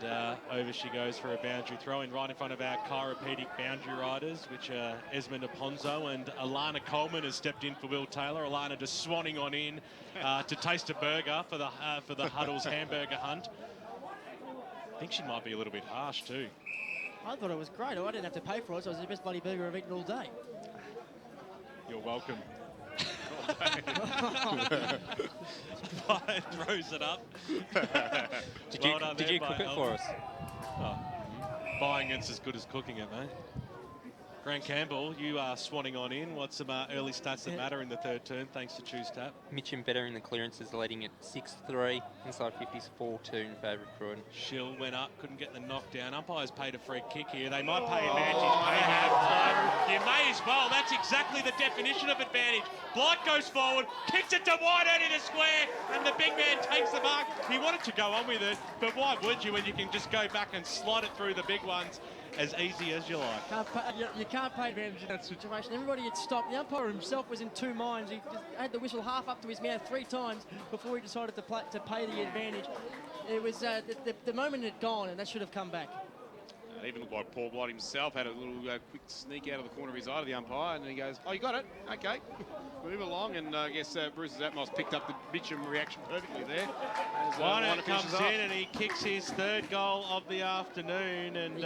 And over she goes for a boundary throw in right in front of our chiropedic boundary riders, which are Esmond Aponso, and Alana Coleman has stepped in for Will Taylor. Alana just swanning on in to taste a burger for the Huddle's hamburger hunt. I think she might be a little bit harsh too.
I thought it was great. I didn't have to pay for it, so it was the best bloody burger I've eaten all day.
You're welcome. Baird throws it up.
Did you cook it for us?
Oh, buying it's as good as cooking it, mate. Grant Campbell, you are swanning on in. What's some early stats that matter in the third term, thanks to Choose Tap?
Mitcham better in the clearances, leading at 6-3. Inside 50s 4-2 in favour of Croydon.
Schill went up, couldn't get the knockdown. Umpires paid a free kick here. They might pay advantage. You may as well. That's exactly the definition of advantage. Blight goes forward, kicks it to wide out in the square, and the big man takes the mark. He wanted to go on with it, but why would you when you can just go back and slide it through the big ones as easy as you like?
You can't pay advantage of that situation. Everybody had stopped. The umpire himself was in two minds. He just had the whistle half up to his mouth 3 times before he decided to pay the advantage. It was the moment had gone, and that should have come back.
It even looked like Paul Blott himself had a little quick sneak out of the corner of his eye to the umpire, and then he goes, "Oh, you got it? Okay, move along." And I guess Bruce Atmos picked up the Mitcham reaction perfectly there.
Wynett comes in and he kicks his 3rd goal of the afternoon, and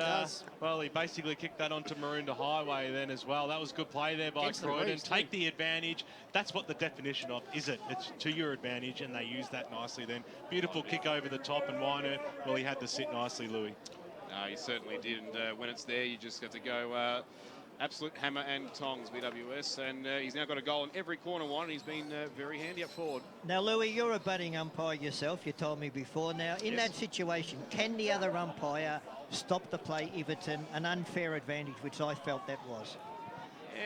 well, he basically kicked that onto Maroondah Highway then as well. That was good play there by Croydon. Take the advantage. That's what the definition of is it. It's to your advantage, and they use that nicely then. Beautiful kick over the top, and Wynett, well, he had to sit nicely, Louie.
He certainly did, and when it's there, you just got to go absolute hammer and tongs, BWS, and he's now got a goal in every corner one, and he's been very handy up forward.
Now, Louie, you're a budding umpire yourself, you told me before. Now, in that situation, can the other umpire stop the play if it's an unfair advantage, which I felt that was?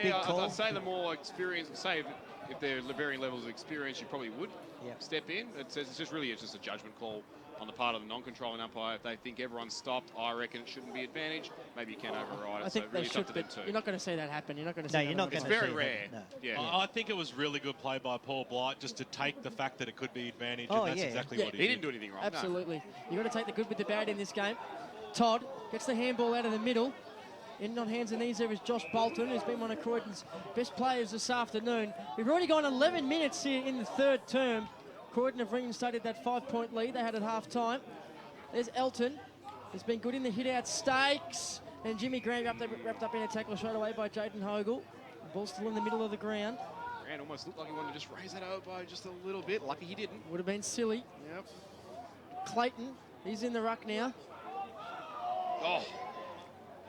Yeah, I'd say the more experienced, say if they're varying levels of experience, you probably would step in. It's just really a judgment call on the part of the non-controlling umpire. If they think everyone's stopped, I reckon it shouldn't be advantage. Maybe you can override it.
I think
so really
they should, but you're not going to see that happen. You're not going to see that.
It's very rare.
No.
Yeah.
I think it was really good play by Paul Blight just to take the fact that it could be advantage, and that's exactly what he did.
He didn't do anything wrong.
Absolutely. You've got to take the good with the bad in this game. Todd gets the handball out of the middle. In on hands and knees there is Josh Bolton, who's been one of Croydon's best players this afternoon. We've already gone 11 minutes here in the 3rd term. Croydon have reinstated that 5-point lead they had at half-time. There's Elton. He's been good in the hit-out stakes. And Jimmy Grant wrapped up in a tackle straight away by Jaden Hogle. The ball's still in the middle of the ground.
Grant almost looked like he wanted to just raise that over by just a little bit. Lucky he didn't.
Would have been silly.
Yep.
Clayton, he's in the ruck now.
Oh.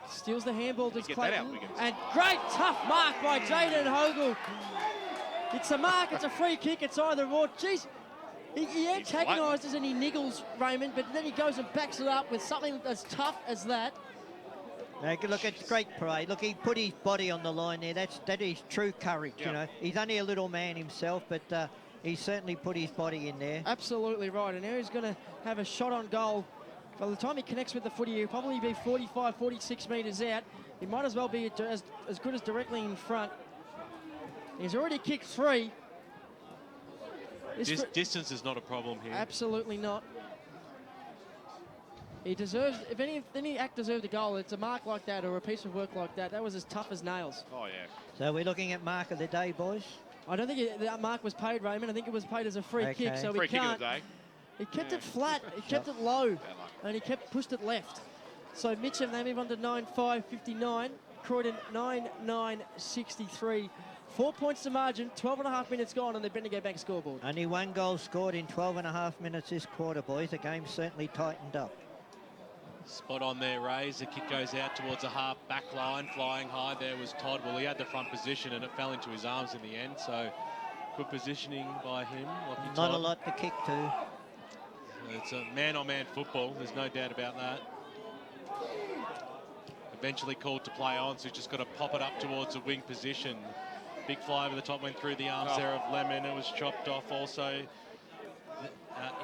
Steals the handball to
Get
Clayton.
that out, Wiggins.
And great tough mark by Jaden Hogle. It's a mark, it's a free kick, it's either or. Jeez. He antagonises and he niggles Raymond, but then he goes and backs it up with something as tough as that.
Now, look, it's great parade. Look, he put his body on the line there. That is true courage, you know. He's only a little man himself, but he certainly put his body in there.
Absolutely right, and now he's going to have a shot on goal. By the time he connects with the footy, he'll probably be 45, 46 metres out. He might as well be as good as directly in front. He's already kicked 3.
Distance is not a problem here.
Absolutely not. He deserves, if any act deserved a goal, it's a mark like that or a piece of work like that. That was as tough as nails.
Oh, yeah.
So we're looking at mark of the day, boys?
I don't think that mark was paid, Raymond. I think it was paid as a free kick, so
free
we can't.
Kick of the day.
He kept it flat, he kept it low, and he pushed it left. So Mitcham, they move on to 9-5-59. Croydon 9-9-63. 4 points to margin, 12.5 minutes gone on the Bendigo Bank scoreboard.
Only 1 goal scored in 12.5 minutes this quarter, boys. The game certainly tightened up.
Spot on there, Rays. The kick goes out towards a half back line. Flying high there was Todd. Well, he had the front position and it fell into his arms in the end. So good positioning by him.
Not
Todd.
a lot to kick to.
It's a man-on-man football. There's no doubt about that. Eventually called to play on, so he's just got to pop it up towards the wing position. Big fly over the top, went through the arms there of Lemon. It was chopped off also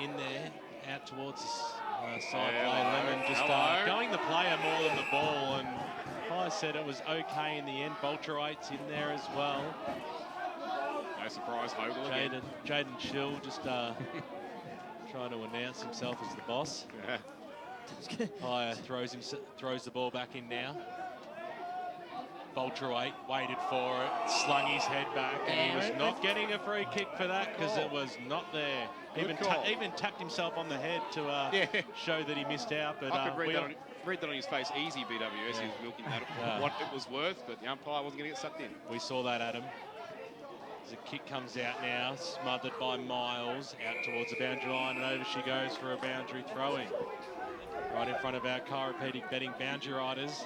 in there, out towards the side play. Lemon just going the player more than the ball, and I said it was okay in the end. Bolterate's in there as well.
No surprise, Hogle again.
Jaden Schill just trying to announce himself as the boss. Hire throws the ball back in now. Bolterate waited for it, slung his head back, and he was not getting a free kick for that because it was not there. Even tapped himself on the head to show that he missed out. But
I could read that on his face easy, BWS. He was milking that what it was worth, but the umpire wasn't going to get sucked in.
We saw that, Adam. As the kick comes out now, smothered by Miles, out towards the boundary line, and over she goes for a boundary throw-in. Right in front of our chiropractic betting boundary riders.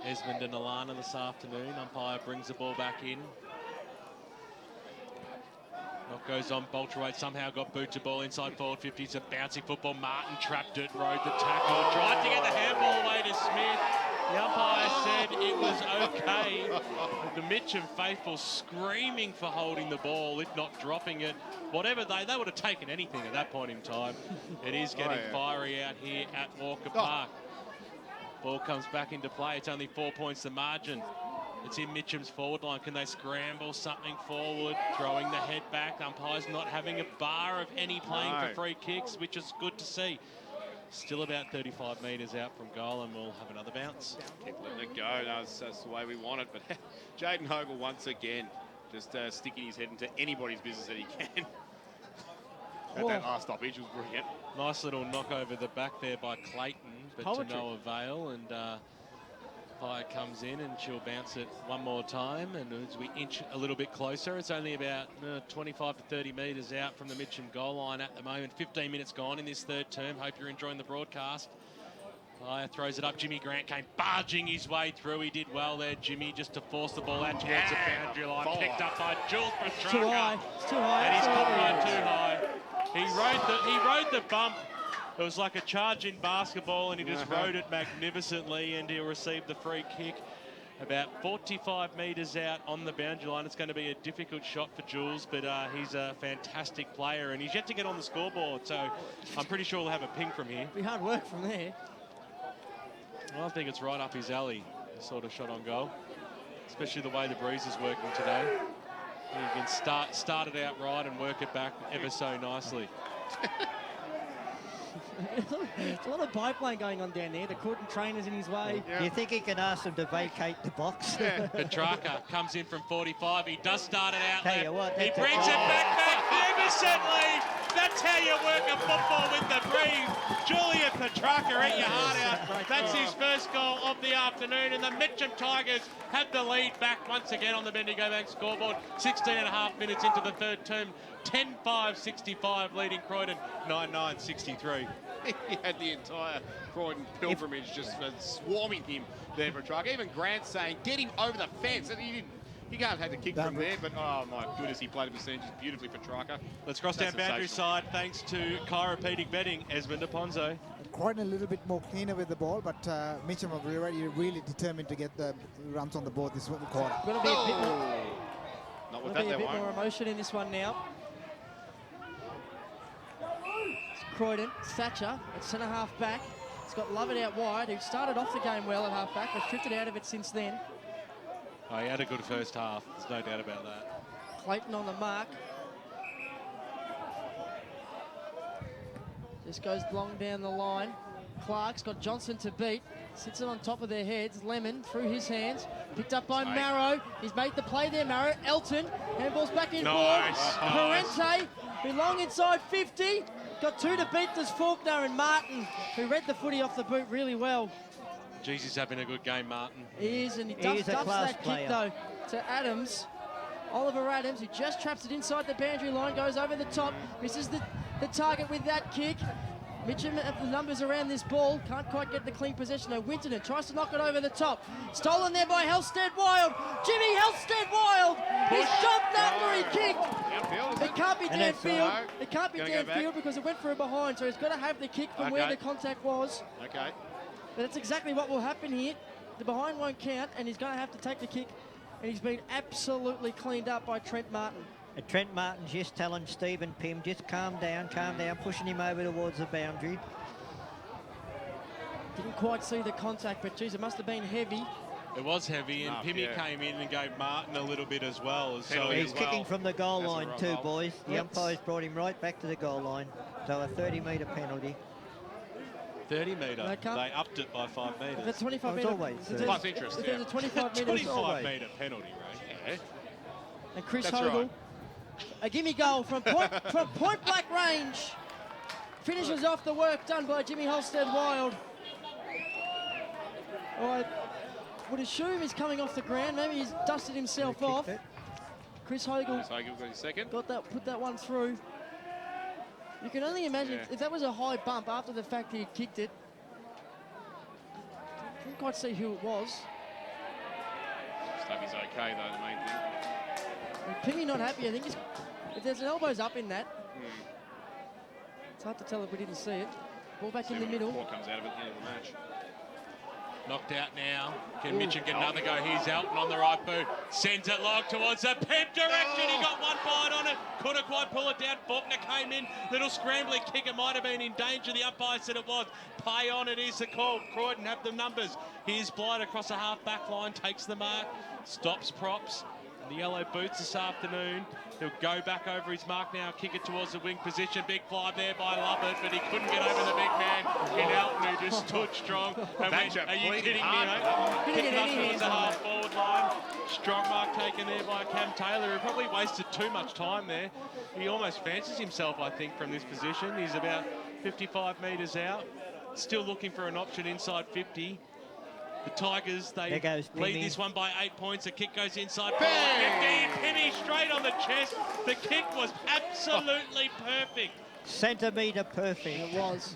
Esmond and Alana this afternoon. Umpire brings the ball back in. Knock goes on. Bolterate somehow got boot to ball inside forward 50. It's a bouncing football. Martin trapped it, rode the tackle, tried to get the handball away to Smith. The umpire said it was okay. The Mitcham faithful screaming for holding the ball, if not dropping it. Whatever, they would have taken anything at that point in time. It is getting fiery out here at Walker Park. Ball comes back into play. It's only 4 points the margin. It's in Mitcham's forward line. Can they scramble something forward? Throwing the head back. Umpires not having a bar of any playing for free kicks, which is good to see. Still about 35 metres out from goal, and we'll have another bounce.
Keep letting it go. No, that's the way we want it. But Jaden Hogle once again just sticking his head into anybody's business that he can. That last stoppage was brilliant.
Nice little knock over the back there by Clayton, but to no avail. And Fire comes in, and she'll bounce it one more time. And as we inch a little bit closer, it's only about 25 to 30 metres out from the Mitcham goal line at the moment. 15 minutes gone in this third term. Hope you're enjoying the broadcast. Fire throws it up. Jimmy Grant came barging his way through. He did well there, Jimmy, just to force the ball out towards the boundary line. Picked up by Jules Petrarca.
Too high. It's too high.
And he's caught right too high. He rode the bump. It was like a charge in basketball, and he just rode it magnificently, and he'll receive the free kick about 45 metres out on the boundary line. It's going to be a difficult shot for Jules, but he's a fantastic player, and he's yet to get on the scoreboard, so I'm pretty sure we'll have a ping from here.
Be hard work from there.
Well, I think it's right up his alley, sort of shot on goal, especially the way the breeze is working today. You can start it out right and work it back ever so nicely.
There's a lot of biplane going on down there. The Croydon trainer's in his way.
Do you think he can ask them to vacate the box?
Petrarca comes in from 45. He does start it out
Tell
left.
you what,
He brings it back magnificently. That's how you work a football with the breeze. Julian Petrarca at your heart out. That's his first goal of the afternoon, and the Mitcham Tigers have the lead back once again on the Bendigo Bank scoreboard. 16 and a half minutes into the third term. 10-5-65 leading Croydon. 9-9-63.
He had the entire Croydon pilgrimage just swarming him there, Petrarca. Even Grant saying, get him over the fence. And he can't have the kick from there, but oh my goodness, he played a percentage beautifully, Petrarca.
Let's cross down boundary side thanks to chiropractic betting, Esmond Aponso.
Croydon a little bit more cleaner with the ball, but Mitcham are really determined to get the runs on the board this quarter.
Going to be a bit more,
not with that,
a bit more emotion in this one now. Croydon, Thatcher at centre-half back. He's got Lovett out wide, who started off the game well at half-back, but drifted out of it since then.
Oh, he had a good first half. There's no doubt about that.
Clayton on the mark. Just goes long down the line. Clark's got Johnson to beat. Sits it on top of their heads. Lemon through his hands. Picked up by Marrow. He's made the play there, Marrow. Elton. Handball's back in forward. Parente, belong inside 50. Got two to beat. There's Faulkner and Martin, who read the footy off the boot really well.
Jeez, he's having a good game, Martin.
He is, and he duffs that kick, though, to Adams. Oliver Adams, who just traps it inside the boundary line, goes over the top, misses the target with that kick. Mitcham have the numbers around this ball, can't quite get the clean possession. No, Winterton tries to knock it over the top. Stolen there by Halstead Wild. Jimmy Halstead Wild! He's jumped that where he kicked. It can't be downfield. It can't be downfield because it went for a behind, so he's got to have the kick from where the contact was.
Okay.
But that's exactly what will happen here. The behind won't count, and he's going to have to take the kick. And he's been absolutely cleaned up by Trent Martin.
And Trent Martin's just telling Stephen Pym, just calm down, pushing him over towards the boundary.
Didn't quite see the contact, but geez, it must have been heavy.
It was heavy, and Pimmy came in and gave Martin a little bit as well.
So he's kicking from the goal line too, boys. The umpires brought him right back to the goal line. So a 30-metre penalty.
30 metre. They upped it by 5 metres.
That's 25 metre.
Plus interest.
There's a 25 metre.
25 metre penalty, right?
Yeah.
And Chris Hogle, a gimme goal from point blank range. Finishes off the work done by Jimmy Halstead Wild. I would assume he's coming off the ground. Maybe he's dusted himself off. Chris Hogle
got his second.
Put that one through. You can only imagine if that was a high bump after the fact he kicked it. Didn't quite see who it was.
Stuff is okay though, the main thing.
And Pimmy not happy. I think if there's an elbows up in that, it's hard to tell if we didn't see it. Ball back in the middle.
What comes out of it at the end of the match.
Knocked out now. Can Mitcham get another go? Here's Elton on the right boot. Sends it long towards the pep direction. He got one bite on it. Couldn't quite pull it down. Faulkner came in. Little scrambling kicker might have been in danger. The umpire said it was. Pay on it is the call. Croydon have the numbers. Here's Blythe across the half-back line. Takes the mark. Stops props. The yellow boots this afternoon. He'll go back over his mark now, kick it towards the wing position. Big fly there by Lovett, but he couldn't get over the big man in Elton, who just stood strong. And went, are you kidding me, mate? Kicked it up towards the half-forward line. Strong mark taken there by Cam Taylor, who probably wasted too much time there. He almost fancies himself, I think, from this position. He's about 55 metres out. Still looking for an option inside 50. The Tigers, they lead this one by 8 points. The kick goes inside. 50. Pimmy straight on the chest. The kick was absolutely perfect.
Centimetre perfect. It
was.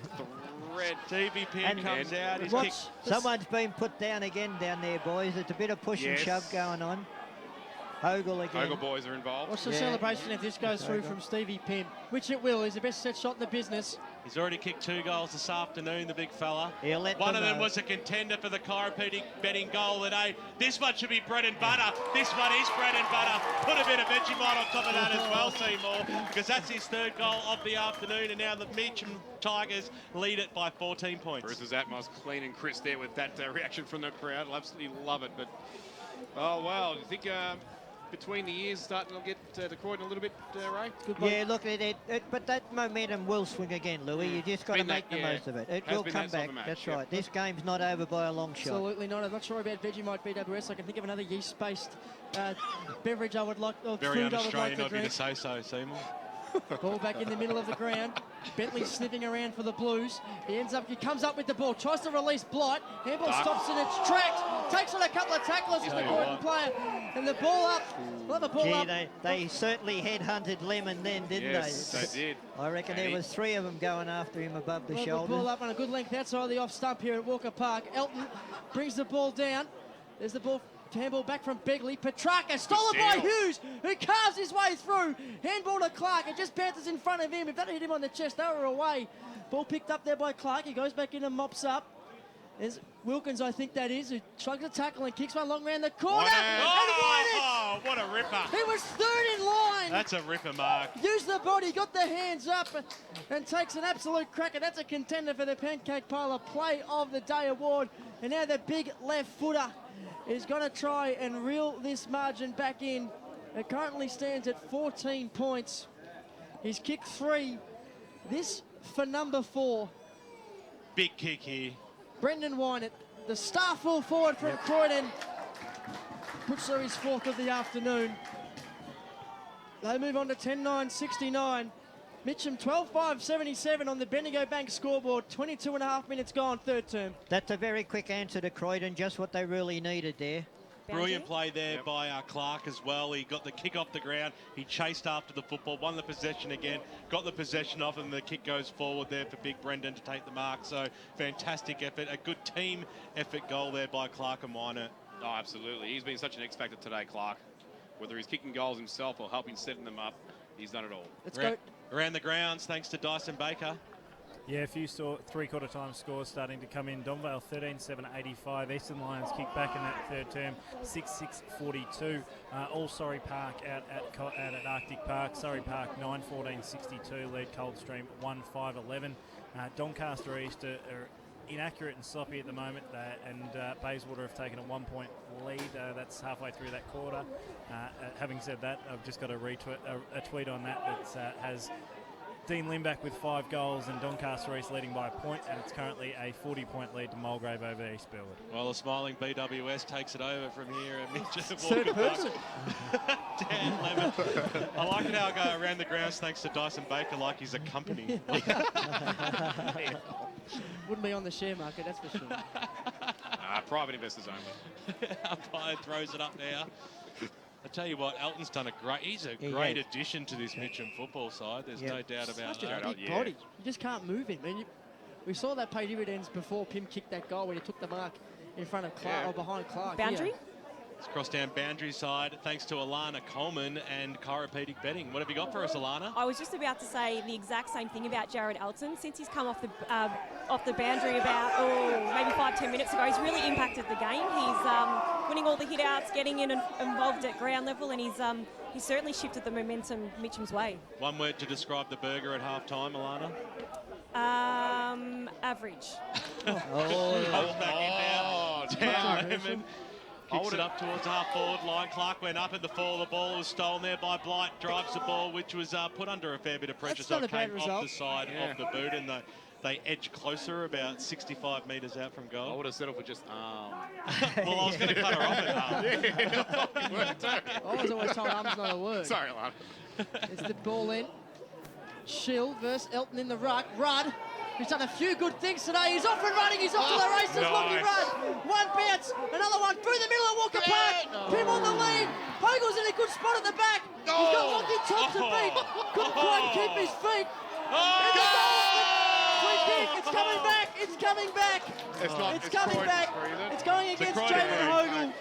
Red TV pin comes out. His kick.
Someone's been put down again down there, boys. It's a bit of push and shove going on. Hogle again.
Hogle boys are involved.
What's the celebration if this goes through from Stevie Pim? Which it will. He's the best set shot in the business.
He's already kicked 2 goals this afternoon, the big fella.
One
of them was a contender for the chiropractic betting goal today. This one should be bread and butter. This one is bread and butter. Put a bit of Vegemite on top of that as well, Seymour, because that's his 3rd goal of the afternoon, and now the Mitcham Tigers lead it by 14 points.
Bruce's Atmos clean and crisp there with that reaction from the crowd. I'll absolutely love it. But, oh, wow. Do you think between the years starting to get to Croydon a little bit, Ray?
Yeah, look at it. But that momentum will swing again, Louie. You just got to make the most of it. It will come back. That's right. This game's not over by a long shot.
Absolutely not. I'm not sure about Vegemite BWS. I can think of another yeast-based beverage I would like, or
Very
food I would like
un-Australian
to
of you
drink.
to say so, Seymour.
Ball back in the middle of the ground. Bentley sniffing around for the Blues. He comes up with the ball, tries to release Blight. Handball stops in its tracks, takes on a couple of tacklers as the Croydon player, and the ball up. Love the ball up.
They certainly headhunted Lemon then, didn't they?
Yes, they did.
I reckon there was 3 of them going after him above the shoulder.
The ball up on a good length outside the off stump here at Walker Park. Elton brings the ball down. There's the ball. Handball back from Begley. Petrarca stolen by Hughes, who carves his way through. Handball to Clark. It just bounces in front of him. If that hit him on the chest, they were away. Ball picked up there by Clark. He goes back in and mops up. There's Wilkins, I think that is, who shrugs a tackle and kicks one long round the corner.
Oh, what a ripper.
He was 3rd in line.
That's a ripper, Mark.
Used the body, got the hands up, and takes an absolute cracker. That's a contender for the Pancake Parlour Play of the Day award. And now the big left footer is going to try and reel this margin back in. It currently stands at 14 points. He's kicked 3. This for number 4.
Big kick here.
Brendan Wynett, the star full forward from Croydon, puts through his 4th of the afternoon. They move on to 10-9-69. Mitcham 12-5-77 on the Bendigo Bank scoreboard. 22.5 minutes gone, 3rd term.
That's a very quick answer to Croydon, just what they really needed there.
Brilliant play there by Clark as well. He got the kick off the ground. He chased after the football, won the possession again, got the possession off, and the kick goes forward there for Big Brendan to take the mark. So fantastic effort. A good team effort goal there by Clark and Wynett.
Oh, absolutely. He's been such an X factor today, Clark. Whether he's kicking goals himself or helping setting them up, he's done it all.
Let's go.
Around the grounds, thanks to Dyson Baker.
Yeah, a few three-quarter time scores starting to come in. Donvale 13-7-85. Eastern Lions kick back in that 3rd term, 6-6-42. All Surrey Park out at Arctic Park. Surrey Park 9-14-62. Lead Coldstream 1-5-11. Doncaster East are inaccurate and sloppy at the moment, and Bayswater have taken a 1-point lead. That's halfway through that quarter. Having said that, I've just got a tweet on that has Dean Limback with 5 goals and Doncaster East leading by a point, and it's currently a 40-point lead to Mulgrave over East Burwood.
Well, the smiling BWS takes it over from here.
Third person.
Dan Lemon. I like it how I go around the grounds thanks to Dyson Baker like he's a company.
Wouldn't be on the share market, that's for sure.
Private investors only.
Umpire throws it up now. I tell you what, Elton's done he's a great addition to this Mitcham football side. There's no doubt about
Such
that.
a big body. You just can't move him. We saw that pay dividends before Pim kicked that goal when he took the mark in front of Clark or behind Clark.
Boundary?
It's crossed down boundary side thanks to Alana Coleman and chiropractic betting. What have you got for us, Alana?
I was just about to say the exact same thing about Jared Elton. Since he's come off the boundary about maybe 5-10 minutes ago, he's really impacted the game. He's winning all the hit-outs, getting in and involved at ground level, and he's certainly shifted the momentum Mitcham's way.
One word to describe the burger at half-time, Alana?
Average.
Comes back in now. Damon kicks it up towards the half-forward line. Clark went up in the fall. The ball was stolen there by Blight. Drives the ball, which was put under a fair bit of pressure.
That's
So
not
it
a bad
came off
result.
the side of the boot, and they edge closer, about 65 metres out from goal.
I would have settled for just arm.
Well, I was going to cut her off at half.
I was always told arm's not a word.
Sorry, Alana.
It's the ball in. Shill versus Elton in the ruck. Rudd, who's done a few good things today. He's off and running. He's off to the races.
Nice.
Looking run. One bounce. Another one through the middle of Walker Park. Pim on the lead. Hogel's in a good spot at the back. He's got Lockie top to beat. Couldn't quite keep his feet. Free kick. It's coming back. It's coming back. It's coming back. It's going against Jaden Hogel.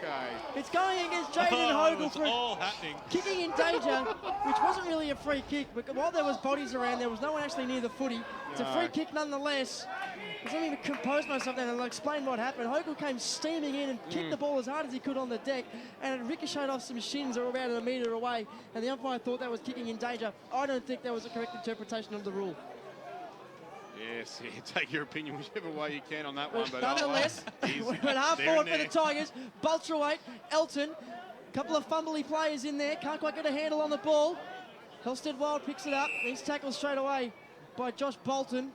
It's going against Jaden Hogel for
all happening.
Kicking in danger, which wasn't really a free kick, but while there was bodies around, there was no one actually near the footy. It's a free kick nonetheless. I don't even compose myself then and I'll explain what happened. Hogel came steaming in and kicked the ball as hard as he could on the deck, and it ricocheted off some shins that were about a metre away, and the umpire thought that was kicking in danger. I don't think that was a correct interpretation of the rule.
Yes, take your opinion whichever way you can on that one. But
nonetheless, we went half forward for the Tigers. Bulzomi, Elton, a couple of fumbly players in there, can't quite get a handle on the ball. Helsted Wild picks it up. He's tackled straight away by Josh Bolton. In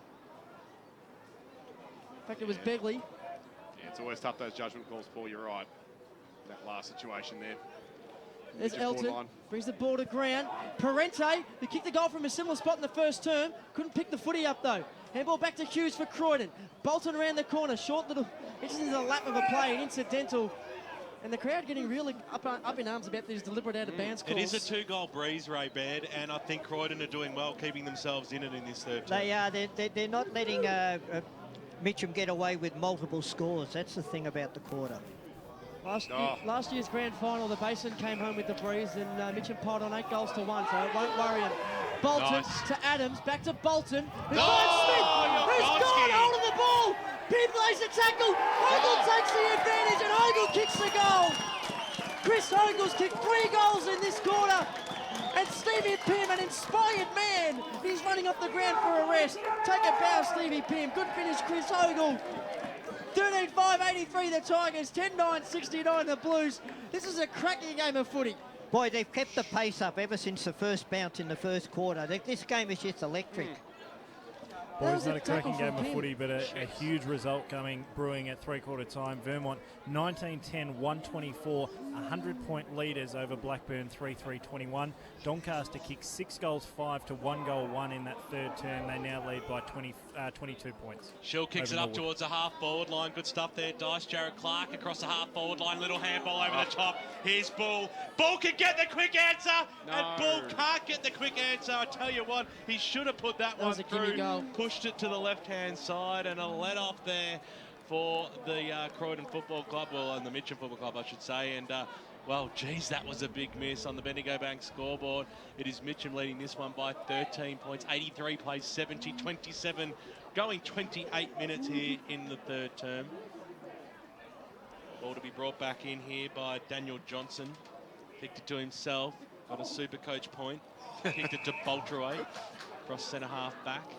fact, it was Begley.
Yeah, it's always tough, those judgment calls, Paul. You're right. That last situation there.
There's
Just
Elton,
borderline.
brings the ball to ground. Parente, who kicked the goal from a similar spot in the first term, couldn't pick the footy up though. Handball back to Hughes for Croydon. Bolton around the corner, short little, it's into the lap of a play, an incidental. And the crowd getting really up in arms about these deliberate out of bounds calls.
It is a 2-goal breeze, Ray Baird, and I think Croydon are doing well, keeping themselves in it in this third term.
They are. They're not letting Mitcham get away with multiple scores. That's the thing about the quarter.
Last year's grand final, the Basin came home with the breeze, and Mitcham piled on 8 goals to 1, so it won't worry him. Bolton to Adams, back to Bolton. Who finds Smith, who's got hold of the ball. Pim lays the tackle. Hogel takes the advantage, and Hogel kicks the goal. Chris Hogel's kicked 3 goals in this quarter. And Stevie Pim, an inspired man, he's running off the ground for a rest. Take a bow, Stevie Pim. Good finish, Chris Hogel. 13-5-83 the Tigers, 10-9-69 the Blues. This is a cracking game of footy.
Boy, they've kept the pace up ever since the first bounce in the first quarter. This game is just electric.
Boys, not a cracking game of footy, but a huge result brewing at three-quarter time. Vermont 19-10, 124, 100-point leaders over Blackburn 3-3-21. Doncaster kicked 6 goals 5 to 1 goal 1 in that third term. They now lead by 22 points.
Shill kicks it up towards the half-forward line. Good stuff there, Dice. Jared Clark across the half-forward line. Little handball over the top. Here's Bull. Bull can get the quick answer, and Bull can't get the quick answer. I tell you what, he should have put that one through. Pushed it to the left-hand side, and a let-off there for the Croydon Football Club, and the Mitcham Football Club, I should say. And, well, geez, that was a big miss on the Bendigo Bank scoreboard. It is Mitcham leading this one by 13 points. 83 plays 70, 27, going 28 minutes here in the third term. Ball to be brought back in here by Daniel Johnson. Kicked it to himself, got a super coach point. Kicked it to Boltroy, across centre half back.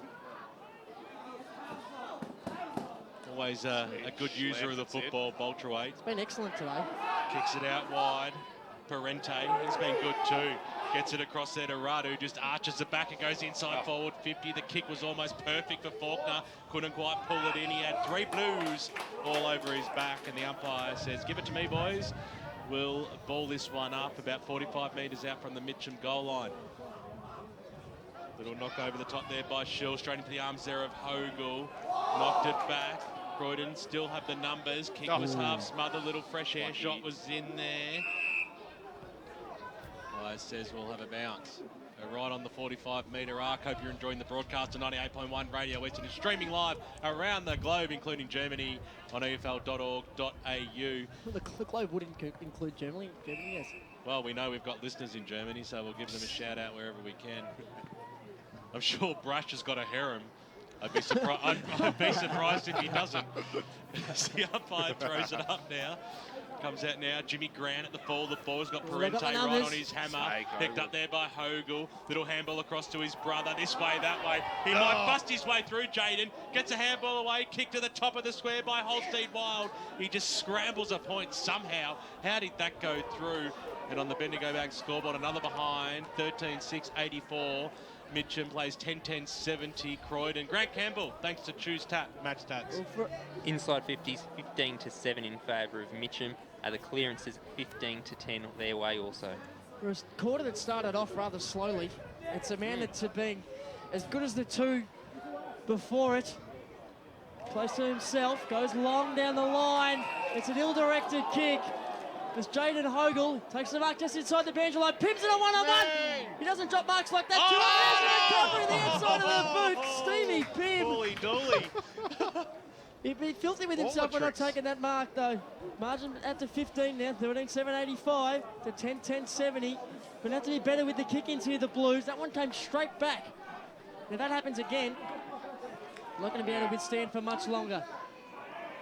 Always a good user of the football, Boltroy.
It's been excellent today.
Kicks it out wide. Parente, he's been good too. Gets it across there to Rudd, who just arches it back and goes inside forward 50. The kick was almost perfect for Faulkner. Couldn't quite pull it in. He had 3 blues all over his back, and the umpire says, "Give it to me, boys." We'll ball this one up about 45 metres out from the Mitcham goal line. Little knock over the top there by Shill, straight into the arms there of Hogel. Knocked it back. Croydon still have the numbers. Kick was half smothered. Little fresh air shot was in there. Wise says we'll have a bounce We're right on the 45-metre arc. Hope you're enjoying the broadcast on 98.1 Radio Western. It's streaming live around the globe, including Germany, on efl.org.au.
Well, the globe would include Germany, yes.
Well, we know we've got listeners in Germany, so we'll give them a shout-out wherever we can. I'm sure Brush has got a harem. I'd be surprised if he doesn't. The umpire throws it up now. Comes out now. Jimmy Grant at the fall. The ball's got Parente right on his hammer. Picked up there by Hogle. Little handball across to his brother. This way, that way. He might bust his way through. Jaden gets a handball away. Kick to the top of the square by Holstein Wild. He just scrambles a point somehow. How did that go through? And on the Bendigo Bag scoreboard, another behind. 13-6, 84. Mitcham plays 10-10-70 Croydon. Grant Campbell, thanks to Choose Tap, match stats.
Inside 50s, 15-7 in favour of Mitcham. The clearances 15-10 their way also.
For a quarter that started off rather slowly, it's a man that's been as good as the two before it. Close to himself, goes long down the line. It's an ill-directed kick. As Jaden Hogle takes the mark just inside the boundary line, pims it on one-on-one. He doesn't drop marks like that. There's a recovery the inside of the boot. Stevie Pim.
Dooly.
He'd be filthy with himself for not taking that mark, though. Margin at to 15 now, 13-7-85 to 10-10-70. But have to be better with the kick into here, the Blues. That one came straight back. If that happens again, not going to be able to withstand for much longer.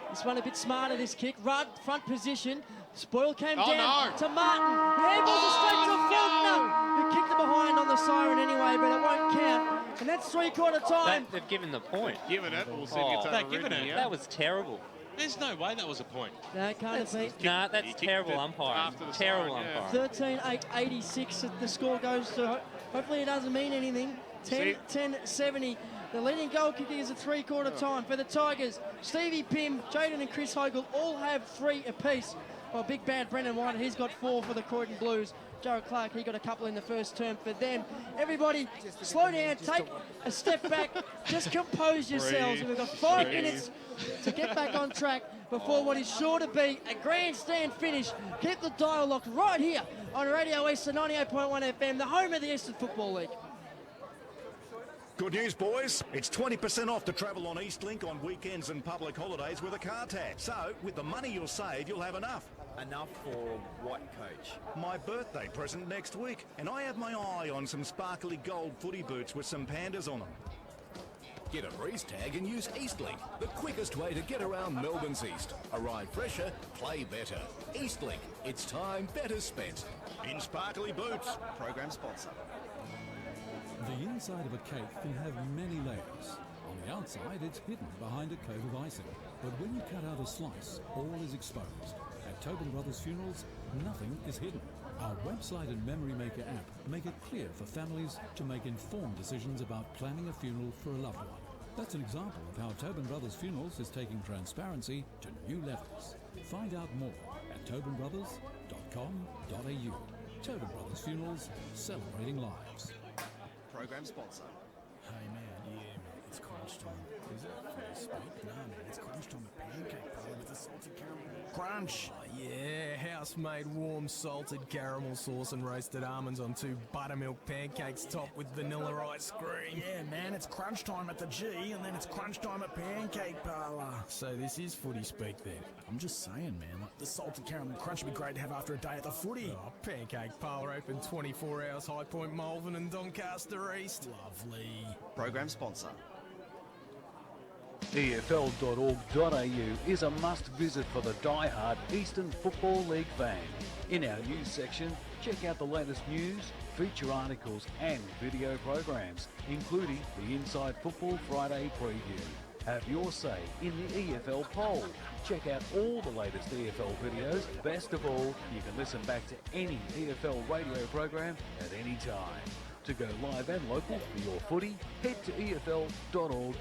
This one a bit smarter, this kick. Rudd, front position. Spoil came down to Martin. Handballs it straight to Faulkner, who kicked it behind on the siren anyway, but it won't count. And that's three-quarter time.
They've given the point.
Given it. We'll see if it's overridden.
That was terrible.
There's no way that was a point.
No, it can't have been.
Nah, that's terrible umpiring. Terrible umpiring.
13-8-86 the score goes to. Hopefully it doesn't mean anything. 10-10-70. The leading goal kicker is a three-quarter time for the Tigers. Stevie Pim, Jaden and Chris Hogle all have 3 apiece. Well, big bad Brendan White, he's got 4 for the Croydon Blues. Jared Clark, he got a couple in the first term for them. Everybody, slow down, take a step back, just compose yourselves. We've got 5 minutes to get back on track before what is sure to be a grandstand finish. Keep the dial locked right here on Radio Eastern 98.1 FM, the home of the Eastern Football League.
Good news, boys. It's 20% off to travel on Eastlink on weekends and public holidays with a car tag. So, with the money you'll save, you'll have enough.
Enough for what, Coach?
My birthday present next week, and I have my eye on some sparkly gold footy boots with some pandas on them.
Get a race tag and use Eastlink, the quickest way to get around Melbourne's East. Arrive fresher, play better. Eastlink, it's time better spent.
In sparkly boots.
Program sponsor.
The inside of a cake can have many layers. On the outside, it's hidden behind a coat of icing. But when you cut out a slice, all is exposed. At Tobin Brothers Funerals, nothing is hidden. Our website and Memory Maker app make it clear for families to make informed decisions about planning a funeral for a loved one. That's an example of how Tobin Brothers Funerals is taking transparency to new levels. Find out more at tobinbrothers.com.au. Tobin Brothers Funerals, celebrating lives.
Program sponsor.
Hey man, it's crunch time. Is it? First speak? No man, it's crunch time at Pancake Parlour with the salted caramel. Crunch! Oh, yeah, house-made warm salted caramel sauce and roasted almonds on 2 buttermilk pancakes topped with vanilla ice cream. Yeah man, it's crunch time at the G and then it's crunch time at Pancake Parlour. So this is footy speak then. I'm just saying man, like the salted caramel crunch would be great to have after a day at the footy. Oh, Pancake Parlour open 24 hours, High Point, Malvern and Doncaster East. Lovely.
Program sponsor.
EFL.org.au is a must-visit for the die-hard Eastern Football League fan. In our news section, check out the latest news, feature articles and video programs, including the Inside Football Friday preview. Have your say in the EFL poll. Check out all the latest EFL videos. Best of all, you can listen back to any EFL radio program at any time. To go live and local for your footy, head to EFL.org.au.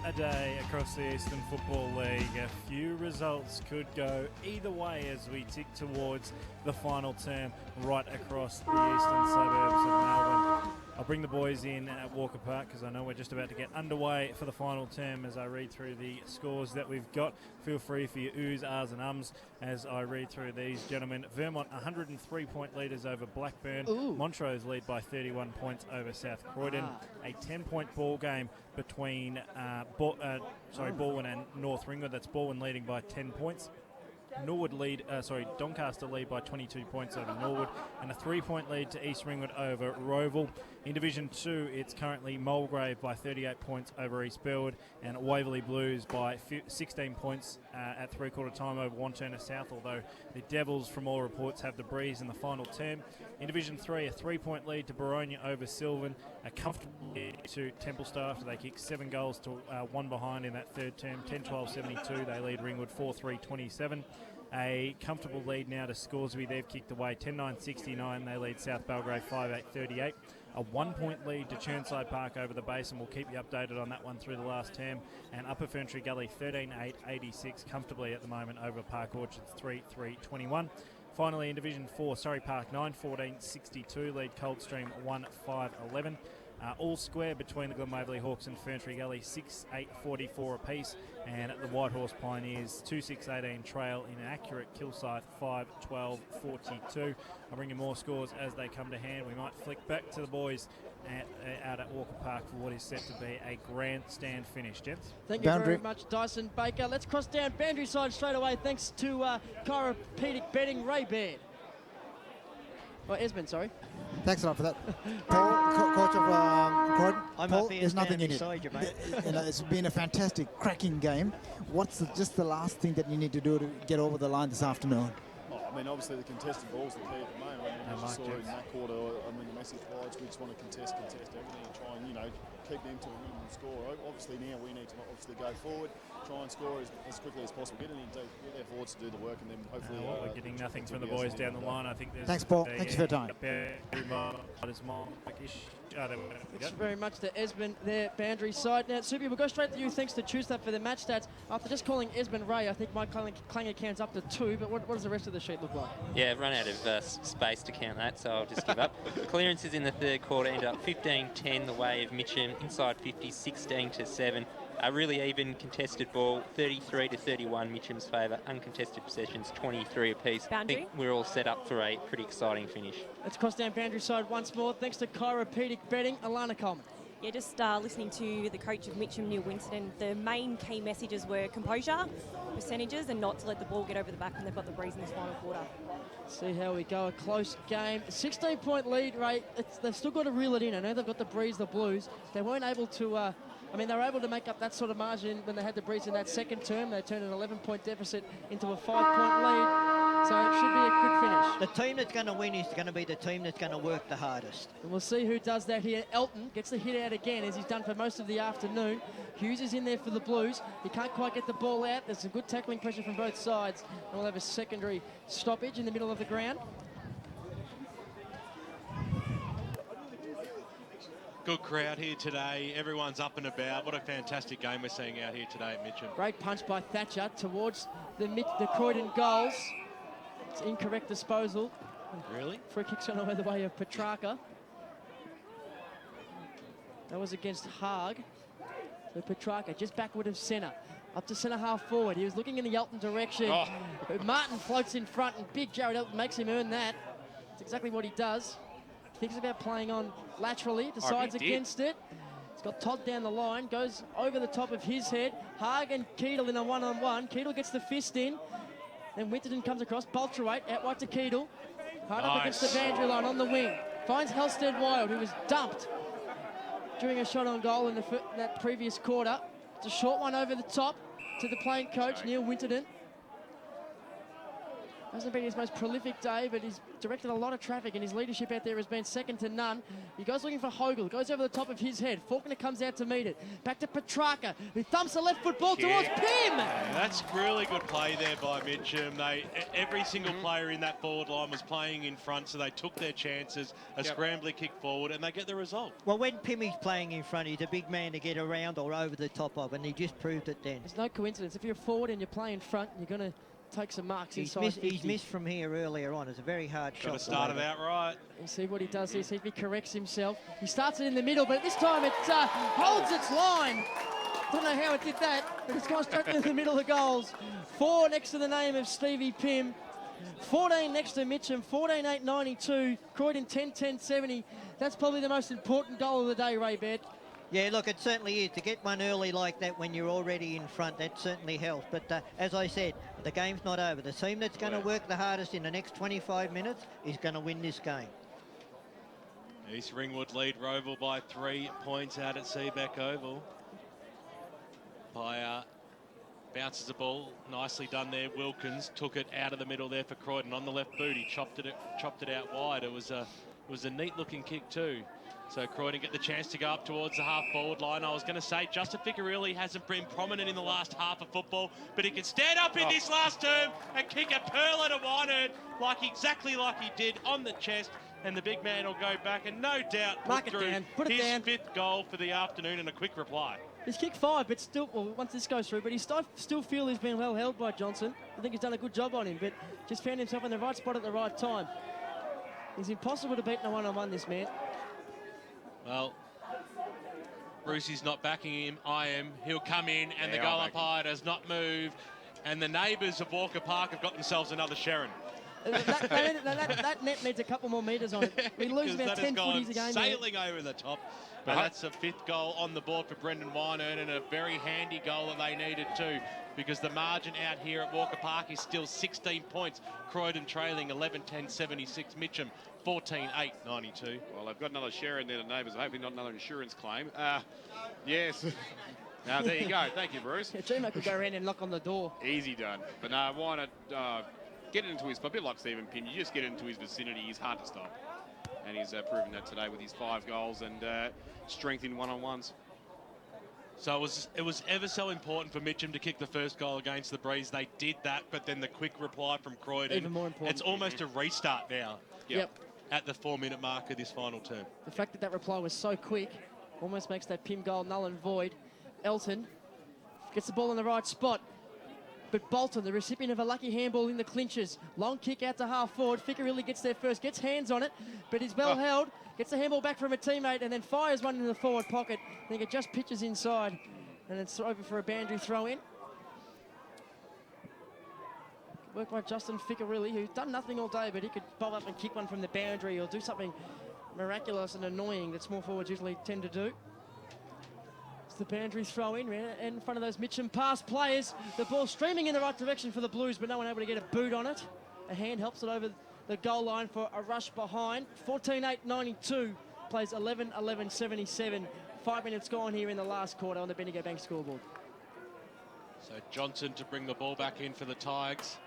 a day across the Eastern Football League. A few results could go either way as we tick towards the final term right across the eastern suburbs of Melbourne. I'll bring the boys in at Walker Park because I know we're just about to get underway for the final term as I read through the scores that we've got. Feel free for your oohs, ahs and ums as I read through these, gentlemen. Vermont 103-point leaders over Blackburn.
Ooh.
Montrose lead by 31 points over South Croydon. A 10-point ball game between Balwyn and North Ringwood. That's Balwyn leading by 10 points. Doncaster lead by 22 points over Norwood, and a 3-point lead to East Ringwood over Roval. In Division 2, it's currently Mulgrave by 38 points over East Burwood, and Waverley Blues by 16 points at three-quarter time over Wantirna South, although the Devils, from all reports, have the breeze in the final term. In Division 3, a 3-point lead to Baronia over Sylvan, a comfortable lead to Templestar after they kicked 7 goals to 1 behind in that third term, 10-12-72. They lead Ringwood 4-3-27. A comfortable lead now to Scoresby. They've kicked away 10-9-69. They lead South Belgrave 5-8-38. A 1-point lead to Churnside Park over the Basin. We'll keep you updated on that one through the last term. And Upper Ferntree Gully 13-8-86 comfortably at the moment over Park Orchards 3-3-21. Finally in Division 4, Surrey Park 9-14-62 lead Coldstream 1-5-11. All square between the Glen Waverley Hawks and Ferntree Gully 6-8-44 apiece, and the White Horse Pioneers 2-6-18 trail in an accurate Kilsyth 5-12-42. I'll bring you more scores as they come to hand. We might flick back to the boys out at Walker Park for what is set to be a grandstand finish, gents.
Thank you very much, Dyson Baker. Let's cross down Boundary side straight away thanks to chiropractic betting Ray Baird. Esmond, sorry.
Thanks a lot for that. Paul, coach of Croydon. Paul, there's nothing in it.
You, mate.
It's been a fantastic, cracking game. What's just the last thing that you need to do to get over the line this afternoon?
I mean, obviously the contested ball's the key at the moment. I mean, as you saw in that quarter, the message provides, we just want to contest everything and try and, keep them to a minimum score. Obviously now we need to go forward, try and score as quickly as possible, get their forwards to do the work, and then hopefully...
we're getting nothing from the boys down the line. I think there's...
Thanks, Paul. Thanks for your time.
Thanks very much to Esmond there, Boundary side. Now, Subi, we'll go straight to you. Thanks to Tuesday for the match stats. After just calling Esmond Ray, I think my clanger count's up to 2, but what does the rest of the sheet look like?
Yeah, I've run out of space to count that, so I'll just give up. Clearances in the third quarter end up 15-10 the way of Mitcham, inside 50, 16-7. A really even contested ball, 33-31 Mitcham's favour. Uncontested possessions, 23 apiece.
Boundary.
I think we're all set up for a pretty exciting finish.
Let's cross down Boundary side once more. Thanks to chiropractic betting, Alana Coleman.
Yeah, just listening to the coach of Mitcham, Neil Winston, the main key messages were composure, percentages, and not to let the ball get over the back when they've got the breeze in this final quarter.
See how we go. A close game. 16-point lead, Ray. They've still got to reel it in. I know they've got the breeze, the Blues. They weren't able to... they were able to make up that sort of margin when they had the breeze in that second term. They turned an 11-point deficit into a 5-point lead. So it should be a good finish.
The team that's going to win is going to be the team that's going to work the hardest.
And we'll see who does that here. Elton gets the hit out again, as he's done for most of the afternoon. Hughes is in there for the Blues. He can't quite get the ball out. There's some good tackling pressure from both sides. And we'll have a secondary stoppage in the middle of the ground.
Good crowd here today. Everyone's up and about. What a fantastic game we're seeing out here today at Mitcham.
Great punch by Thatcher towards the Croydon goals. It's incorrect disposal.
Really?
Free kick's on the way of Petrarca. That was against Haag. So Petrarca just backward of centre. Up to centre half forward. He was looking in the Elton direction. But Martin floats in front and big Jared Elton makes him earn that. That's exactly what he does. Thinks about playing on laterally, decides against it. He's got Todd down the line, goes over the top of his head. Haag and Keedle in a one-on-one. Keedle gets the fist in. Then Winterton comes across, Baltrawait, out wide to Keedle. Hard up against the boundary line on the wing. Finds Halstead Wild, who was dumped during a shot on goal in that previous quarter. It's a short one over the top to the playing coach, Neil Winterton. Hasn't been his most prolific day, but he's directed a lot of traffic, and his leadership out there has been second to none. He goes looking for Hogle, goes over the top of his head. Faulkner comes out to meet it. Back to Petrarca, who thumps the left foot ball towards Pim.
Yeah, that's really good play there by Mitcham. Every single player in that forward line was playing in front, so they took their chances, a scrambler kick forward, and they get the result.
Well, when Pimmy's playing in front, he's a big man to get around or over the top of, and he just proved it then.
There's no coincidence. If you're forward and you're playing front, you're going to take some marks inside 50.
He's missed from here earlier on. It's a very hard shot.
Got to start it out right.
You see what he does here. See if he corrects himself. He starts it in the middle, but this time it holds its line. Don't know how it did that, but it's gone straight into the middle of the goals. 4 next to the name of Stevie Pim. 14 next to Mitcham. 14-8-92. Croydon 10-10-70. That's probably the most important goal of the day, Ray Baird.
Yeah, look, it certainly is. To get one early like that when you're already in front, that certainly helps. But as I said, the game's not over. The team that's going to work the hardest in the next 25 minutes is going to win this game.
East Ringwood lead Roval by 3 points out at Seabeck Oval. Bounces the ball, nicely done there. Wilkins took it out of the middle there for Croydon on the left boot. He chopped it out wide. It was a neat-looking kick too. So Croydon get the chance to go up towards the half-forward line. I was going to say, Justin Ficarelli hasn't been prominent in the last half of football, but he can stand up in this last term and kick a pearler to one-earth, exactly like he did on the chest, and the big man will go back and no doubt
Mark it down. Put it down.
His 5th goal for the afternoon and a quick reply.
He's kicked 5, but still, well, once this goes through, but he still feel he's been well held by Johnson. I think he's done a good job on him, but just found himself in the right spot at the right time. It's impossible to beat in a one-on-one, this man.
Well, Brucey's not backing him. I am. He'll come in, and the goal umpire does not move. And the neighbours of Walker Park have got themselves another Sharon.
That net needs a couple more metres on it. We lose about 10 footies a game.
Sailing over the top. But that's a 5th goal on the board for Brendan Wynerd, and a very handy goal that they needed too, because the margin out here at Walker Park is still 16 points. Croydon trailing 11-10-76. Mitcham 14-8-92.
Well, they've got another share in there, the neighbours. Hopefully not another insurance claim. Yes. Now, there you go. Thank you, Bruce.
Yeah, G-Mac could go around and knock on the door.
Easy done. But no, why not get into his, a bit like Stephen Pym, you just get into his vicinity. He's hard to stop. And he's proven that today with his 5 goals and strength in one-on-ones.
So it was ever so important for Mitcham to kick the first goal against the Breeze. They did that, but then the quick reply from Croydon.
Even more important.
It's almost a restart now.
Yep.
At the 4-minute mark of this final term.
The fact that that reply was so quick almost makes that Pym goal null and void. Elton gets the ball in the right spot. But Bolton, the recipient of a lucky handball in the clinches. Long kick out to half forward. Ficarelli gets there first, gets hands on it, but he's well held. Gets the handball back from a teammate and then fires one in the forward pocket. I think it just pitches inside, and it's over for a boundary throw in. Work by Justin Ficarelli, who's done nothing all day, but he could bob up and kick one from the boundary or do something miraculous and annoying that small forwards usually tend to do. It's the boundary throw in front of those Mitcham pass players. The ball streaming in the right direction for the Blues, but no one able to get a boot on it. A hand helps it over the goal line for a rush behind. 14-8-92, plays 11-11-77. 5 minutes gone here in the last quarter on the Bendigo Bank scoreboard.
So Johnson to bring the ball back in for the Tigers.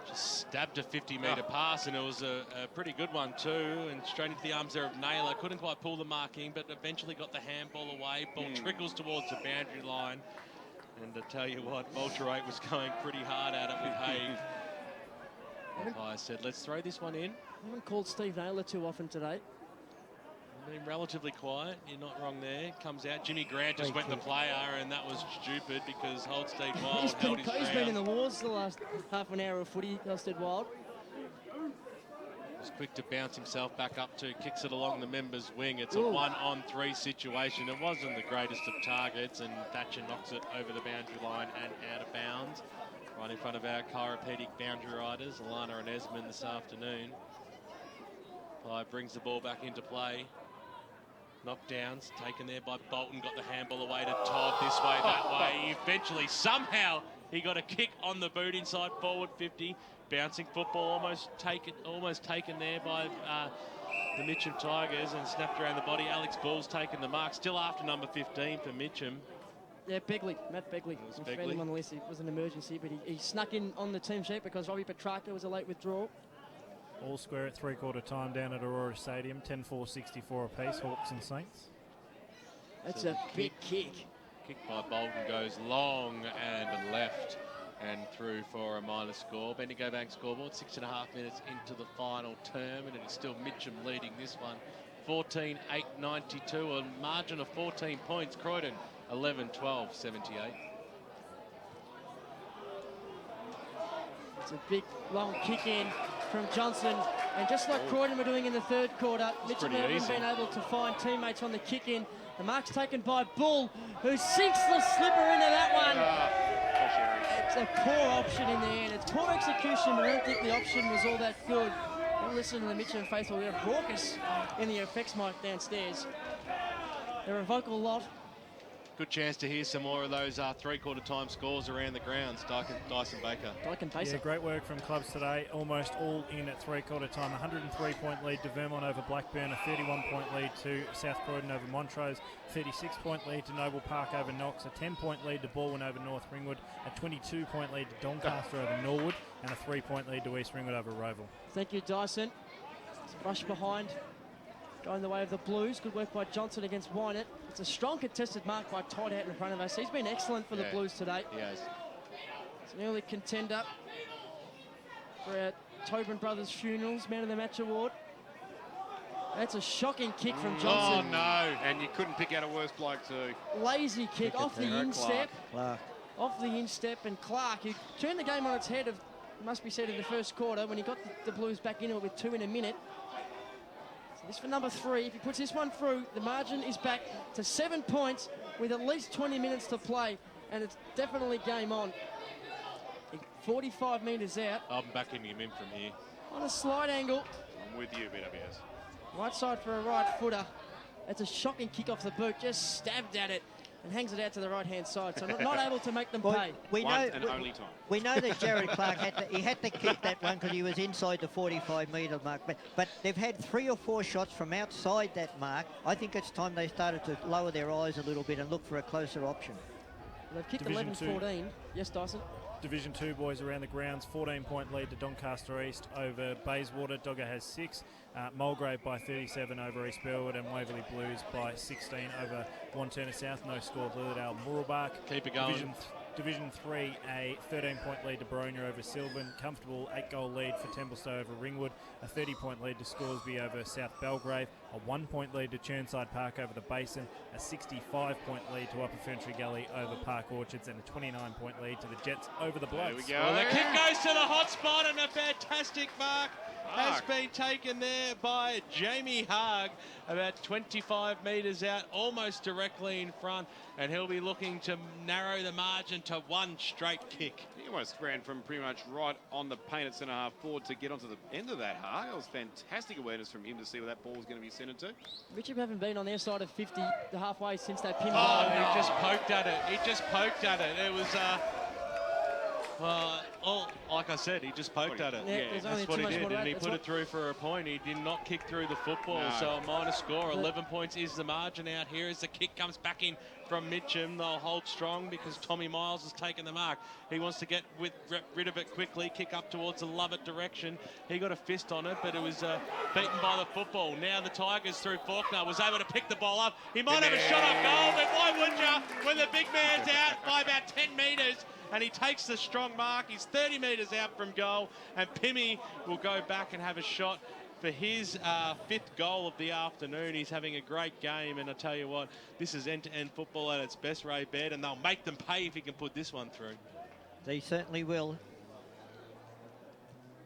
Just stabbed a 50-metre pass, and it was a pretty good one too, and straight into the arms there of Naylor. Couldn't quite pull the marking, but eventually got the handball away. Ball trickles towards the boundary line. And to tell you what, Bolterate was going pretty hard at it with Haig. I said, let's throw this one in.
I haven't called Steve Naylor too often today.
Been relatively quiet. You're not wrong there. Comes out. Jimmy Grant just went the player, and that was stupid because Holstead Wild held his ground.
He's been in the wars the last half an hour of footy, Holstead Wild.
Was quick to bounce himself back up to, kicks it along the members' wing. It's a 1-on-3 situation. It wasn't the greatest of targets, and Thatcher knocks it over the boundary line and out of bounds. Right in front of our chiropractic boundary riders, Alana and Esmond this afternoon. Pye brings the ball back into play. Knockdowns taken there by Bolton, got the handball away to Todd this way, that way. Eventually, somehow, he got a kick on the boot inside forward 50. Bouncing football almost taken there by the Mitcham Tigers and snapped around the body. Alex Ball's taken the mark. Still after number 15 for Mitcham.
Yeah, Begley, Matt Begley. We found him on the list. It was an emergency, but he snuck in on the team sheet because Robbie Petrarca was a late withdrawal.
All square at three-quarter time down at Aurora Stadium. 10-4-64 apiece, Hawks and Saints.
That's a big kick.
Kick by Bolton goes long and left and through for a minor score. Bendigo Bank scoreboard, 6.5 minutes into the final term, and it is still Mitcham leading this one. 14-8-92, a margin of 14 points. Croydon 11-12-78.
It's a big, long kick in from Johnson. And just like Croydon were doing in the third quarter, Mitcham haven't been able to find teammates on the kick in. The mark's taken by Bull, who sinks the slipper into that one. It's a poor option in the end. It's poor execution, but I don't think the option was all that good. Don't listen to the Mitcham faithful. They're raucous in the effects mic downstairs. They're a vocal lot.
Good chance to hear some more of those three-quarter time scores around the grounds. Dyson Baker.
Yeah, great work from clubs today. Almost all in at three-quarter time. 103-point lead to Vermont over Blackburn. A 31-point lead to South Croydon over Montrose. 36-point lead to Noble Park over Knox. A 10-point lead to Baldwin over North Ringwood. A 22-point lead to Doncaster over Norwood. And a 3-point lead to East Ringwood over Roval.
Thank you, Dyson. It's a rush behind. Going the way of the Blues. Good work by Johnson against Wynett. It's a strong contested mark by Todd out in front of us. He's been excellent for the Blues today.
He has.
It's an early contender for our Tobin Brothers Funerals Man of the Match award. That's a shocking kick from Johnson.
Oh, no. And you couldn't pick out a worse bloke, too.
Lazy kick off the instep. Off the instep, and Clark, who turned the game on its head, must be said, in the first quarter when he got the Blues back into it with 2 in a minute. This for number 3. If he puts this one through, the margin is back to 7 points with at least 20 minutes to play, and it's definitely game on. 45 metres out.
I'm backing him in from here.
On a slide angle.
I'm with you, BWS.
Right side for a right footer. That's a shocking kick off the boot, just stabbed at it and hangs it out to the right-hand side, so not able to make them pay.
We know that Jared Clark had to kick that one because he was inside the 45-metre mark, but they've had 3 or 4 shots from outside that mark. I think it's time they started to lower their eyes a little bit and look for a closer option.
They've kicked 11-14. Yes, Dyson?
Division 2 boys around the grounds. 14-point lead to Doncaster East over Bayswater. Dogger has 6. Mulgrave by 37 over East Burwood, and Waverley Blues by 16 over Wantirna South. No score, Lilydale Mooroolbark.
Keep it going.
Division 3, a 13-point lead to Baronia over Sylvan. Comfortable 8-goal lead for Templestowe over Ringwood. A 30-point lead to Scoresby over South Belgrave. A 1-point lead to Churnside Park over the Basin. A 65-point lead to Upper Ferntree Gully over Park Orchards. And a 29-point lead to the Jets over the Bloods.
There we go. Well, the kick goes to the hot spot, and a fantastic mark has been taken there by Jamie Haag, about 25 metres out, almost directly in front, and he'll be looking to narrow the margin to 1 straight kick.
He almost ran from pretty much right on the painted centre half forward to get onto the end of that Haag. It was fantastic awareness from him to see where that ball was going to be centred to.
Mitcham haven't been on their side of 50 the halfway since that pin.
He just poked at it. It was... like I said, he just poked at it.
Yeah,
that's what he did, and he put it through for a point. He did not kick through the football, so a minor score. 11 points is the margin out here as the kick comes back in from Mitcham. They'll hold strong because Tommy Miles has taken the mark. He wants to get rid of it quickly, kick up towards the Lovett direction. He got a fist on it, but it was beaten by the football. Now the Tigers through Faulkner was able to pick the ball up. He might have a shot off goal, but why wouldn't you when the big man's out by about 10 metres? And he takes the strong mark. He's 30 metres out from goal, and Pimmy will go back and have a shot for his 5th goal of the afternoon. He's having a great game, and I tell you what, this is end-to-end football at its best, Ray Baird, and they'll make them pay if he can put this one through.
They certainly will.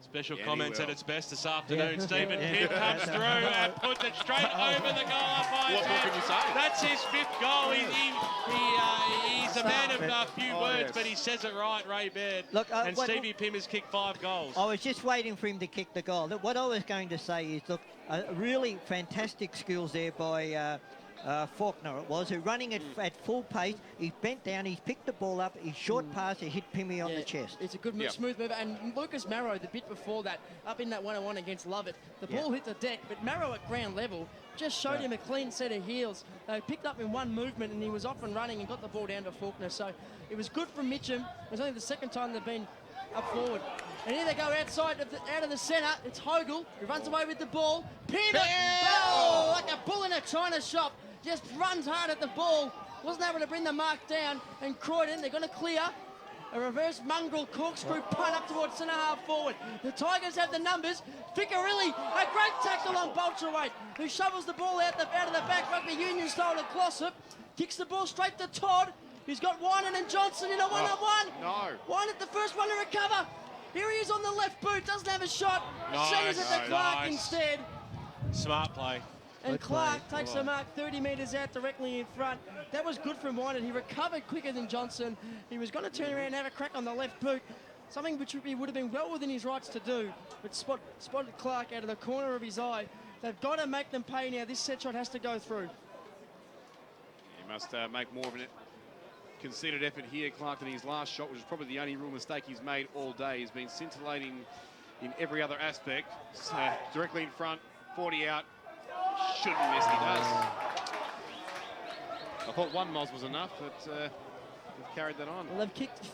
Special comments at its best this afternoon. Stephen Pitt comes through and puts it straight over the goal.
What can you say?
That's his 5th goal. He's a man of a few words, but he says it right, Ray Baird.
Look,
and Stevie Pim has kicked 5 goals.
I was just waiting for him to kick the goal. Look, what I was going to say is, look, really fantastic skills there by Faulkner it was, who running at full pace. He's bent down, he's picked the ball up, his short pass, he hit Pimmy on the chest.
It's a good move, smooth move. And Lucas Marrow, the bit before that, up in that 1-on-1 against Lovett, the ball hit the deck, but Marrow at ground level just showed him a clean set of heels. They picked up in one movement and he was off and running and got the ball down to Faulkner. So it was good from Mitcham. It was only the second time they've been up forward. And here they go outside out of the centre. It's Hogle who runs away with the ball. Pivot! Oh, like a bull in a china shop. Just runs hard at the ball. Wasn't able to bring the mark down. And Croydon, they're going to clear. A reverse mongrel corkscrew punt up towards centre half forward. The Tigers have the numbers. Picarilli, a great tackle on Bolterweight, who shovels the ball out of the back, rugby union style to Glossop. Kicks the ball straight to Todd, who's got Winan and Johnson in a one-on-one.
No.
Winan, the first one to recover. Here he is on the left boot, doesn't have a shot. Centres it to Clark instead.
Smart play.
And Clark takes the mark 30 metres out directly in front. That was good from Winan. He recovered quicker than Johnson. He was going to turn around and have a crack on the left boot, something which would have been well within his rights to do, but spotted Clark out of the corner of his eye. They've got to make them pay now. This set shot has to go through.
He must make more of a conceded effort here, Clark, than his last shot, which is probably the only real mistake he's made all day. He's been scintillating in every other aspect. Directly in front, 40 out. Shouldn't miss, he does. I thought one Moz was enough, but they've carried that on.
Well, they've kicked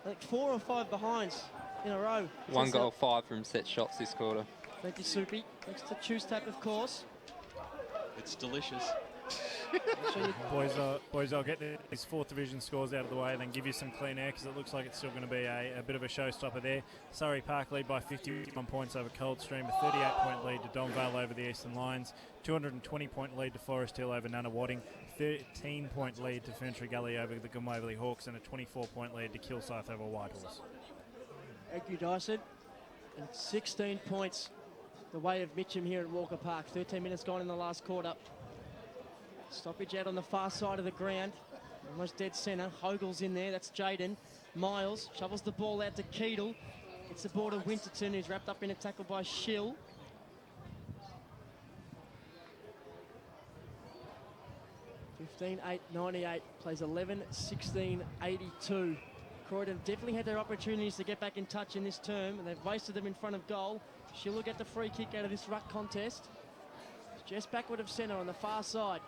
like 4 or 5 behinds in a row.
One goal, 5 from set shots this quarter.
Thank you, Soupy. Thanks to Choose Tap, of course.
It's delicious.
Boys, I'll get these 4th division scores out of the way and then give you some clean air, because it looks like it's still going to be a bit of a showstopper there. Surrey Park lead by 51 points over Coldstream, a 38-point lead to Donvale over the Eastern Lions, 220-point lead to Forest Hill over Nunawading, 13-point lead to Ferntree Gully over the Gunwaverley Hawks, and a 24-point lead to Kilsyth over Whitehorse.
Thank you, Dyson. And 16 points the way of Mitcham here at Walker Park. 13 minutes gone in the last quarter. Stoppage out on the far side of the ground. Almost dead centre. Hogle's in there. That's Jaden. Miles shovels the ball out to Keedle. It's the ball to Winterton, who's wrapped up in a tackle by Schill. $15.898. Plays 11-16-82. Croydon definitely had their opportunities to get back in touch in this term, and they've wasted them in front of goal. Schill will get the free kick out of this ruck contest. Just backward of centre on the far side.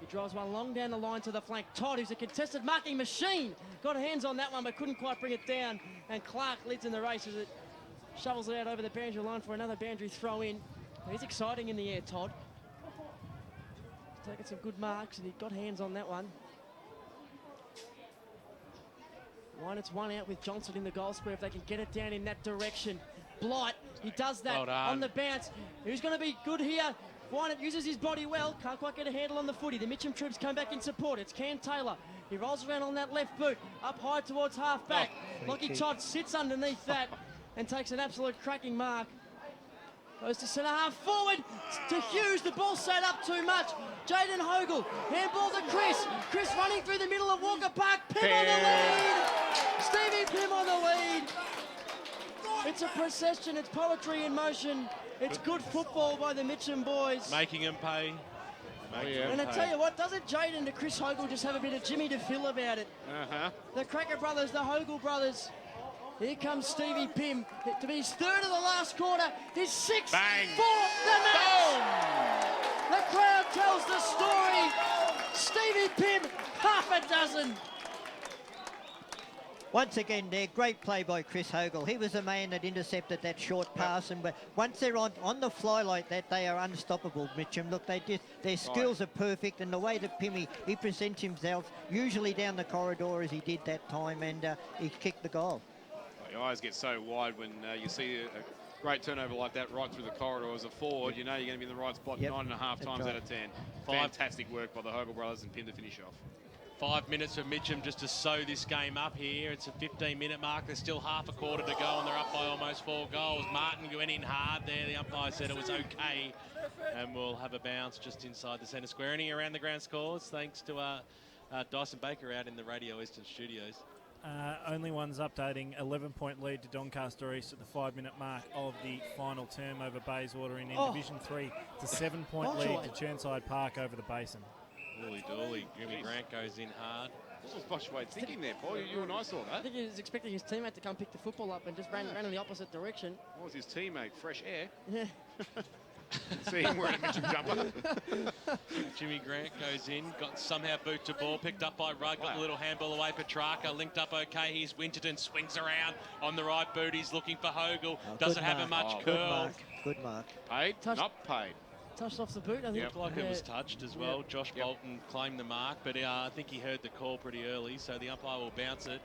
He drives one long down the line to the flank. Todd, who's a contested marking machine, got hands on that one but couldn't quite bring it down. And Clark leads in the race as it shovels it out over the boundary line for another boundary throw in. He's exciting in the air, Todd. He's taking some good marks and he got hands on that one. It's one out with Johnson in the goal square if they can get it down in that direction. Blight, he does that on the bounce. Who's going to be good here? Wynett uses his body well, can't quite get a handle on the footy. The Mitcham troops come back in support. It's Cam Taylor. He rolls around on that left boot, up high towards half back. Lockie Todd sits underneath that and takes an absolute cracking mark. Goes to centre half forward to Hughes. The ball sat up too much. Jaden Hogle, handball to Chris. Chris running through the middle of Walker Park. Pim on the lead. Stevie Pim on the lead. It's a procession. It's poetry in motion. It's good football by the Mitcham boys.
Making them pay.
And I tell you what, doesn't Jaden to Chris Hogle just have a bit of Jimmy DePhil about it? The Cracker brothers, the Hogle brothers. Here comes Stevie Pim to be his 3rd of the last quarter. His 6th for the match. The crowd tells the story. Stevie Pim, half a dozen.
Once again there, great play by Chris Hogle. He was the man that intercepted that short pass, and once they're on the fly like that, they are unstoppable, Mitcham. Look, their skills are perfect, and the way that Pimmy, he presents himself, usually down the corridor as he did that time, and he kicked the goal.
Your eyes get so wide when you see a great turnover like that right through the corridor as a forward. You know you're going to be in the right spot 9.5 times out of 10. Fantastic work by the Hogle brothers and Pim to finish off.
5 minutes for Mitcham just to sew this game up here. It's a 15-minute mark. There's still half a quarter to go, and they're up by almost 4 goals. Martin went in hard there. The umpire said it was okay, and we'll have a bounce just inside the centre square. Any around the ground scores, thanks to Dyson Baker out in the Radio Eastern studios.
Only one's updating. 11-point lead to Doncaster East at the 5-minute mark of the final term over Bayswater in Division 3. It's a 7-point lead to Churnside Park over the Basin.
Dooly. Jimmy Grant goes in hard.
What was Boschwade thinking there, Paul? You and I saw
I
that.
think he was expecting his teammate to come pick the football up and just ran in the opposite direction.
What was his teammate? Fresh air.
Yeah.
See him wearing a Mitcham jumper.
Jimmy Grant goes in, got somehow boot to ball, picked up by Rudd, got a little handball away. Petrarca linked up okay. Here's Winterton, swings around on the right boot. He's looking for Hogle. Doesn't have much curl.
Good mark.
Paid? Not paid.
Touched off the boot, I think.
Looked like it was touched as well. Josh Bolton claimed the mark, but I think he heard the call pretty early, so the umpire will bounce it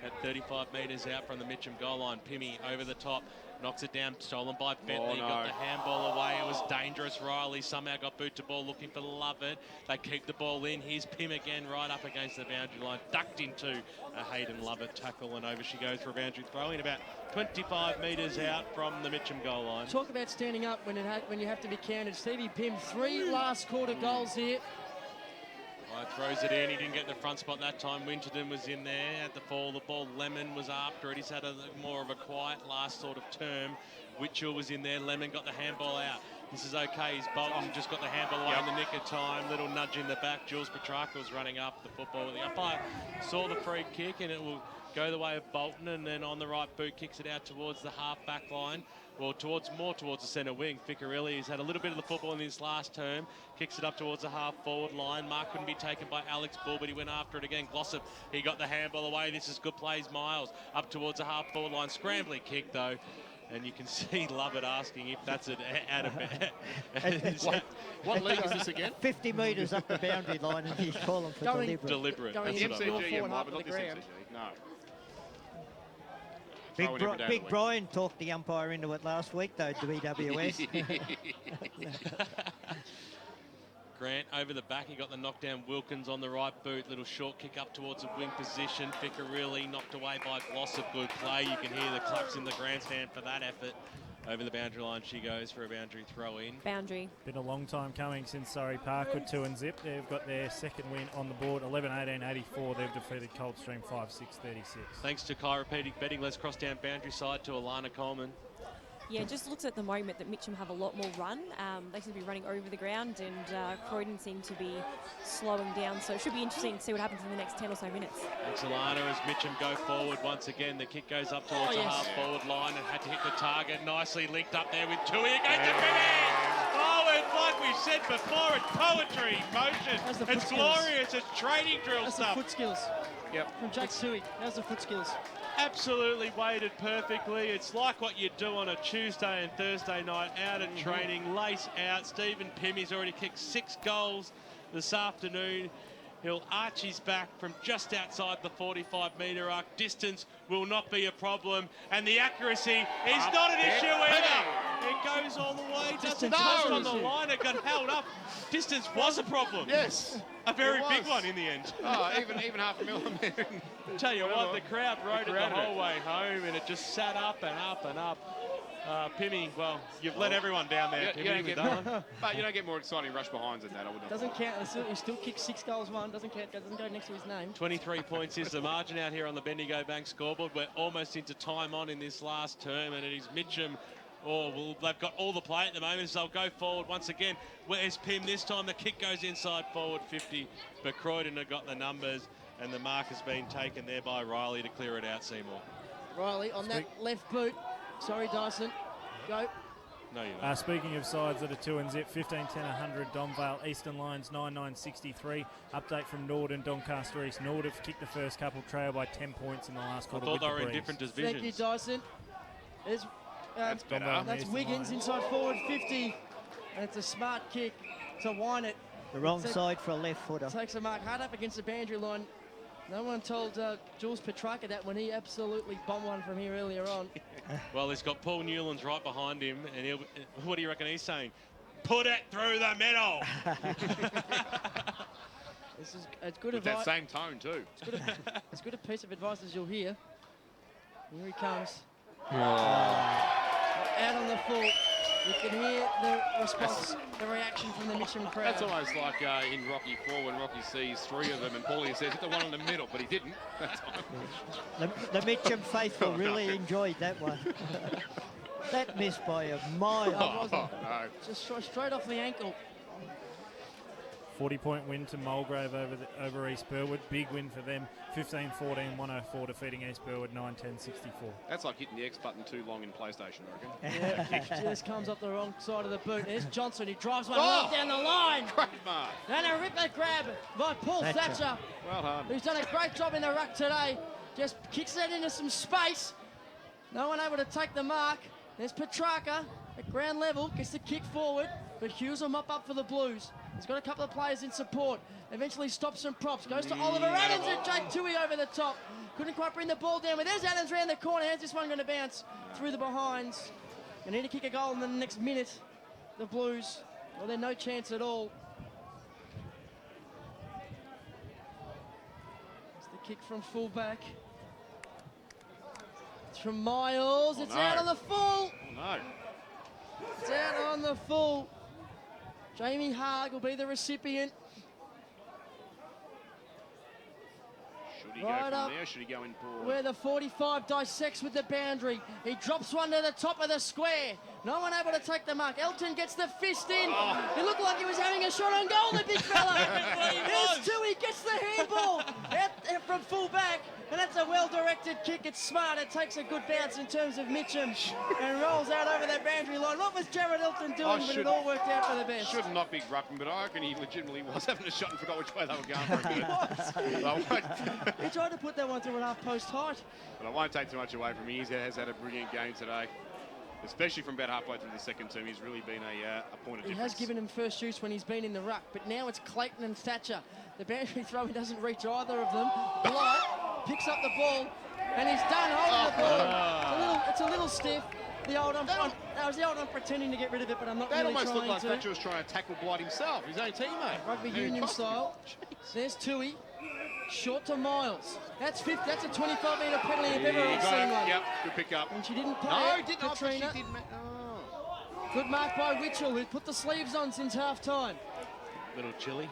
at 35 metres out from the Mitcham goal line. Pimmy over the top. Knocks it down, stolen by Bentley.
no.
Got the handball away. It was dangerous. Riley somehow got boot to ball, looking for Lovett. They keep the ball in. Here's Pim again, right up against the boundary line. Ducked into a Hayden Lovett tackle, and over she goes for a boundary throw in about 25 metres out from the Mitcham goal line.
Talk about standing up when you have to be counted. Stevie Pim, 3 last quarter goals here.
Throws it in. He didn't get the front spot that time. Winterton was in there at the fall. The ball, Lemon was after it. He's had more of a quiet last sort of term. Witchell was in there. Lemon got the handball out. This is okay. He's Bolton just got the handball away in the nick of time. Little nudge in the back. Jules Petrarca was running up the football. The umpire saw the free kick, and it will go the way of Bolton, and then on the right boot kicks it out towards the half back line. Well, more towards the centre wing. Ficcarelli has had a little bit of the football in his last term. Kicks it up towards the half forward line. Mark couldn't be taken by Alex Bull, but he went after it again. Glossop, he got the handball away. This is good plays. Miles up towards the half forward line. Scrambling kick though. And you can see Lovett asking if that's it out of bed.
What league is this again?
50 metres up the boundary line, and he's calling for deliberate.
Deliberate.
The MCG, yeah, but not this MCG. No.
Big Brian talked the umpire into it last week, though, to BWS.
Grant over the back. He got the knockdown. Wilkins on the right boot. Little short kick up towards the wing position. Ficcarelli knocked away by Glossop. Good play. You can hear the claps in the grandstand for that effort. Over the boundary line she goes for a boundary throw in.
Boundary.
Been a long time coming since Surrey Park with 2 and zip. They've got their second win on the board, 11-18-84. They've defeated Coldstream 5-6-36.
Thanks to chiropractic betting. Let's cross down boundary side to Alana Coleman.
Yeah, it just looks at the moment that Mitcham have a lot more run. They seem to be running over the ground, and Croydon seem to be slowing down. So it should be interesting to see what happens in the next 10 or so minutes.
Thanks, Alana, as Mitcham go forward once again. The kick goes up towards the half-forward line and had to hit the target. Nicely linked up there with Tui. It goes to Pimmy! Oh, it's like we said before, it's poetry in motion. It's glorious. It's training drill stuff.
That's the foot skills.
Yep.
From Jack Suey. How's the foot skills?
Absolutely weighted perfectly. It's like what you do on a Tuesday and Thursday night out at training, lace out. Stephen Pimmy's already kicked 6 goals this afternoon. He'll arch his back from just outside the 45-metre arc. Distance will not be a problem, and the accuracy is not an issue either. It goes all the way, doesn't touch on the line, it got held up. Distance was a problem.
Yes.
A very big one in the end.
Oh, even half a millimetre.
Tell you what, the crowd rode it the whole way home, and it just sat up and up and up. Pimmy, well, you've let everyone down there, Pimmy, with that one.
But you don't get more exciting rush behinds than that, I wouldn't.
Doesn't count. He still kicks 6 goals, 1. Doesn't count. Doesn't go next to his name.
23 points is the margin out here on the Bendigo Bank scoreboard. We're almost into time on in this last term, and it is Mitcham. They've got all the play at the moment, so they'll go forward once again. Where's Pim this time? The kick goes inside forward 50, but Croydon have got the numbers, and the mark has been taken there by Riley to clear it out, Seymour.
Riley on that left boot. Sorry, Dyson. Go.
No, you're not.
Speaking of sides that are 2 and zip, 15-10-100, Domvale, Eastern Lions 9-9-63. Update from Norden, Doncaster East. Nord have kicked the first couple, trail by 10 points in the last quarter.
I thought they were in different divisions.
Thank you, Dyson.
That's better.
That's Wiggins inside forward 50. And it's a smart kick to whine it.
The wrong side for a left footer.
Takes a mark hard up against the boundary line. No one told Jules Petrarca that when he absolutely bombed one from here earlier on.
Well, he's got Paul Newlands right behind him, and what do you reckon he's saying? Put it through the middle.
This is as good
With
advice.
that same tone too.
As good a piece of advice as you'll hear. Here he comes. Out on the full. You can hear the response, the reaction from the Mitcham crowd.
That's almost like in Rocky 4 when Rocky sees 3 of them and Paulie says hit the one in the middle, but he didn't that time.
The Mitcham faithful really enjoyed that one. That missed by a mile.
Just straight off the ankle.
40-point win to Mulgrave over East Burwood. Big win for them. 15-14, 104, defeating East Burwood 9-10-64.
That's like hitting the X button too long in PlayStation, I reckon.
Yeah, just comes up the wrong side of the boot. There's Johnson. He drives one right down the line.
Great mark.
And a ripper grab by Paul Thatcher.
Well done.
Who's done a great job in the ruck today. Just kicks that into some space. No one able to take the mark. There's Petrarca at ground level. Gets the kick forward. But Hughes will mop up for the Blues. He's got a couple of players in support. Eventually stops some props. Goes to Oliver Adams and Jake Toohey over the top. Couldn't quite bring the ball down. But there's Adams around the corner. How's this one going to bounce through the behinds? They need to kick a goal in the next minute. The Blues. Well, they're no chance at all. It's the kick from fullback. It's from Miles. It's out on the full.
Oh, no.
It's out on the full. Jamie Haag will be the recipient.
Should he go from there? Should he go in forward?
Where the 45 dissects with the boundary. He drops one to the top of the square. No one able to take the mark. Elton gets the fist in. It looked like he was having a shot on goal, the big fella. There's Toohey, gets the handball out from full back. And that's a well-directed kick. It's smart. It takes a good bounce in terms of Mitcham and rolls out over that boundary line. What was Jared Elton doing? But it all worked out for the best.
Should not be rucking, but I reckon he legitimately was having a shot and forgot which way they were going for a bit.
He tried to put that one through an half-post height.
But I won't take too much away from him. He has had a brilliant game today, especially from about halfway through the second term. He's really been a point of difference.
He has given him first use when he's been in the ruck, but now it's Clayton and Thatcher. The boundary throw, he doesn't reach either of them. Blight picks up the ball, and he's done holding the ball. It's a little stiff. The old one, that was the old one pretending to get rid of it, but I'm not really trying to.
That almost looked like Thatcher was trying to tackle Blight himself, his own teammate.
Rugby union style. There's Toohey. Short to Miles. That's fifth. That's a 25-metre penalty if ever I've seen one.
Yep, good pick up.
And she didn't play
No,
it.
didn't.
Katrina.
She didn't.
Good mark by Witchell, who put the sleeves on since half-time.
Little chilly.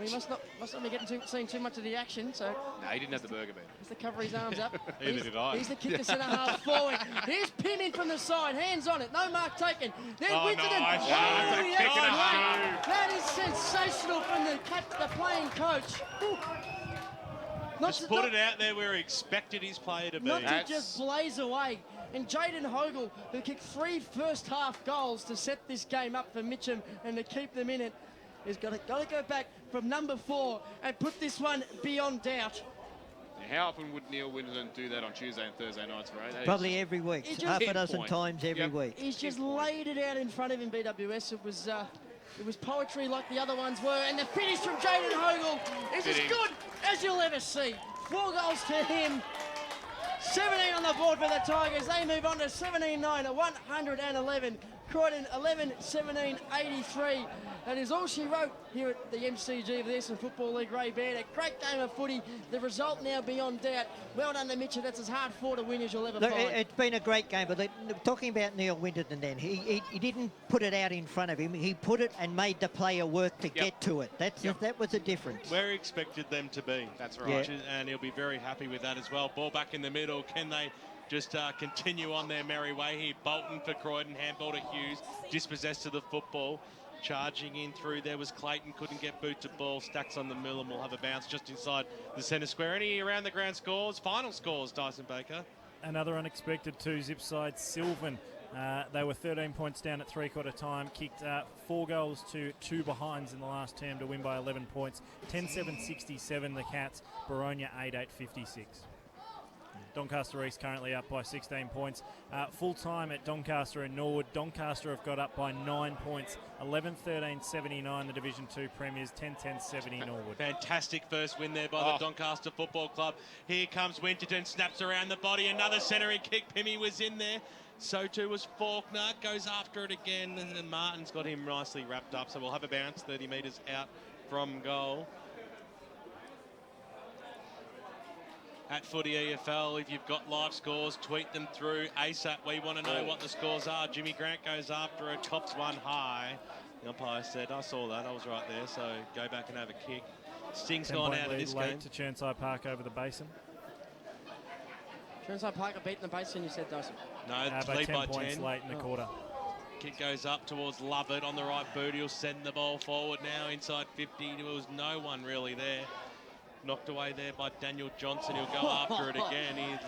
He must not be seeing too much of the action, so...
No, he didn't have the burger band.
Has to cover his arms up.
Neither did I.
He's the kick to centre-half forward. Here's Pim in from the side, hands on it, no mark taken. Then Winterton.
Nice.
That is sensational from the playing coach.
Just put it out there where he expected his player to be.
Not to just blaze away. And Jaden Hogle, who kicked 3 first-half goals to set this game up for Mitcham and to keep them in it, has got to go back from number 4 and put this one beyond doubt.
Now, how often would Neil Winterton do that on Tuesday and Thursday nights for 8 days?
Probably every week, half a dozen times every week.
He's just laid it out in front of him, BWS. It was poetry like the other ones were, and the finish from Jaden Hogle is as good as you'll ever see. 4 goals to him. 17 on the board for the Tigers. They move on to 17-9 at 111. Croydon 11-17-83. That is all she wrote here at the MCG of the Essendon Football League Ray Baird. A great game of footy. The result now beyond doubt. Well done to Mitchell. That's as hard fought a win as you'll ever find.
It's been a great game, but talking about Neil Winterton then, he didn't put it out in front of him. He put it and made the player work to get to it. That was a difference.
Where he expected them to be.
That's right.
And he'll be very happy with that as well. Ball back in the middle. Can they just continue on their merry way here? Bolton for Croydon, handball to Hughes, dispossessed of the football. Charging in through there was Clayton, couldn't get boot to ball. Stacks on the mill and will have a bounce just inside the centre square. Any around the ground scores, final scores, Dyson Baker?
Another unexpected 2 zip side, Sylvan. They were 13 points down at three-quarter time, kicked 4 goals to 2 behinds in the last term to win by 11 points. 10-7-67 the Cats, Baronia 8-8-56. Doncaster East currently up by 16 points. Full time at Doncaster and Norwood. Doncaster have got up by 9 points. 11-13-79 the Division 2 Premiers. 10-10-70 Norwood.
Fantastic first win there by the Doncaster Football Club. Here comes Winterton, snaps around the body. Another centering kick. Pimmy was in there. So too was Faulkner. Goes after it again. And Martin's got him nicely wrapped up. So we'll have a bounce 30 metres out from goal. At Footy EFL, if you've got live scores, tweet them through ASAP. We want to know what the scores are. Jimmy Grant goes after it, tops one high. The umpire said, I saw that, I was right there, so go back and have a kick. Sting's gone out of this game.
To Churnside Park over the Basin.
Churnside Park are beating the Basin, you said, Dyson?
No,
by
lead
10
by
points
10.
late in the quarter.
Kick goes up towards Lovett on the right boot. He'll send the ball forward now inside 50. There was no one really there. Knocked away there by Daniel Johnson. He'll go after it again.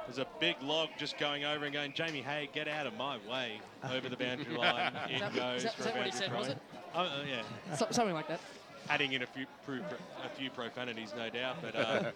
There's a big log just going over and going, Jamie Hay, get out of my way. Over the boundary line. In goes
is
for
that
a
what he
boundary
said,
try.
was it?
Oh, yeah.
Something like that.
Adding in a few profanities, no doubt, but
no.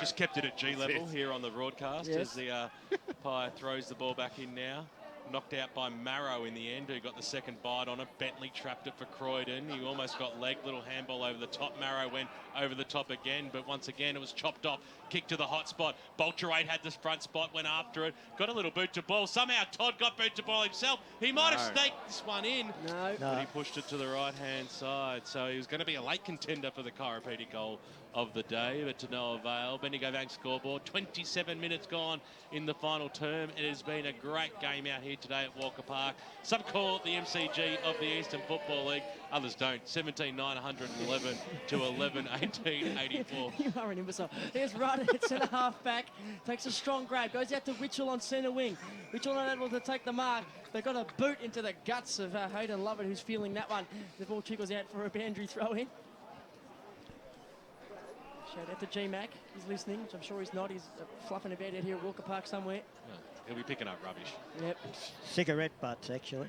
just kept it at G level here on the broadcast as the umpire throws the ball back in now. Knocked out by Marrow in the end, who got the second bite on it. Bentley trapped it for Croydon. He almost got legged. Little handball over the top. Marrow went over the top again, but once again it was chopped off. Kick to the hot spot. Bolcherate had this front spot, went after it. Got a little boot to ball. Somehow Todd got boot to ball himself. He might have staked this one in.
No.
But he pushed it to the right-hand side. So he was going to be a late contender for the Kairopete goal of the day, but to no avail. Bendigo Bank scoreboard, 27 minutes gone in the final term. It has been a great game out here today at Walker Park. Some call it the MCG of the Eastern Football League, others don't. 17,911 to 11,1884.
You are an imbecile. Here's Rudd at centre half back. Takes a strong grab. Goes out to Witchell on centre wing. Witchell not able to take the mark. They've got a boot into the guts of Hayden Lovett, who's feeling that one. The ball trickles out for a boundary throw in. Shout out to G-Mac. He's listening, which I'm sure he's not. He's fluffing about out here at Walker Park somewhere.
Yeah, he'll be picking up rubbish.
Yep.
Cigarette butts, actually.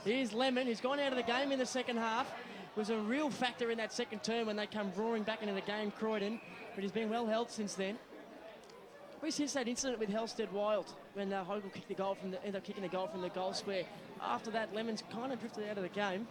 Here's Lemon, who's gone out of the game in the second half. Was a real factor in that second term when they come roaring back into the game, Croydon. But he's been well held since then. We since that incident with Helsted Wild when Hogel kicked the goal ended up kicking the goal from the goal square. After that, Lemon's kind of drifted out of the game.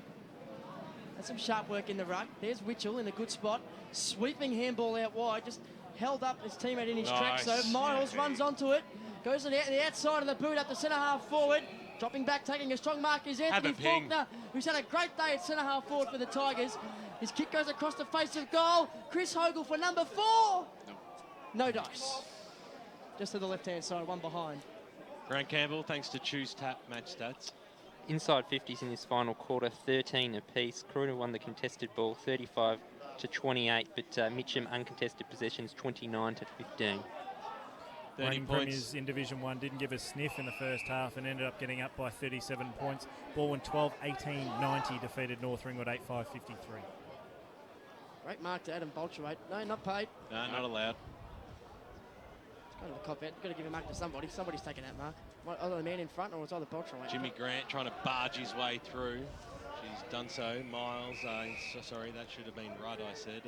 That's some sharp work in the ruck. There's Witchell in a good spot. Sweeping handball out wide. Just held up his teammate in his tracks. So Miles runs onto it. Goes to the outside of the boot up the centre half forward. Dropping back, taking a strong mark is Anthony Faulkner, who's had a great day at centre half forward for the Tigers. His kick goes across the face of goal. Chris Hogel for number 4. No dice. Just to the left-hand side, one behind.
Grant Campbell, thanks to Choose Tap match stats.
Inside 50s in this final quarter, 13 apiece. Croydon won the contested ball 35 to 28, but Mitcham uncontested possessions 29 to 15.
Reigning Premiers in Division 1 didn't give a sniff in the first half and ended up getting up by 37 points. Baldwin 12-18-90 defeated North Ringwood 8-5-53.
Great mark to Adam Bolcherate. No, not paid.
No, not allowed.
It's kind of a cop out. You've got to give a mark to somebody. Somebody's taking that mark. Either the man in front or it's either Bolcherate.
Jimmy Grant trying to barge his way through. She's done so. Miles, sorry, that should have been Rudd, I said.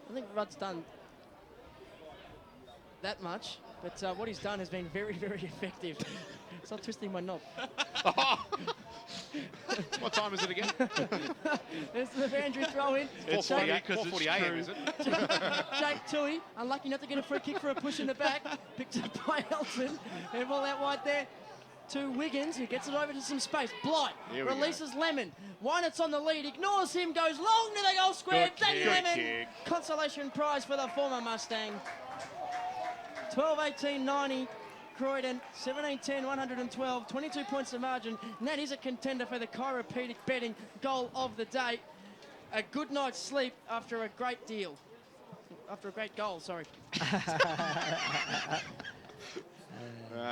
I think Rudd's done that much, but what he's done has been very, very effective. Stop twisting my knob.
What time is it again?
There's the boundary throw in.
It's 4:40 a.m., is it?
Jake Tui, unlucky not to get a free kick for a push in the back. Picked up by Elton. And ball out wide there to Wiggins, who gets it over to some space. Blight releases Lemon. Wynet's on the lead, ignores him, goes long to the goal square. Danny Lemon, consolation prize for the former Mustang. 12-18-90. Croydon, 17-10, 112, 22 points of margin. And that is a contender for the Kairopedic betting goal of the day. A good night's sleep after a great deal. After a great goal, sorry.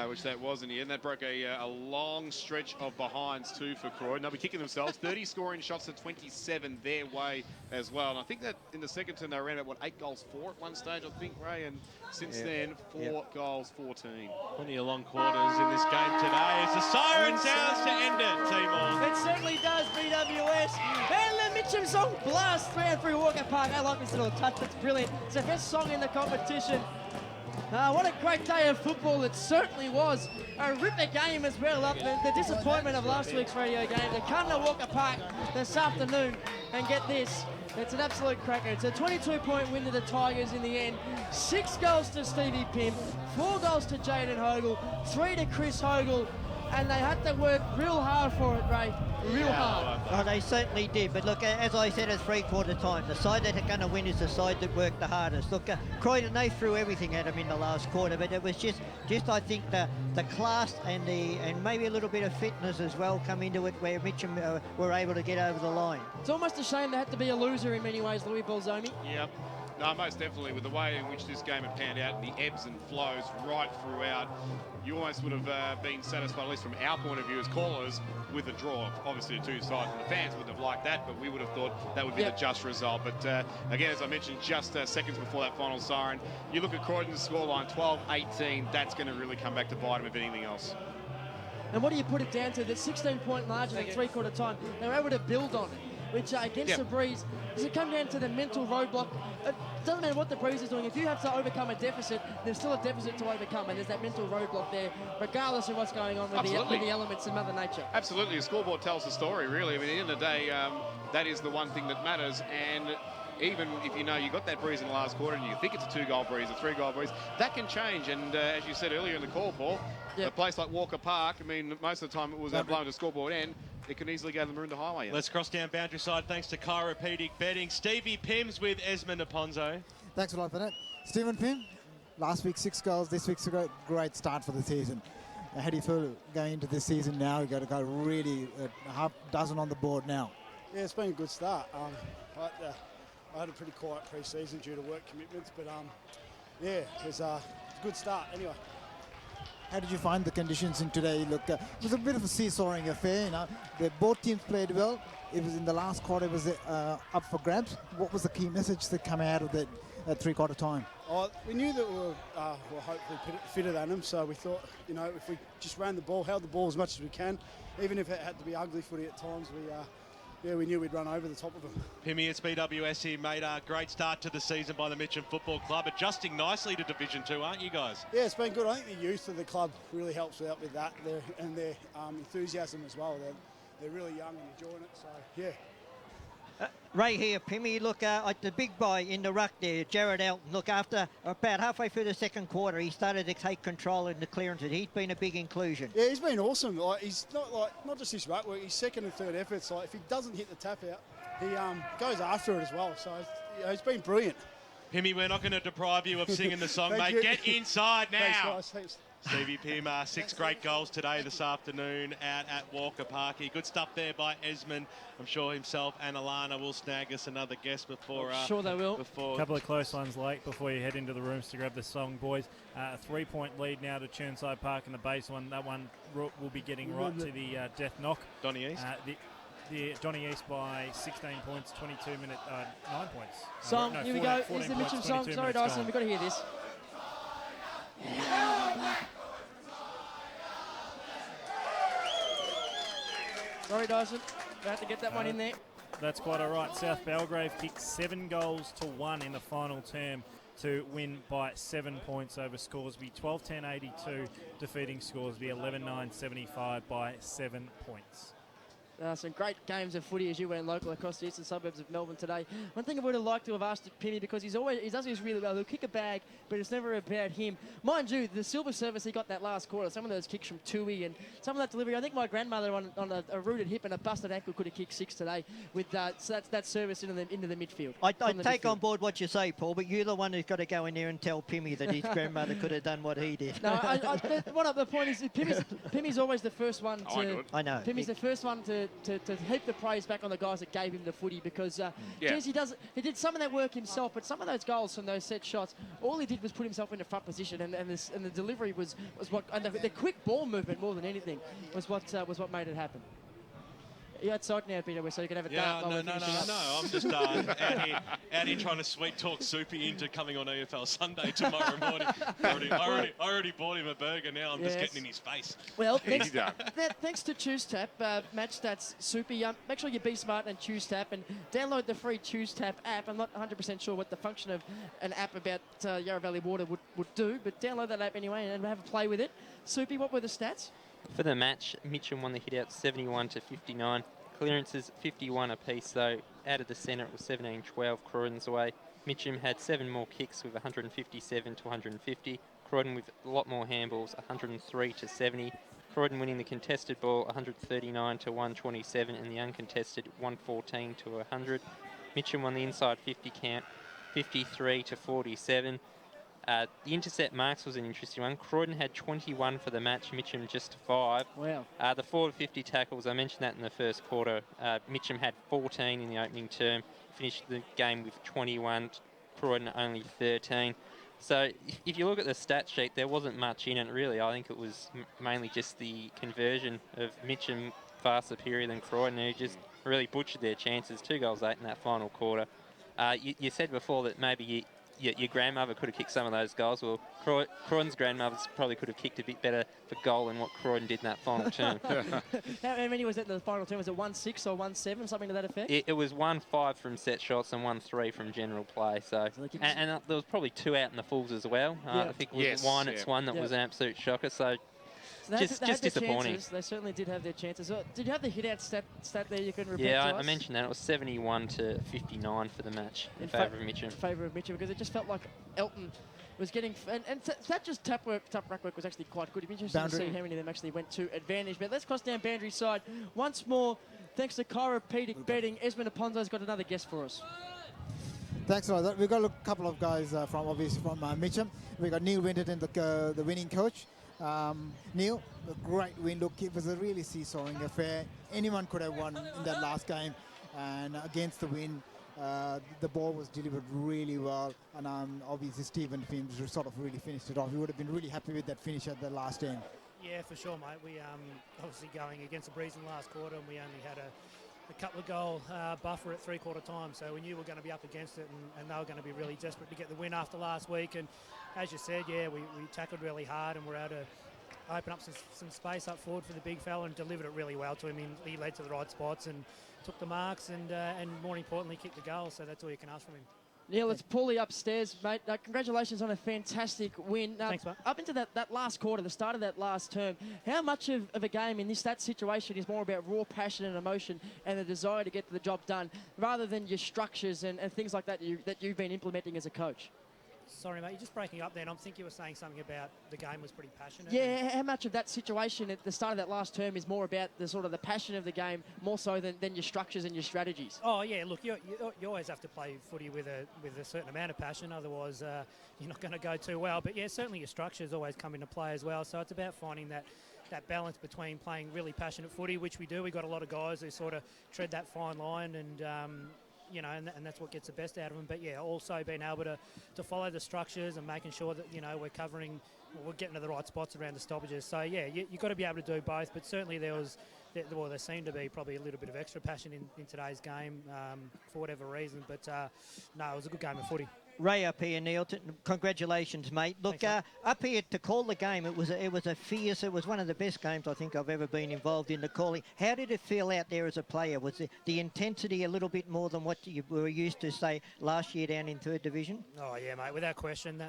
Which that was in the end. That broke a long stretch of behinds too for Croydon. They'll be kicking themselves. 30 scoring shots to 27 their way as well. And I think that in the second term they ran at 8 goals 4 at one stage, I think, Ray. And since then, 4 goals 14.
Plenty of long quarters in this game today. As the siren sounds to end it, Timor.
It certainly does, BWS. And the Mitcham song blasts through Walker Park. I like this little touch. It's brilliant. It's the best song in the competition. What a great day of football it certainly was. A ripper game as well. Up the disappointment of last week's radio game. To come to Walker Park this afternoon and get this. It's an absolute cracker. It's a 22-point win to the Tigers in the end. 6 goals to Stevie Pimp, 4 goals to Jaden Hogel, 3 to Chris Hogel. And they had to work real hard for it, Ray. Real hard.
Oh, they certainly did. But look, as I said at three-quarter time, the side that are going to win is the side that worked the hardest. Look, Croydon, they threw everything at them in the last quarter, but it was just I think the class and maybe a little bit of fitness as well come into it, where Mitcham were able to get over the line.
It's almost a shame they had to be a loser in many ways, Louie Bulzomi.
Yep.
No, most definitely. With the way in which this game had panned out, the ebbs and flows right throughout, you almost would have been satisfied, at least from our point of view as callers, with a draw. Obviously, the two sides and the fans wouldn't have liked that, but we would have thought that would be the just result. But again, as I mentioned, just seconds before that final siren, you look at Croydon's scoreline, 12-18. That's going to really come back to bite them, if anything else.
And what do you put it down to? The 16-point margin at three-quarter time. They were able to build on it, which against the Breeze, does it come down to the mental roadblock? It doesn't matter what the Breeze is doing. If you have to overcome a deficit, there's still a deficit to overcome, and there's that mental roadblock there, regardless of what's going on with the elements of Mother Nature.
Absolutely. The scoreboard tells the story, really. I mean, at the end of the day, that is the one thing that matters. And even if you know you got that breeze in the last quarter and you think it's a 2-goal breeze, a 3-goal breeze, that can change. And as you said earlier in the call, Paul, a place like Walker Park, I mean, most of the time it was blown to scoreboard end. It can easily go to the Maroondah Highway.
Let's cross down boundary side thanks to chiropractic betting. Stevie Pims with Esmond Aponso.
Thanks a lot for that. Stephen Pym, last week 6 goals, this week's a great start for the season. How do you feel going into this season now? You've got to go really half dozen on the board now.
Yeah, it's been a good start. I had a pretty quiet pre-season due to work commitments, but yeah, it was a good start anyway.
How did you find the conditions in today? Look, it was a bit of a seesawing affair. You know, both teams played well. It was in the last quarter. It was up for grabs. What was the key message that came out of that three-quarter time?
We knew that we were hopefully fitter than them, so we thought, you know, if we just ran the ball, held the ball as much as we can, even if it had to be ugly footy at times, we knew we'd run over the top of them.
Pimmy, it's BWS here, mate. A great start to the season by the Mitcham Football Club, adjusting nicely to Division 2, aren't you guys?
Yeah, it's been good. I think the youth of the club really helps out with that, and their enthusiasm as well. They're really young and enjoying it, so yeah.
Right here, Pimmy, look at the big boy in the ruck there, Jared Elton. Look, after about halfway through the second quarter, he started to take control in the clearances. He's been a big inclusion.
Yeah, he's been awesome. Like, he's not just his ruck work, his second and third efforts. Like, if he doesn't hit the tap out, he goes after it as well. So he's been brilliant.
Pimmy, we're not going to deprive you of singing the song, mate.
You.
Get inside now.
Thanks, guys. Thanks.
Stevie Pim, 6 great goals today, this afternoon, out at Walker Park. Good stuff there by Esmond. I'm sure himself and Alana will snag us another guest before.
Sure they will.
A couple of close ones late before you head into the rooms to grab the song, boys. A 3-point lead now to Churnside Park in the base one. That one will be getting right to the death knock.
Donny East.
The Donny East by 16 points, 22-minute, 9 points.
Song, here we go. Here's the Mitcham song. Sorry, Dyson, we've got to hear this. Sorry, Dyson. We have to get that one in there.
That's quite all right. South Belgrave kicked 7 goals to 1 in the final term to win by 7 points over Scoresby. 12-10-82, defeating Scoresby 11-9-75 by 7 points.
Some great games of footy as you went local across the eastern suburbs of Melbourne today. One thing I would have liked to have asked Pimmy, because he does this really well. He'll kick a bag, but it's never about him. Mind you, the silver service he got that last quarter, some of those kicks from Tui and some of that delivery. I think my grandmother on a rooted hip and a busted ankle could have kicked 6 today with so that service into the midfield.
I take on board what you say, Paul, but you're the one who's got to go in there and tell Pimmy that his grandmother could have done what he did.
No, the point is Pimmy's always the first one to.
I know.
Pimmy's the first one to heap the praise back on the guys that gave him the footy, because geez, he did some of that work himself, but some of those goals from those set shots, all he did was put himself in the front position, and the delivery was what, and the quick ball movement more than anything was what made it happen. You're outside now, Peter, so you can have a dart.
No. I'm just out here trying to sweet talk Soupy into coming on EFL Sunday tomorrow morning. I already bought him a burger. Now I'm just getting in his face.
Well, thanks to ChooseTap, match stats, Soupy. Make sure you be smart and ChooseTap, and download the free ChooseTap app. I'm not 100% sure what the function of an app about Yarra Valley Water would do, but download that app anyway and have a play with it. Soupy, what were the stats?
For the match, Mitcham won the hit-out 71-59. Clearances 51 apiece, though. Out of the centre, it was 17-12 Croydon's away. Mitcham had 7 more kicks with 157-150. Croydon with a lot more handballs, 103-70. Croydon winning the contested ball, 139-127, and the uncontested, 114-100. Mitcham won the inside 50 count, 53-47. The intercept marks was an interesting one. Croydon had 21 for the match, Mitcham just 5.
Wow.
The forward 50 tackles, I mentioned that in the first quarter. Mitcham had 14 in the opening term, finished the game with 21. Croydon only 13. So if you look at the stat sheet, there wasn't much in it really. I think it was mainly just the conversion of Mitcham far superior than Croydon, who just really butchered their chances. 2 goals 8 in that final quarter. You said before that maybe your grandmother could have kicked some of those goals. Well, Croydon's grandmothers probably could have kicked a bit better for goal than what Croydon did in that final term.
How many was it in the final term? Was it 1-6 or 1-7, something to that effect?
It was 1-5 from set shots and 1-3 from general play. So, and there was probably 2 out in the fulls as well. I think it was one that was an absolute shocker. So just disappointing.
Chances. They certainly did have their chances. Did you have the hit-out stat there you can repeat
to
us?
I mentioned that. It was 71-59 for the match in favour of Mitcham.
In favour of Mitcham, because it just felt like Elton was getting... And Thatcher's tap rack work was actually quite good. It'd be interesting to see how many of them actually went to advantage. But let's cross down Boundary side. Once more, thanks to chiropractic betting, Esmond Aponso's got another guest for us.
Thanks a lot. We've got a couple of guys from Mitcham. We've got Neil Winterton, the winning coach. Neil, a great win. Look, it was a really seesawing affair. Anyone could have won in that last game, and against the wind, the ball was delivered really well, and obviously Stephen Fims sort of really finished it off. We would have been really happy with that finish at the last end.
Yeah, for sure, mate. We obviously going against the breeze in the last quarter, and we only had a couple of goal buffer at 3/4 time, so we knew we were going to be up against it, and they were going to be really desperate to get the win after last week. And as you said, yeah, we tackled really hard and were able to open up some space up forward for the big fella and delivered it really well to him. He led to the right spots and took the marks and more importantly kicked the goal, so that's all you can ask from him.
Neil, it's Paulie upstairs, mate. Congratulations on a fantastic win.
Thanks, mate.
Up into that last quarter, the start of that last term, how much of a game in that situation is more about raw passion and emotion and the desire to get the job done rather than your structures and things like that that you've been implementing as a coach?
Sorry, mate, you're just breaking up there, and I think you were saying something about the game was pretty passionate.
Yeah, how much of that situation at the start of that last term is more about the sort of the passion of the game, more so than your structures and your strategies?
Oh, yeah, look, you always have to play footy with a certain amount of passion, otherwise you're not going to go too well. But, yeah, certainly your structures always come into play as well, so it's about finding that balance between playing really passionate footy, which we do. We've got a lot of guys who sort of tread that fine line and... and that's what gets the best out of them. But, yeah, also being able to follow the structures and making sure that, we're getting to the right spots around the stoppages. So, yeah, you've got to be able to do both. But certainly there seemed to be probably a little bit of extra passion in today's game for whatever reason. But, no, it was a good game of footy.
Ray up here, Neil. Congratulations, mate. Look, up here to call the game, it was a fierce. It was one of the best games I think I've ever been involved in the calling. How did it feel out there as a player? Was the intensity a little bit more than what you were used to, say, last year down in 3rd Division?
Oh yeah, mate. Without question,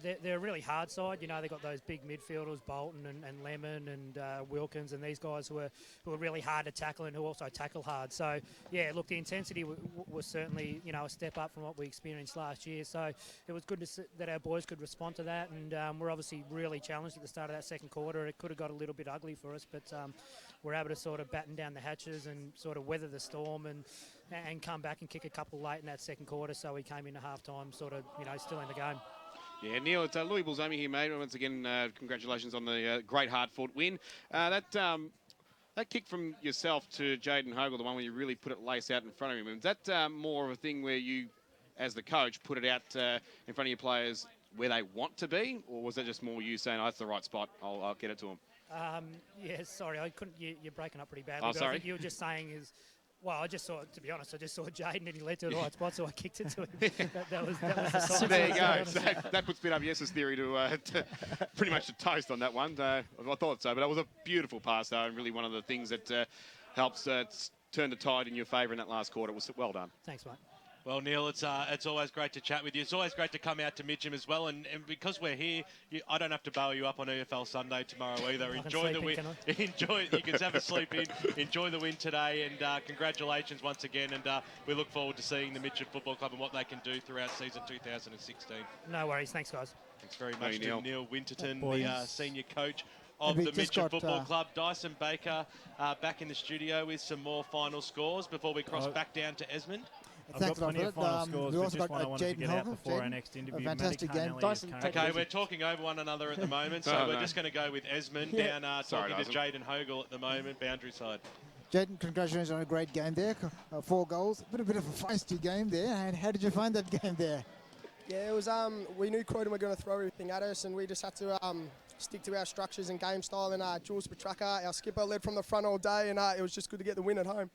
they're a really hard side. They've got those big midfielders, Bolton and Lemon and Wilkins, and these guys who are really hard to tackle and who also tackle hard. So, yeah, look, the intensity was certainly, a step up from what we experienced last year. So it was good to see that our boys could respond to that, and we're obviously really challenged at the start of that second quarter. It could have got a little bit ugly for us, but we're able to sort of batten down the hatches and sort of weather the storm and come back and kick a couple late in that second quarter. So we came into half-time sort of, still in the game.
Yeah, Neil, it's Louie Bulzomi here, mate. Once again, congratulations on the great hard-fought win. That kick from yourself to Jaden Hogle, the one where you really put it lace out in front of him, is that more of a thing where you, as the coach, put it out in front of your players where they want to be, or was that just more you saying, that's the right spot, I'll get it to them?
Yeah, sorry, I couldn't. You're breaking up pretty badly.
Oh, sorry.
I think you were just saying well, I just saw Jaden and he led to the right spot, so I kicked it to him. that was the
so there you go. So that puts Bit Yes's theory to pretty much to toast on that one. I thought so, but that was a beautiful pass, though, and really one of the things that helps turn the tide in your favour in that last quarter. It was well done.
Thanks, mate.
Well, Neil, it's always great to chat with you. It's always great to come out to Mitcham as well. And because we're here, I don't have to bail you up on EFL Sunday tomorrow either. Enjoy the win. Enjoy. You can have a sleep in. Enjoy the win today. And congratulations once again. And we look forward to seeing the Mitcham Football Club and what they can do throughout season 2016.
No worries. Thanks, guys.
Thanks very much to Neil Winterton, the senior coach of the Mitcham Football Club. Dyson Baker back in the studio with some more final scores before we cross back down to Esmond.
I've got plenty of final scores, but just one I wanted to get out before our next interview.
Fantastic game.
Okay, we're talking over one another at the moment, so we're just going to go with Esmond down talking to Jaden Hogle at the moment, boundary side.
Jaden, congratulations on a great game there. 4 goals, a bit of a feisty game there. And how did you find that game there?
Yeah, it was. We knew Croydon were going to throw everything at us, and we just had to stick to our structures and game style. And Jules Petraka, our skipper, led from the front all day, and it was just good to get the win at home.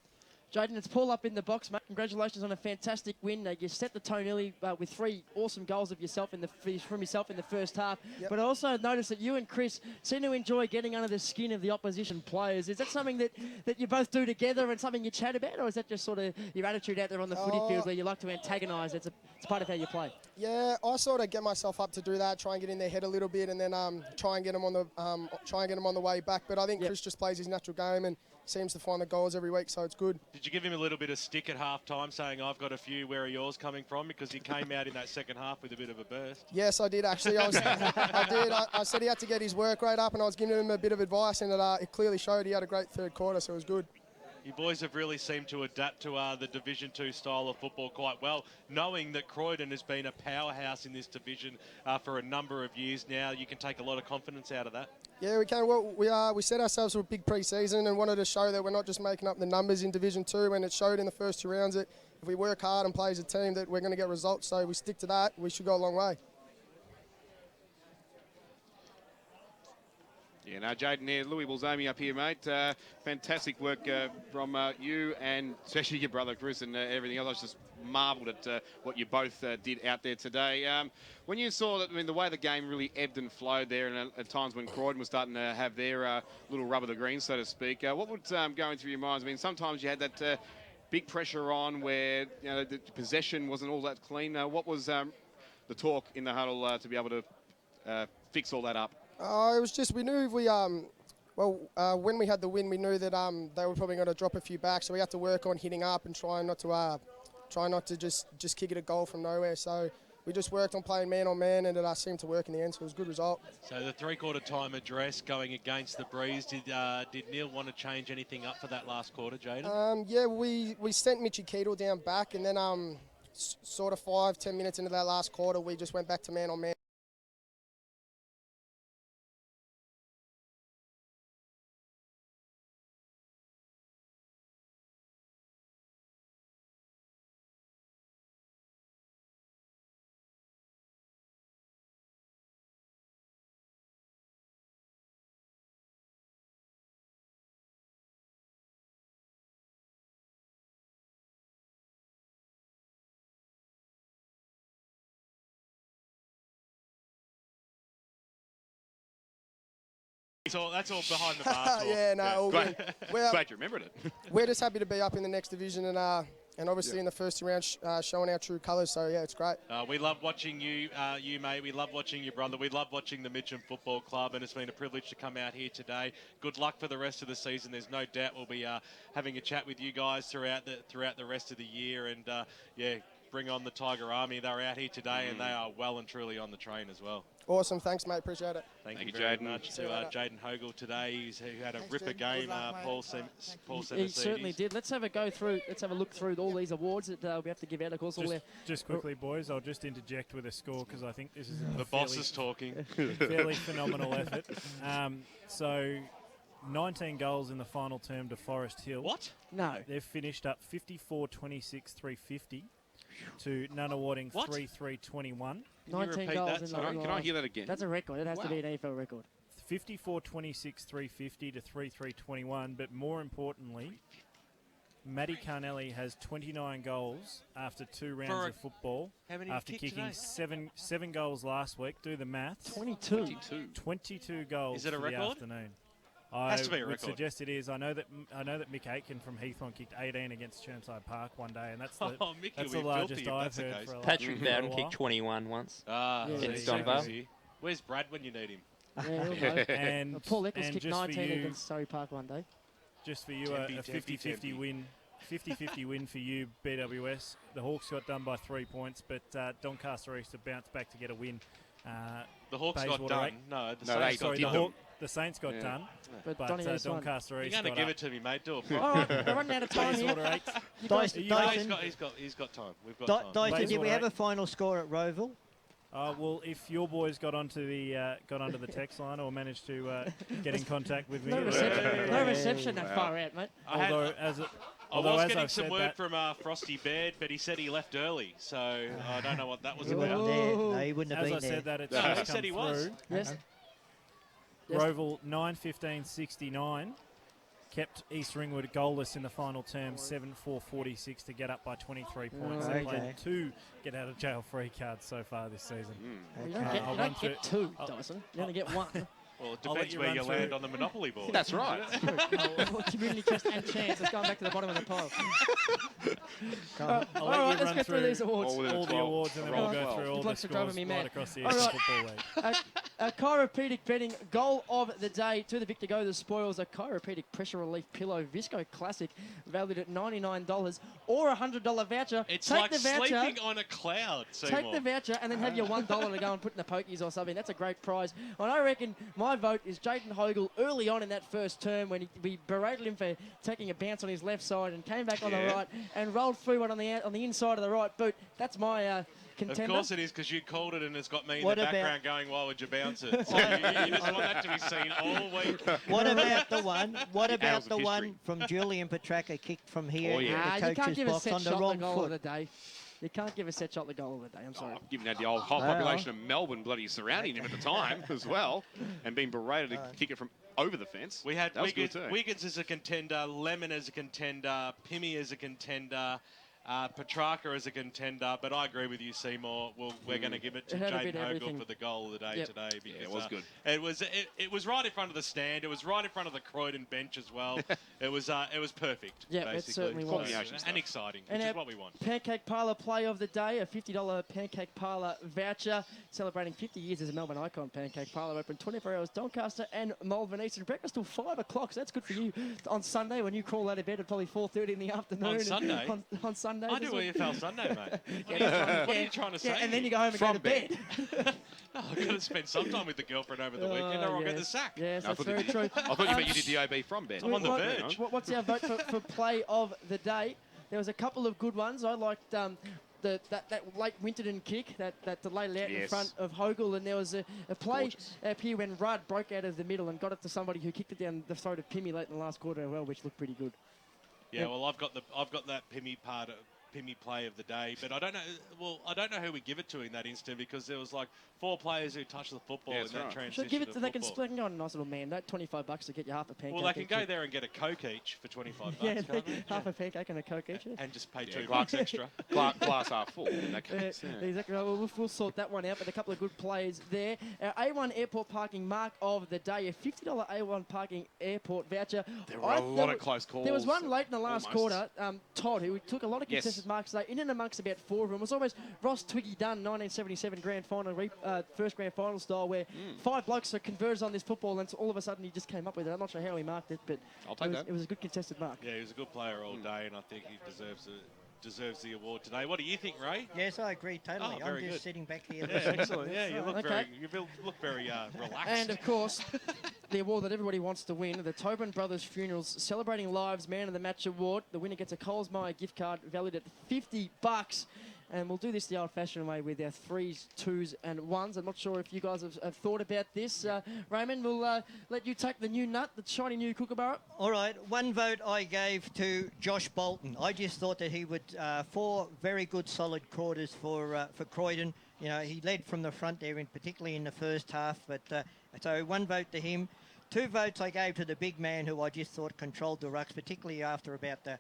Jaden, it's Paul up in the box, mate. Congratulations on a fantastic win. You set the tone early with 3 awesome goals of yourself from yourself in the first half.
Yep.
But I also noticed that you and Chris seem to enjoy getting under the skin of the opposition players. Is that something that you both do together and something you chat about, or is that just sort of your attitude out there on the footy field where you like to antagonise? It's part of how you play.
Yeah, I sort of get myself up to do that, try and get in their head a little bit, and then try and get them on the way back. But I think Chris just plays his natural game and seems to find the goals every week, so it's good.
Did you give him a little bit of stick at half-time saying, I've got a few, where are yours coming from? Because he came out in that second half with a bit of a burst.
Yes, I did actually. I did. I said he had to get his work rate up, and I was giving him a bit of advice, and it clearly showed he had a great third quarter, so it was good.
You boys have really seemed to adapt to the Division 2 style of football quite well, knowing that Croydon has been a powerhouse in this division for a number of years now. You can take a lot of confidence out of that.
Yeah, we can. Well, we set ourselves for a big pre-season and wanted to show that we're not just making up the numbers in Division 2, and it showed in the first 2 rounds that if we work hard and play as a team that we're going to get results. So we stick to that. We should go a long way.
Yeah, no, Jaden here, Louie Bulzomi up here, mate. Fantastic work from you and especially your brother Chris and everything else. I was just marvelled at what you both did out there today. When you saw that, I mean, the way the game really ebbed and flowed there, and at times when Croydon was starting to have their little rub of the green, so to speak, what would go through your minds? I mean, sometimes you had that big pressure on where the possession wasn't all that clean. What was the talk in the huddle to be able to fix all that up?
It was just, we knew if we, when we had the win, we knew that they were probably going to drop a few back, so we had to work on hitting up and try not to just kick it a goal from nowhere. So we just worked on playing man on man, and it seemed to work in the end, so it was a good result.
So the 3/4 time address going against the breeze, did Neil want to change anything up for that last quarter, Jaden?
Yeah, we sent Mitchy Keatle down back, and then sort of 5-10 minutes into that last quarter, we just went back to man on man.
That's all behind the bar talk.
Yeah, no, all good.
Glad you remembered it.
We're just happy to be up in the next division and obviously in the first 2 rounds showing our true colours. So yeah, it's great.
We love watching you, mate. We love watching your brother. We love watching the Mitcham Football Club, and it's been a privilege to come out here today. Good luck for the rest of the season. There's no doubt we'll be having a chat with you guys throughout the rest of the year, and bring on the Tiger Army. They're out here today, and they are well and truly on the train as well.
Awesome, thanks, mate. Appreciate it.
Thank you very much to Jaden Hogle today, who had a ripper game. Paul Semertzidis.
He certainly did. Let's have a look through all these awards that we have to give out. Of course,
just quickly, boys. I'll just interject with a score because I think this is
the boss is talking.
Fairly phenomenal effort. So, 19 goals in the final term to Forest Hill.
What?
No.
They've finished up 54-26, 350. To Nunawading 3-3-21.
19 goals in the
Can I hear that again?
That's a record. It has to be an EFL record.
54-26, 350 to 3-3-21. But more importantly, Matty Carnelli has 29 goals after 2 rounds of football.
How many
after kicking seven goals last week. Do the maths. 22 goals.
Is it a
for
record?
The afternoon.
Has to be a
would
record.
suggest it is. I know that Mick Aitken from Heathorn kicked 18 against Chermside Park one day, and that's the largest I've heard for a
Patrick Bowden kicked 21 once. Against
Donvale. Where's Brad when you need him?
And Paul Eccles kicked 19 against Surrey Park one day.
Just for you, a 50-50 win. 50-50 win for you, BWS. The Hawks got done by 3 points, but Doncaster East have bounced back to get a win.
The Hawks got done. No,
the Saints got done, but Doncaster East.
You're going to give it to me, mate. Do it.
We're running out of time here.
He's got time. We've got time.
Dyson, did we have a final score at Roeville?
Well, if your boys got onto the text line or managed to get in contact with me,
No reception that far out, mate.
I was getting some word from Frosty Baird, but he said he left early, so I don't know what that was about.
No, he wouldn't have
as
been
I
there.
said that, it's
No,
just
he said he was.
through.
Yes.
Roval 9:15:69 kept East Ringwood goalless in the final term, 7-4-46 to get up by 23 points. They played 2 get out of jail free cards so far this season.
You don't get 2, Dyson. You only get 1.
Well, it depends where you land on the Monopoly board.
That's right.
Community trust and chance. It's going back to the bottom of the pile.
I'll
All
let
right,
you
let's
run
get through these awards.
all the awards, and then we'll go through all the
Blokes are driving
scores
me
right
mad.
across the
All
Eastern
right.
Football League.
A chiropractic betting goal of the day to the victor go the spoils. A chiropractic pressure relief pillow Visco Classic valued at $99 or a $100 voucher.
It's
Take
like
the voucher,
sleeping on a cloud, Seymour.
Take the voucher and then have your $1 to go and put in the pokies or something. That's a great prize. And I reckon my vote is Jaden Hogle early on in that first term when we berated him for taking a bounce on his left side and came back on the right and rolled through one on the inside of the right boot. That's my contender.
Of course it is, because you called it and it's got me in
What
the
about-
background going, why would you bounce it? So you just want that to be seen all week.
What about the one? What about
Hours of
the
history.
one from Julian Petraka kicked from here
Oh, yeah.
in the
you can't
coach's
give a
box
set
on the
shot the
wrong
goal of the
foot?
day. You can't give a set shot the goal of the day. I'm sorry.
Given that the whole population of Melbourne bloody surrounding him at the time as well, and being berated to kick it from over the fence.
We had
that was good too.
Wiggins as a contender, Lemon as a contender, Pimmy as a contender, Petrarca as a contender, but I agree with you, Seymour. We're going to give it to
It had a
Jaden
bit of
Hogle
everything.
for the goal of the day today. Because,
it was good.
It was right in front of the stand. It was right in front of the Croydon bench as well. It was perfect.
Yeah, it
basically.
certainly was.
Combination stuff.
And exciting,
And
which
our
is what we want.
Pancake Parlour play of the day, a $50 Pancake Parlour voucher, celebrating 50 years as a Melbourne icon. Pancake Parlour open 24 hours, Doncaster and Malvern East, and breakfast till 5 o'clock. So that's good for you on Sunday when you crawl out of bed at probably 4:30 in the afternoon.
On Sunday?
On Sunday.
I do EFL Sunday, mate. What are you trying to say?
And then you go home and go to bed.
No, I've got to spend some time with the girlfriend over the weekend or I'll get the sack.
Yes,
No, I
that's
thought
very
you-
true.
I thought you meant you did the OB from bed.
I'm on the verge.
What's our vote for play of the day? There was a couple of good ones. I liked that late Winterton kick, that delayed out in front of Hogle, and there was a play up here when Rudd broke out of the middle and got it to somebody who kicked it down the throat of Pimmy late in the last quarter as well, which looked pretty good.
Yeah, well, I've got that Pimmy play of the day, but I don't know. Well, I don't know who we give it to in that instant because there was like 4 players who touched the football in that transition.
Should give it to they can
football.
go on a nice little mandate, $25 to get you half a pancake.
Well, they can
each.
go there and get a Coke each for $25.
Yeah,
can't they?
half a pancake and a Coke each.
And just pay $2
glass
extra.
Glass half full in that case.
Exactly. Well, we'll sort that one out, but a couple of good plays there. Our A1 airport parking mark of the day, a $50 A1 parking airport voucher.
There were a lot of close calls.
There was one late in the last
almost.
quarter, Todd, who took a lot of contested marks today, in and amongst about 4 of them. It was almost Ross Twiggy Dunn, 1977 grand final, first grand final style, where 5 blokes are converged on this football, and so all of a sudden he just came up with it. I'm not sure how he marked it, but it was a good contested mark.
Yeah, he was a good player all day, and I think he deserves the award today. What do you think, Ray?
Yes, I agree totally.
Oh,
I'm
very
just
good.
sitting back here.
Yeah, excellent. Yeah, you look
Okay.
very relaxed.
And of course, the award that everybody wants to win, the Tobin Brothers Funerals Celebrating Lives Man of the Match Award. The winner gets a Coles Myer gift card valued at $50. And we'll do this the old-fashioned way with our 3s, 2s, and 1s. I'm not sure if you guys have thought about this. Raymond, we'll let you take the new nut, the shiny new kookaburra.
All right, one vote I gave to Josh Bolton. I just thought that he would 4 very good solid quarters for Croydon. You know, he led from the front there, particularly in the first half. But so 1 vote to him. 2 votes I gave to the big man who I just thought controlled the rucks, particularly after about the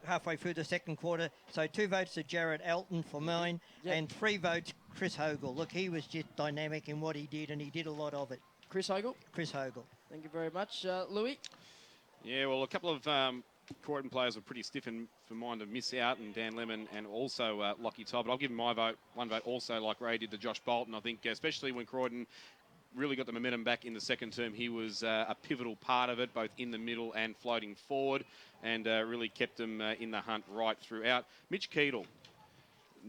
halfway through the second quarter. So 2 votes to Jared Elton for mine, and 3 votes Chris Hogle. Look, he was just dynamic in what he did, and he did a lot of it.
Chris Hogle?
Chris Hogle.
Thank you very much. Louie?
Yeah, well, a couple of Croydon players were pretty stiff for mine to miss out, and Dan Lemon and also Lockie Todd. But I'll give him my vote, 1 vote also, like Ray did, to Josh Bolton. I think especially when Croydon really got the momentum back in the second term, he was a pivotal part of it, both in the middle and floating forward, and really kept them in the hunt right throughout. Mitch Keedle,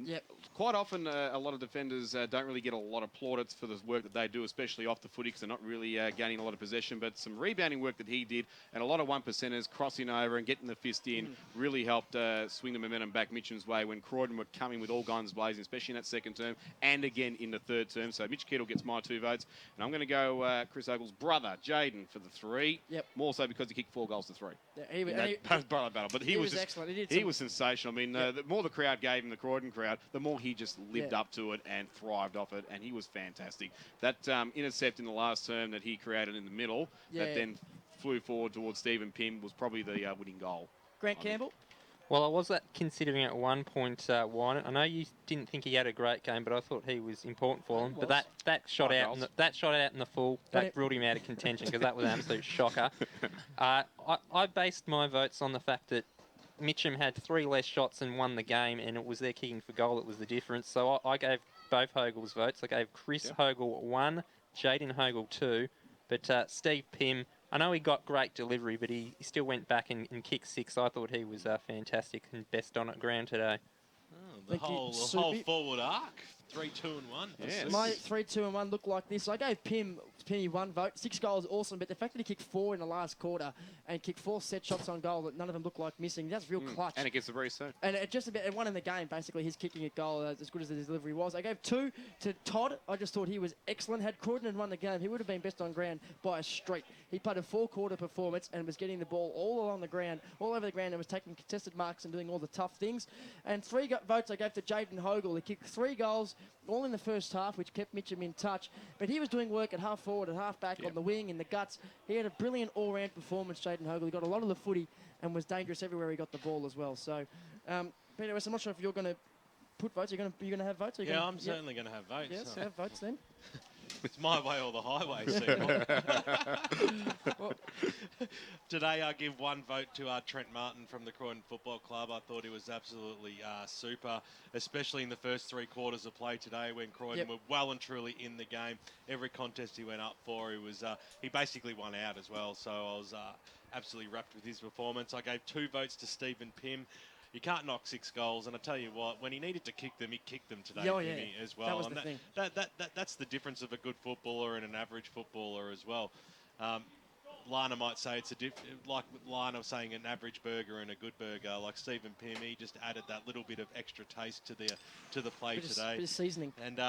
Yep.
Quite often, a lot of defenders don't really get a lot of plaudits for the work that they do, especially off the footy, because they're not really gaining a lot of possession. But some rebounding work that he did, and a lot of one-percenters crossing over and getting the fist in, really helped swing the momentum back Mitcham's way when Croydon were coming with all guns blazing, especially in that second term and again in the third term. So Mitch Kettle gets my 2 votes. And I'm going to go Chris Ogle's brother, Jaden, for the 3.
Yep.
More so because he kicked 4 goals to 3.
Yeah,
in that brother battle. But he was just,
excellent.
He was sensational. I mean, the more the crowd gave him, the Croydon crowd, the more he just lived up to it and thrived off it, and he was fantastic. That intercept in the last term that he created in the middle, that then flew forward towards Stephen Pym, was probably the winning goal.
Grant Campbell?
Well, I was considering at one point Wynant. I know you didn't think he had a great game, but I thought he was important for him. But that shot out in the full, that ruled him out of contention because that was an absolute shocker. I based my votes on the fact that Mitcham had 3 less shots and won the game, and it was their kicking for goal that was the difference. So I gave both Hogel's votes. I gave Chris Hogel 1, Jaden Hogel 2, but Steve Pym, I know he got great delivery, but he still went back and kicked 6. I thought he was fantastic and best on at ground today.
The whole forward arc, 3, 2 and 1.
Yes. My 3, 2 and 1 looked like this. I gave Penny 1 vote. 6 goals, awesome. But the fact that he kicked 4 in the last quarter and kicked 4 set shots on goal that none of them looked like missing, that's real clutch.
And it gets the very soon.
And it just about won in the game, basically, his kicking at goal, as good as his delivery was. I gave 2 to Todd. I just thought he was excellent. Had Croydon and won the game, he would have been best on ground by a street. He played a 4-quarter performance and was getting the ball all along the ground, all over the ground, and was taking contested marks and doing all the tough things. And 3 votes I gave to Jaden Hogel. He kicked 3 goals, all in the first half, which kept Mitcham in touch. But he was doing work at half forward and half back on the wing, in the guts. He had a brilliant all-round performance, Jaden Hogel. He got a lot of the footy and was dangerous everywhere he got the ball as well. So, Peter, I'm not sure if you're going to put votes. Are you going to have votes?
I'm certainly going to have votes.
Yes, have votes then.
It's my way or the highway, well, today I give 1 vote to Trent Martin from the Croydon Football Club. I thought he was absolutely super, especially in the first 3 quarters of play today when Croydon were well and truly in the game. Every contest he went up for, he basically won out as well. So I was absolutely wrapped with his performance. I gave 2 votes to Stephen Pym. You can't knock 6 goals, and I tell you what, when he needed to kick them, he kicked them today as well.
That was the thing.
That's the difference of a good footballer and an average footballer as well. Lana might say it's like Lana was saying, an average burger and a good burger. Like Stephen Pym, he just added that little bit of extra taste to the play today.
Bit of seasoning.
And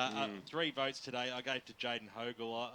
3 votes today I gave to Jaden Hogel.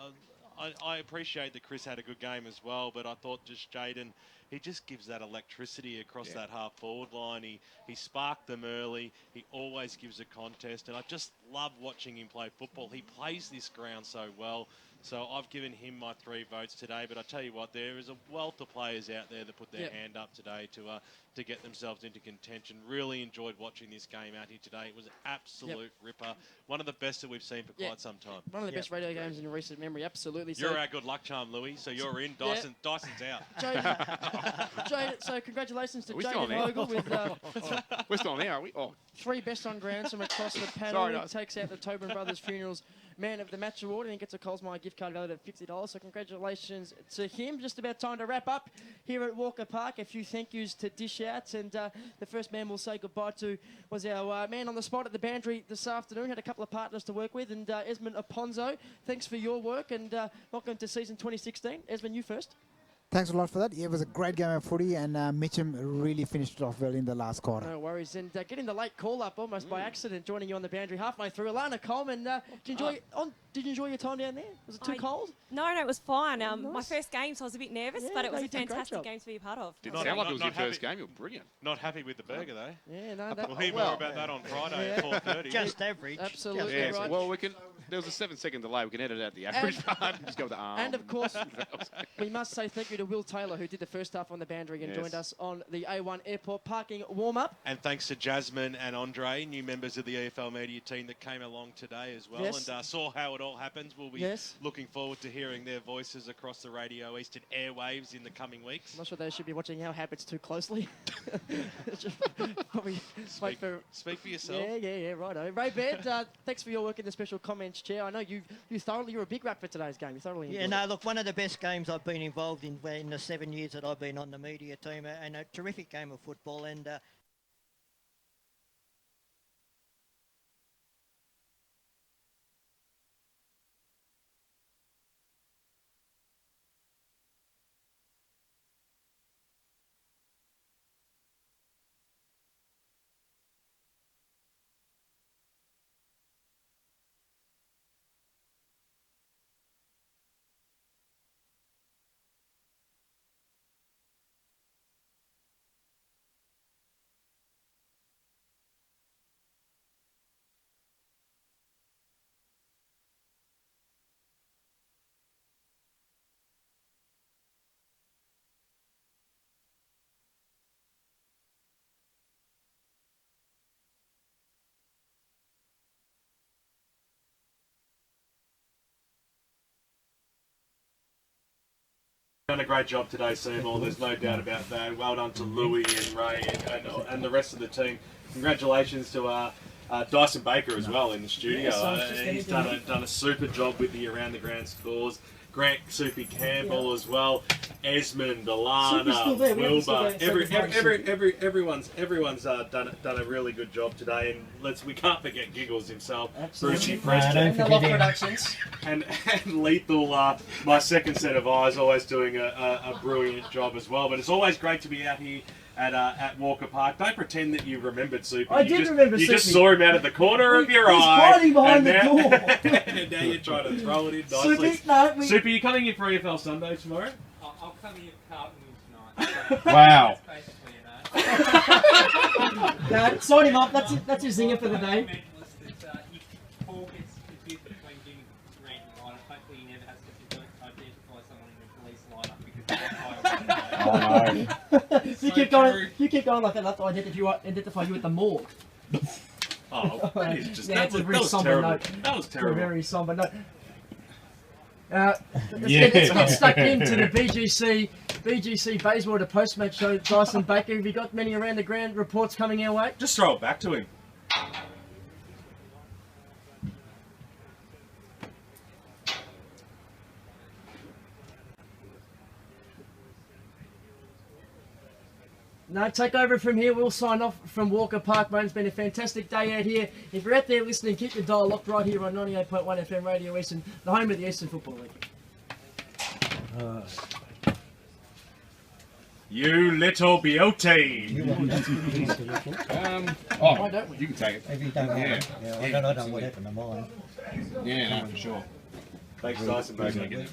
I appreciate that Chris had a good game as well, but I thought just Jaden, he just gives that electricity across that half-forward line. He sparked them early. He always gives a contest, and I just love watching him play football. He plays this ground so well. So I've given him my 3 votes today, but I tell you what, there is a wealth of players out there that put their hand up today to get themselves into contention. Really enjoyed watching this game out here today. It was an absolute ripper. One of the best that we've seen for quite some time.
One of the best radio games in recent memory, absolutely.
You're our good luck charm, Louie, so you're in. Dyson's out.
Jaden, so congratulations to Jaden Hogel with
we're still on there, are we?
3 best on grounds from across the panel. He takes out the Tobin Brothers Funerals Man of the Match Award, and he gets a Cosmire gift card valued at $50. So congratulations to him. Just about time to wrap up here at Walker Park. A few thank yous to dish out, and the first man we'll say goodbye to was our man on the spot at the Boundary this afternoon. Had a couple of partners to work with, and Esmond Aponso, thanks for your work, and welcome to season 2016. Esmond, you first.
Thanks a lot for that. It was a great game of footy, and Mitcham really finished it off well in the last quarter.
No worries. And getting the late call-up almost by accident, joining you on the Boundary halfway through. Alana Coleman, did you enjoy your time down there? Was it too cold?
No, it was fine. My first game, so I was a bit nervous, but it was a fantastic game to be a part of.
Didn't sound like it was your first game. You were brilliant.
Not happy with the burger, though.
Yeah, no.
We'll hear more about that on Friday at 4:30.
Just average.
Absolutely right.
Well, there was a 7-second delay. We can edit out the average part and just go with the arm.
And, of course, we must say thank you to Will Taylor, who did the first half on the Boundary and joined us on the A1 Airport parking warm-up.
And thanks to Jasmine and Andre, new members of the EFL media team that came along today as well and saw how it all happens. We'll be looking forward to hearing their voices across the Radio Eastern airwaves in the coming weeks.
I'm not sure they should be watching our habits too closely.
Speak for yourself.
Yeah, righto. Ray Baird, thanks for your work in the special comments chair. I know you were a big rap for today's game. You thoroughly enjoyed it.
Look, one of the best games I've been involved in the 7 years that I've been on the media team, and a terrific game of football, and
Done a great job today, Seymour. There's no doubt about that. Well done to Louie and Ray and the rest of the team. Congratulations to Dyson Baker as well in the studio. He's done a super job with the around the ground scores. Grant Soupy Campbell as well. Esmond, Alana, Wilbur. Everyone's done a really good job today. And we can't forget Giggles himself. Brucey Preston. And Lethal, my second set of eyes, always doing a brilliant job as well. But it's always great to be out here at Walker Park. Don't pretend that you remembered Soupy. You just saw him out of the corner of your eye.
He's hiding behind the door.
And now you're trying to throw it in nicely. Soupy, you coming in for EFL Sunday tomorrow?
I'll come in for Carlton tonight.
Wow.
No, sign him up. That's his zinger for the day. You keep going like that. I have to identify you at the morgue.
Oh, that is just
that was somber
terrible.
note.
That was terrible.
Very somber note. Let's get stuck into the BGC Bayswater post-match show. Dyson Baker, have you got many around the ground reports coming our way?
Just throw it back to him.
No, take over from here. We'll sign off from Walker Park, mate. It's been a fantastic day out here. If you're out there listening, keep your dial locked right here on 98.1 FM Radio Eastern, the home of the Eastern Football League.
You little beauty.
You can take it.
If you don't want it. Yeah, I don't know what happened to mine.
Yeah, no, for sure.
Thanks, Dyson Baker.